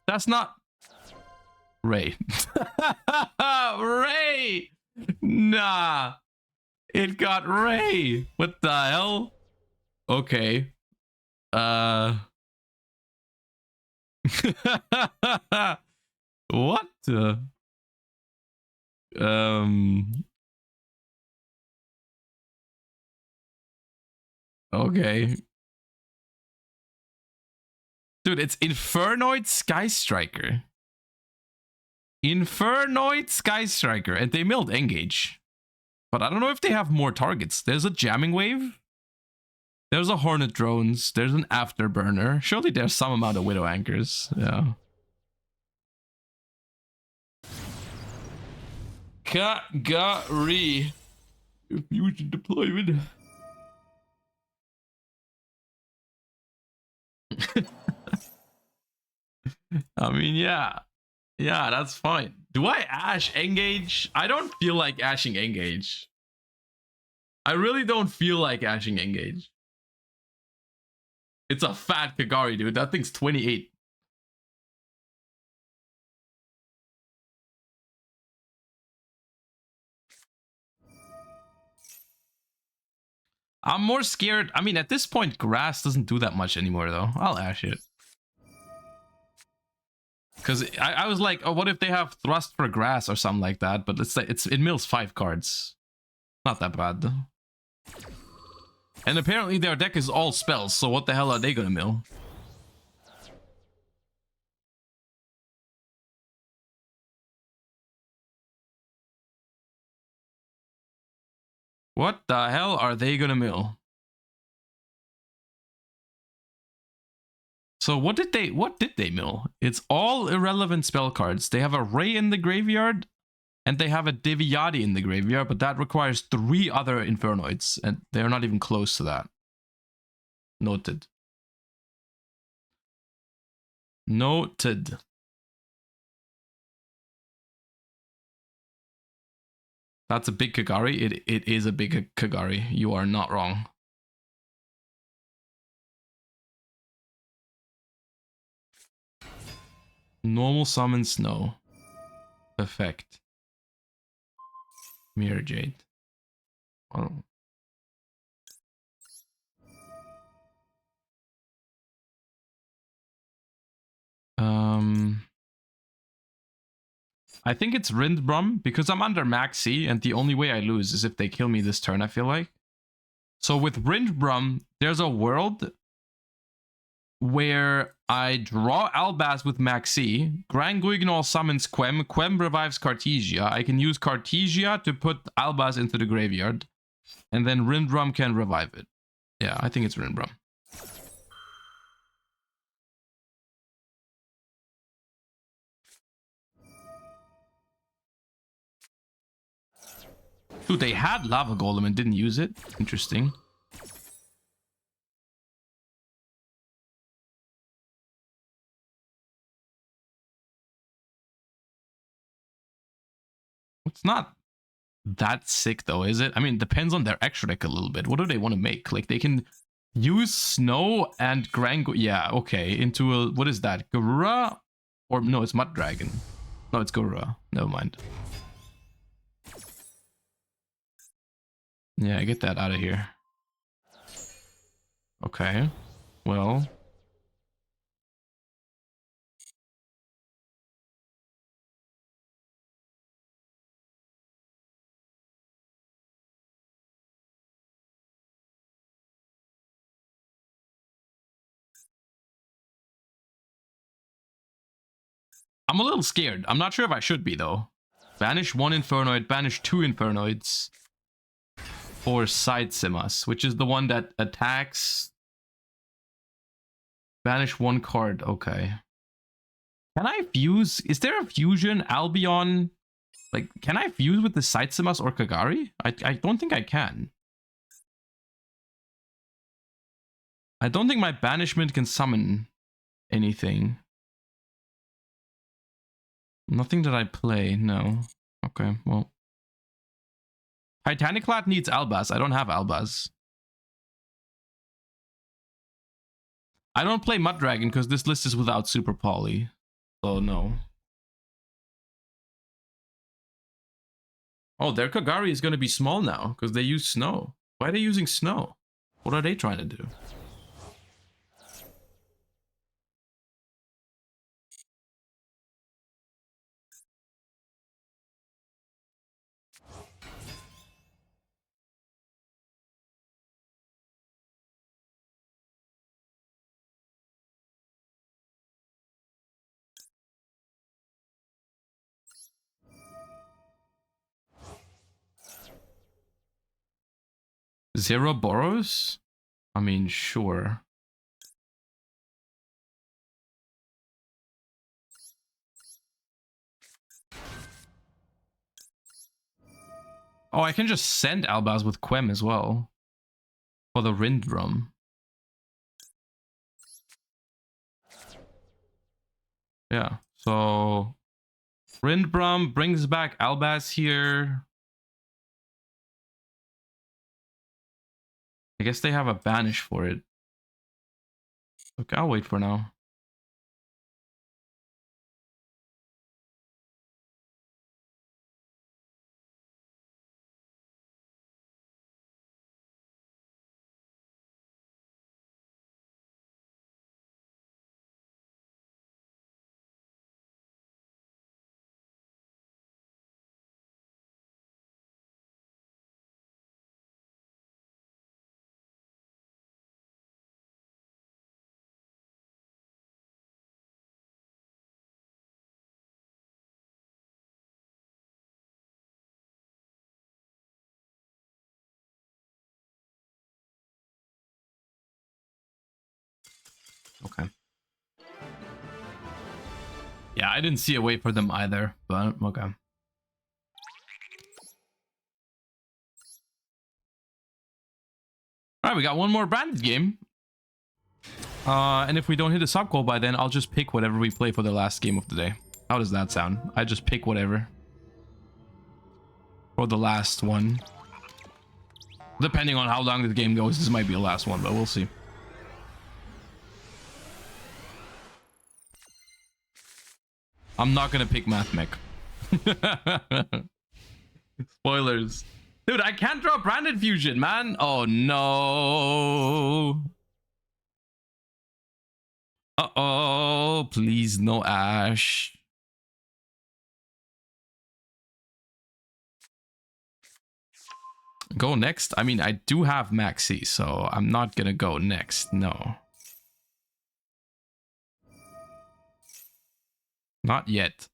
That's not... Ray. Ray! Nah. It got Ray. What the hell? Okay. What? Okay. Dude, it's Infernoid Sky Striker. Infernoid Sky Striker. And they milled Engage. But I don't know if they have more targets. There's a Jamming Wave. There's a Hornet Drones. There's an Afterburner. Surely there's some amount of Widow Anchors. Yeah. Kagari. Fusion deployment. I mean, yeah. Yeah, that's fine. Do I Ash Engage? I don't feel like ashing Engage. I really don't feel like ashing Engage. It's a fat Kagari, dude. That thing's 28. I'm more scared. I mean, at this point, grass doesn't do that much anymore, though. I'll ash it. Because I was like, oh, what if they have thrust for grass or something like that? But it's like it mills 5 cards. Not that bad. And apparently their deck is all spells, so what the hell are they gonna mill? What the hell are they gonna mill? So what did they mill? It's all irrelevant spell cards. They have a Ray in the graveyard, and they have a Deviati in the graveyard, but that requires 3 other Infernoids, and they're not even close to that. Noted. Noted. That's a big Kagari. It is a big Kagari. You are not wrong. Normal summon Snow. Effect. Mirror Jade. Oh. I think it's Rindbrum because I'm under Maxi, and the only way I lose is if they kill me this turn, I feel like. So with Rindbrum, there's a world where I draw Albaz with Maxi, Grand Guignol summons Quem, Quem revives Cartesia. I can use Cartesia to put Albaz into the graveyard, and then Rindbrum can revive it. Yeah, I think it's Rindbrum. Dude, they had Lava Golem and didn't use it. Interesting. It's not that sick though, is it? I mean, it depends on their extra deck a little bit. What do they want to make? Like, they can use Snow and yeah, okay, into a, what is that? Garura? Or no, it's Mud Dragon. No, it's Garura. Never mind. Yeah, get that out of here. Okay. Well. I'm a little scared. I'm not sure if I should be, though. Banish 1 Infernoid, banish 2 Infernoids for Side Simas, which is the one that attacks. Banish 1 card. Okay. Can I fuse? Is there a fusion Albion? Like, can I fuse with the Saitsemas or Kagari? I don't think I can. I don't think my banishment can summon anything. Nothing that I play, no. Okay, well. Titaniclat needs Albaz. I don't have Albaz. I don't play Mud Dragon because this list is without Super Poly. So no. Oh, their Kagari is going to be small now because they use Snow. Why are they using Snow? What are they trying to do? Zero Boros? I mean, sure. Oh, I can just send Albaz with Quem as well. For the Rindrum. Yeah, so Rindbrum brings back Albaz here. I guess they have a banish for it. Okay, I'll wait for now. Yeah, I didn't see a way for them either, but okay. All right, we got one more branded game. And if we don't hit a sub goal by then, I'll just pick whatever we play for the last game of the day. How does that sound? I just pick whatever for the last one. Depending on how long the game goes, this might be the last one, but we'll see. I'm not gonna pick Math Mech. Spoilers. Dude, I can't draw Branded Fusion, man. Oh no. Uh-oh, please no Ash. Go next? I mean, I do have Maxi, so I'm not gonna go next, no. Not yet.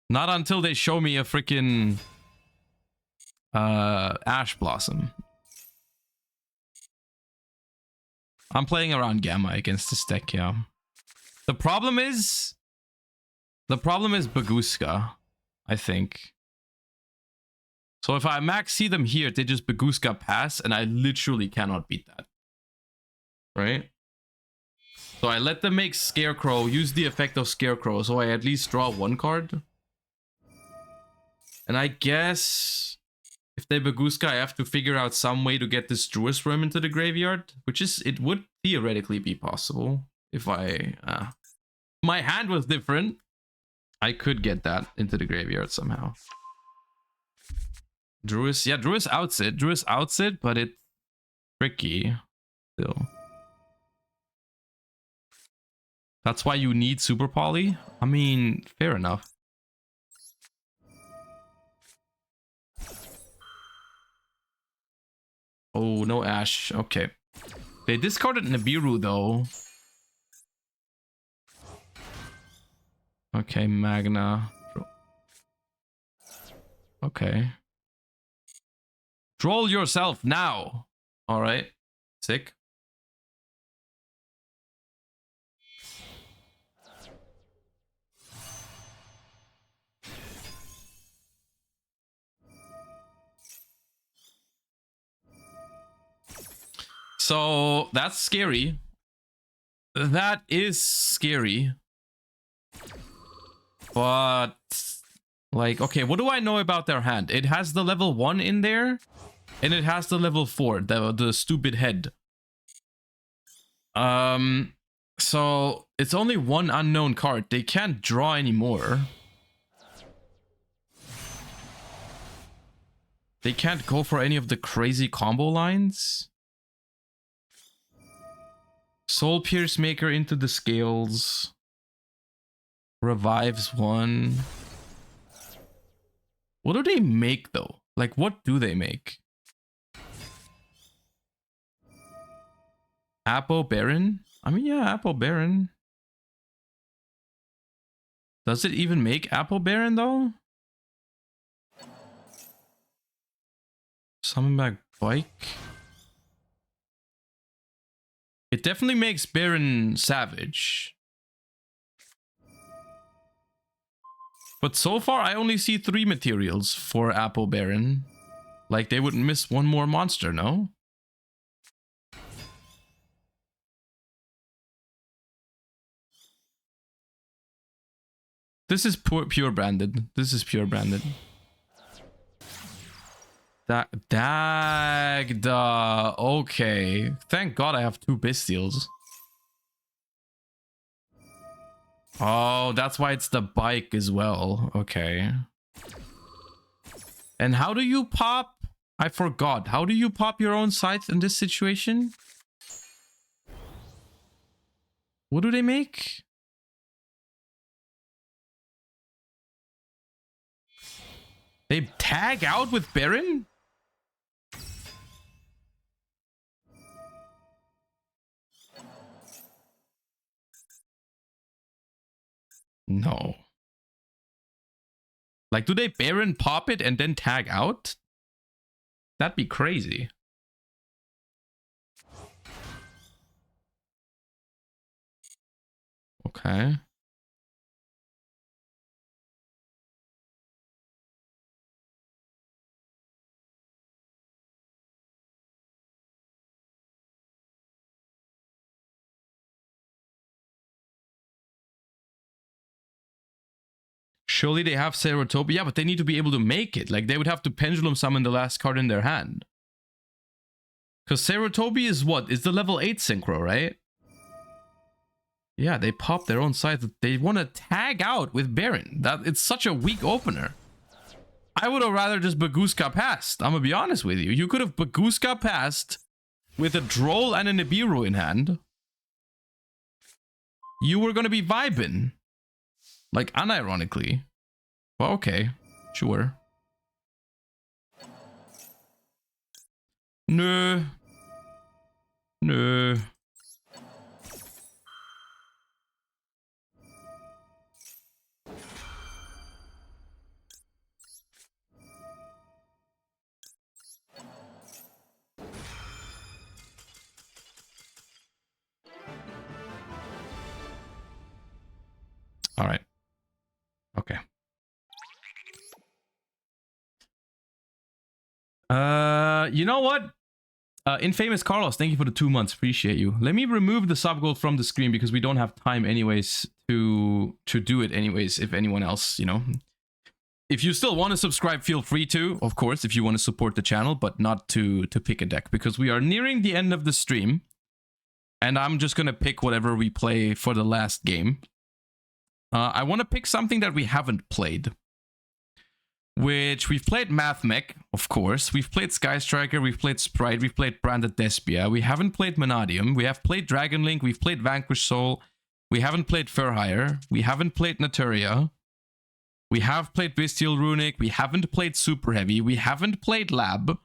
Not until they show me a freaking Ash Blossom. I'm playing around Gamma against this deck, yeah. The problem is Baguska, I think. So if I max see them here, they just Baguska pass, and I literally cannot beat that. Right? So I let them make Scarecrow, use the effect of Scarecrow, so I at least draw one card. And I guess if they Baguska, I have to figure out some way to get this Druis Worm into the graveyard, which is, it would theoretically be possible if I, my hand was different. I could get that into the graveyard somehow. Druis, yeah, Druis outs it. Druis outs it, but it's tricky still. That's why you need Super Poly? I mean, fair enough. Oh, no Ash. Okay. They discarded Nibiru, though. Okay, Magna. Okay. Troll yourself now. All right. Sick. So that's scary. That is scary. But like, okay, what do I know about their hand? It has the level 1 in there, and it has the level 4, the stupid head. So it's only one unknown card. They can't draw anymore. They can't go for any of the crazy combo lines. Soul Pierce Maker into the scales. Revives one. What do they make though? Like, what do they make? Apple Baron? I mean, yeah, Apple Baron. Does it even make Apple Baron though? Summon back Bike. It definitely makes Baron Savage. But so far, I only see 3 materials for Apple Baron. Like, they wouldn't miss one more monster, no? This is pure branded. This is pure branded. Dagda. Okay. Thank God I have 2 Bestials. Oh, that's why it's the bike as well. Okay. And how do you pop? I forgot. How do you pop your own scythe in this situation? What do they make? They tag out with Baron? No. Like, do they Baron pop it and then tag out? That'd be crazy. Okay. Surely they have Ceratopia. Yeah, but they need to be able to make it. Like, they would have to pendulum summon the last card in their hand. Because Ceratopia is what? It's the level 8 synchro, right? Yeah, they pop their own side. They want to tag out with Baron. It's such a weak opener. I would have rather just Baguska passed. I'm gonna be honest with you. You could have Baguska passed with a Droll and a Nibiru in hand. You were gonna be vibing. Like, unironically. Well, okay. Sure. No. No. All right. Okay. You know what? Infamous Carlos, thank you for the 2 months. Appreciate you. Let me remove the sub goal from the screen because we don't have time anyways to do it anyways. If anyone else, you know, if you still want to subscribe, feel free to, of course, if you want to support the channel, but not to pick a deck because we are nearing the end of the stream, and I'm just gonna pick whatever we play for the last game. I want to pick something that we haven't played. Which we've played Math Mech, of course. We've played Sky Striker, we've played Sprite, we've played Branded Despia. We haven't played Monadium. We have played Dragon Link, we've played Vanquish Soul. We haven't played Furhire. We haven't played Naturia. We have played Bestial Runic. We haven't played Super Heavy. We haven't played Lab.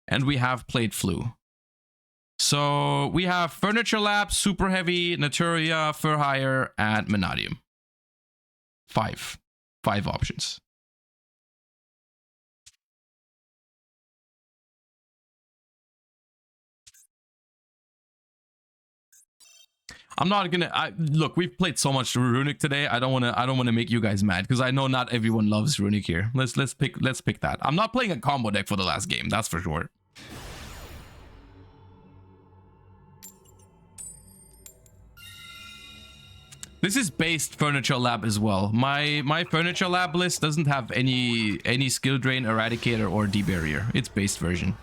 And we have played Flu. So we have Furniture Lab, Super Heavy, Naturia, Furhire, and Monadium. 5 options. I'm not gonna. Look, we've played so much Runic today. I don't wanna make you guys mad because I know not everyone loves Runic here. Let's pick that. I'm not playing a combo deck for the last game. That's for sure. This is based Furniture Lab as well. My Furniture Lab list doesn't have any skill drain, Eradicator, or D-Barrier. It's based version.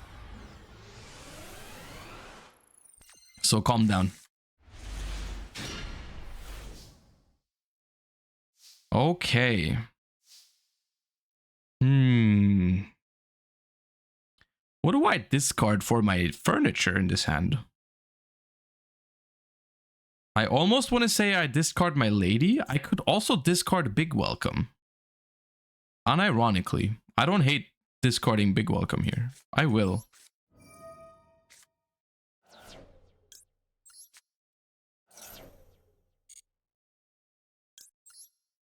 So calm down. Okay. What do I discard for my furniture in this hand? I almost want to say I discard my lady. I could also discard Big Welcome. Unironically, I don't hate discarding Big Welcome here. I will.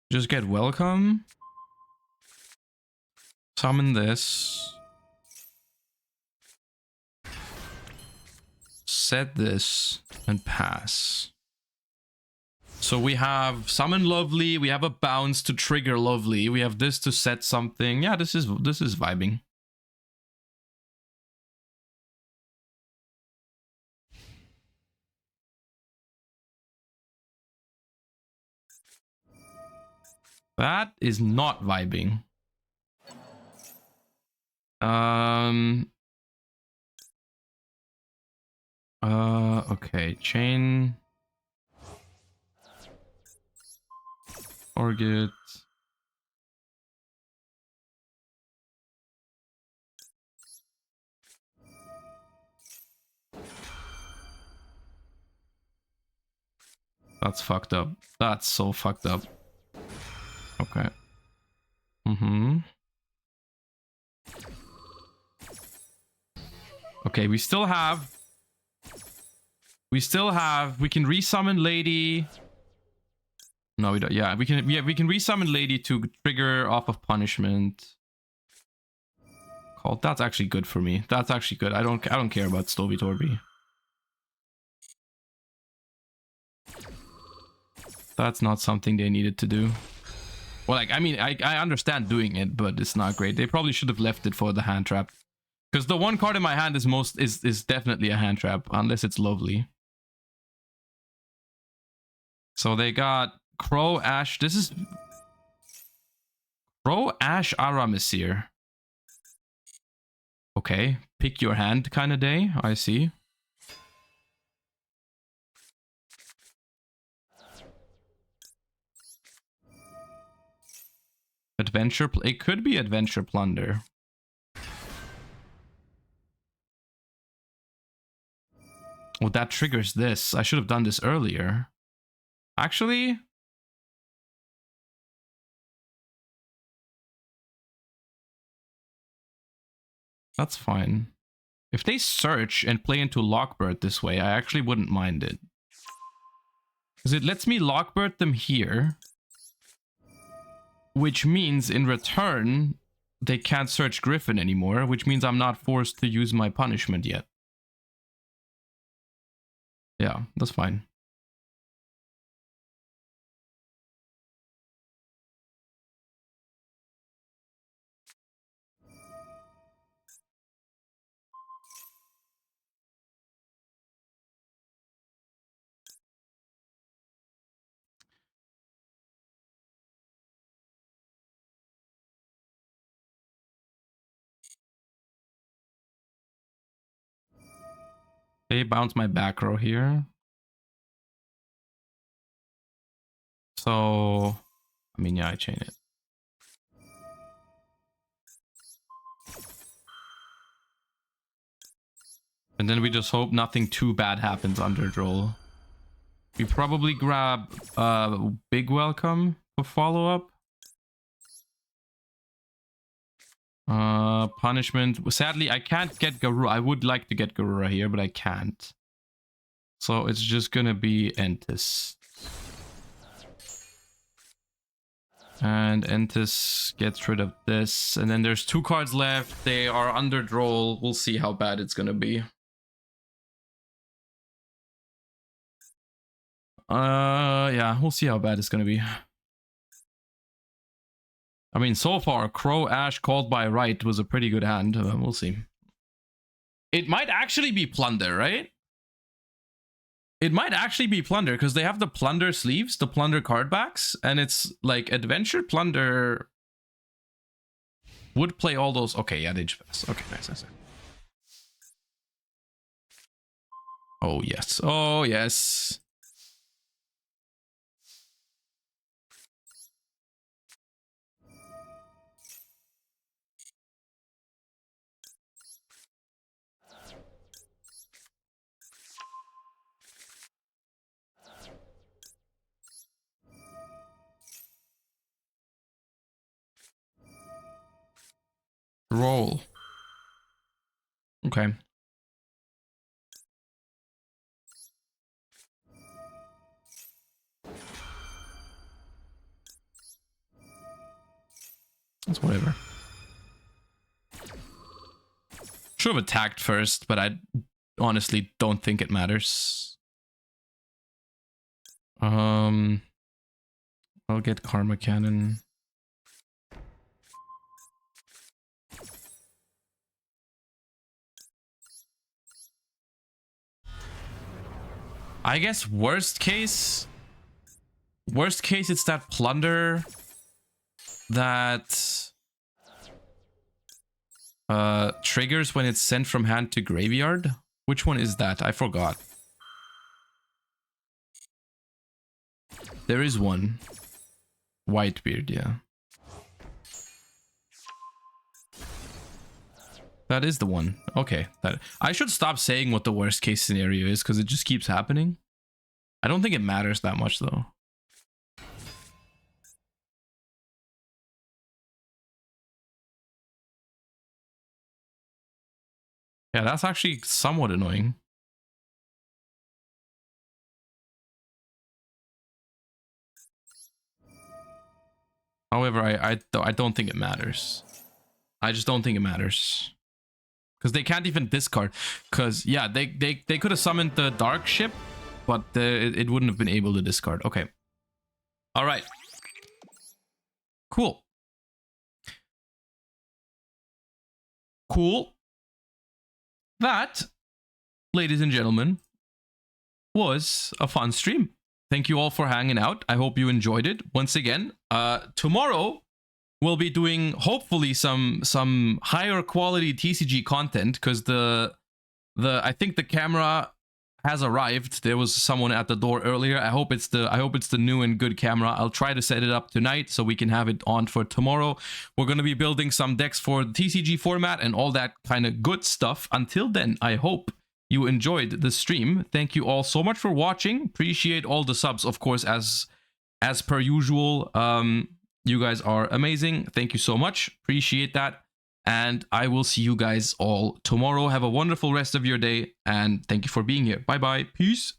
Just get Welcome. Summon this. Set this and pass. So we have Summon Lovely, we have a bounce to trigger Lovely, we have this to set something. Yeah, this is vibing. That is not vibing. Okay, chain. Target. That's fucked up. That's so fucked up. Okay. Okay, we can resummon Lady. No, we don't. Yeah, we can resummon Lady to trigger off of punishment. Called. That's actually good for me. That's actually good. I don't care about Stovey Torby. That's not something they needed to do. Well, like, I mean, I understand doing it, but it's not great. They probably should have left it for the hand trap. Because the one card in my hand is definitely a hand trap, unless it's Lovely. So they got Crow, Ash. This is... Pro Ash Aramesir. Okay, pick your hand kind of day. I see. Adventure. It could be Adventure Plunder. Oh, that triggers this. I should have done this earlier. Actually, that's fine. If they search and play into Lockbird this way, I actually wouldn't mind it. Because it lets me Lockbird them here. Which means in return, they can't search Griffin anymore, which means I'm not forced to use my punishment yet. Yeah, that's fine. They bounce my back row here. So, I mean, yeah, I chain it. And then we just hope nothing too bad happens under Droll. We probably grab Big Welcome for follow-up. Punishment. Sadly, I can't get Garura. I would like to get Garura here, but I can't. So it's just gonna be Entis. And Entis gets rid of this. And then there's 2 cards left. They are under Droll. We'll see how bad it's gonna be. Yeah, we'll see how bad it's gonna be. I mean, so far, Crow Ash Called by Right was a pretty good hand. We'll see. It might actually be Plunder, right? It might actually be Plunder, because they have the Plunder sleeves, the Plunder card backs, and it's like Adventure Plunder would play all those. Okay, yeah, they just pass. Okay, nice. Oh, yes. Oh, yes. Roll. Okay. That's whatever. Should have attacked first, but I honestly don't think it matters. I'll get Karma Cannon. I guess worst case it's that Plunder that triggers when it's sent from hand to graveyard. Which one is that? I forgot. There is one. Whitebeard, yeah. That is the one. Okay. I should stop saying what the worst case scenario is because it just keeps happening. I don't think it matters that much though. Yeah, that's actually somewhat annoying. However, I don't think it matters. I just don't think it matters. Because they can't even discard. Because, yeah, they could have summoned the Dark Ship, but it wouldn't have been able to discard. Okay. All right. Cool. Cool. That, ladies and gentlemen, was a fun stream. Thank you all for hanging out. I hope you enjoyed it. Once again, tomorrow we'll be doing hopefully some higher quality TCG content, because I think the camera has arrived. There was someone at the door earlier. I hope it's the new and good camera. I'll try to set it up tonight so we can have it on for tomorrow. We're going to be building some decks for the TCG format and all that kind of good stuff. Until then, I hope you enjoyed the stream. Thank you all so much for watching. Appreciate all the subs, of course, as per usual. You guys are amazing. Thank you so much. Appreciate that. And I will see you guys all tomorrow. Have a wonderful rest of your day. And thank you for being here. Bye-bye. Peace.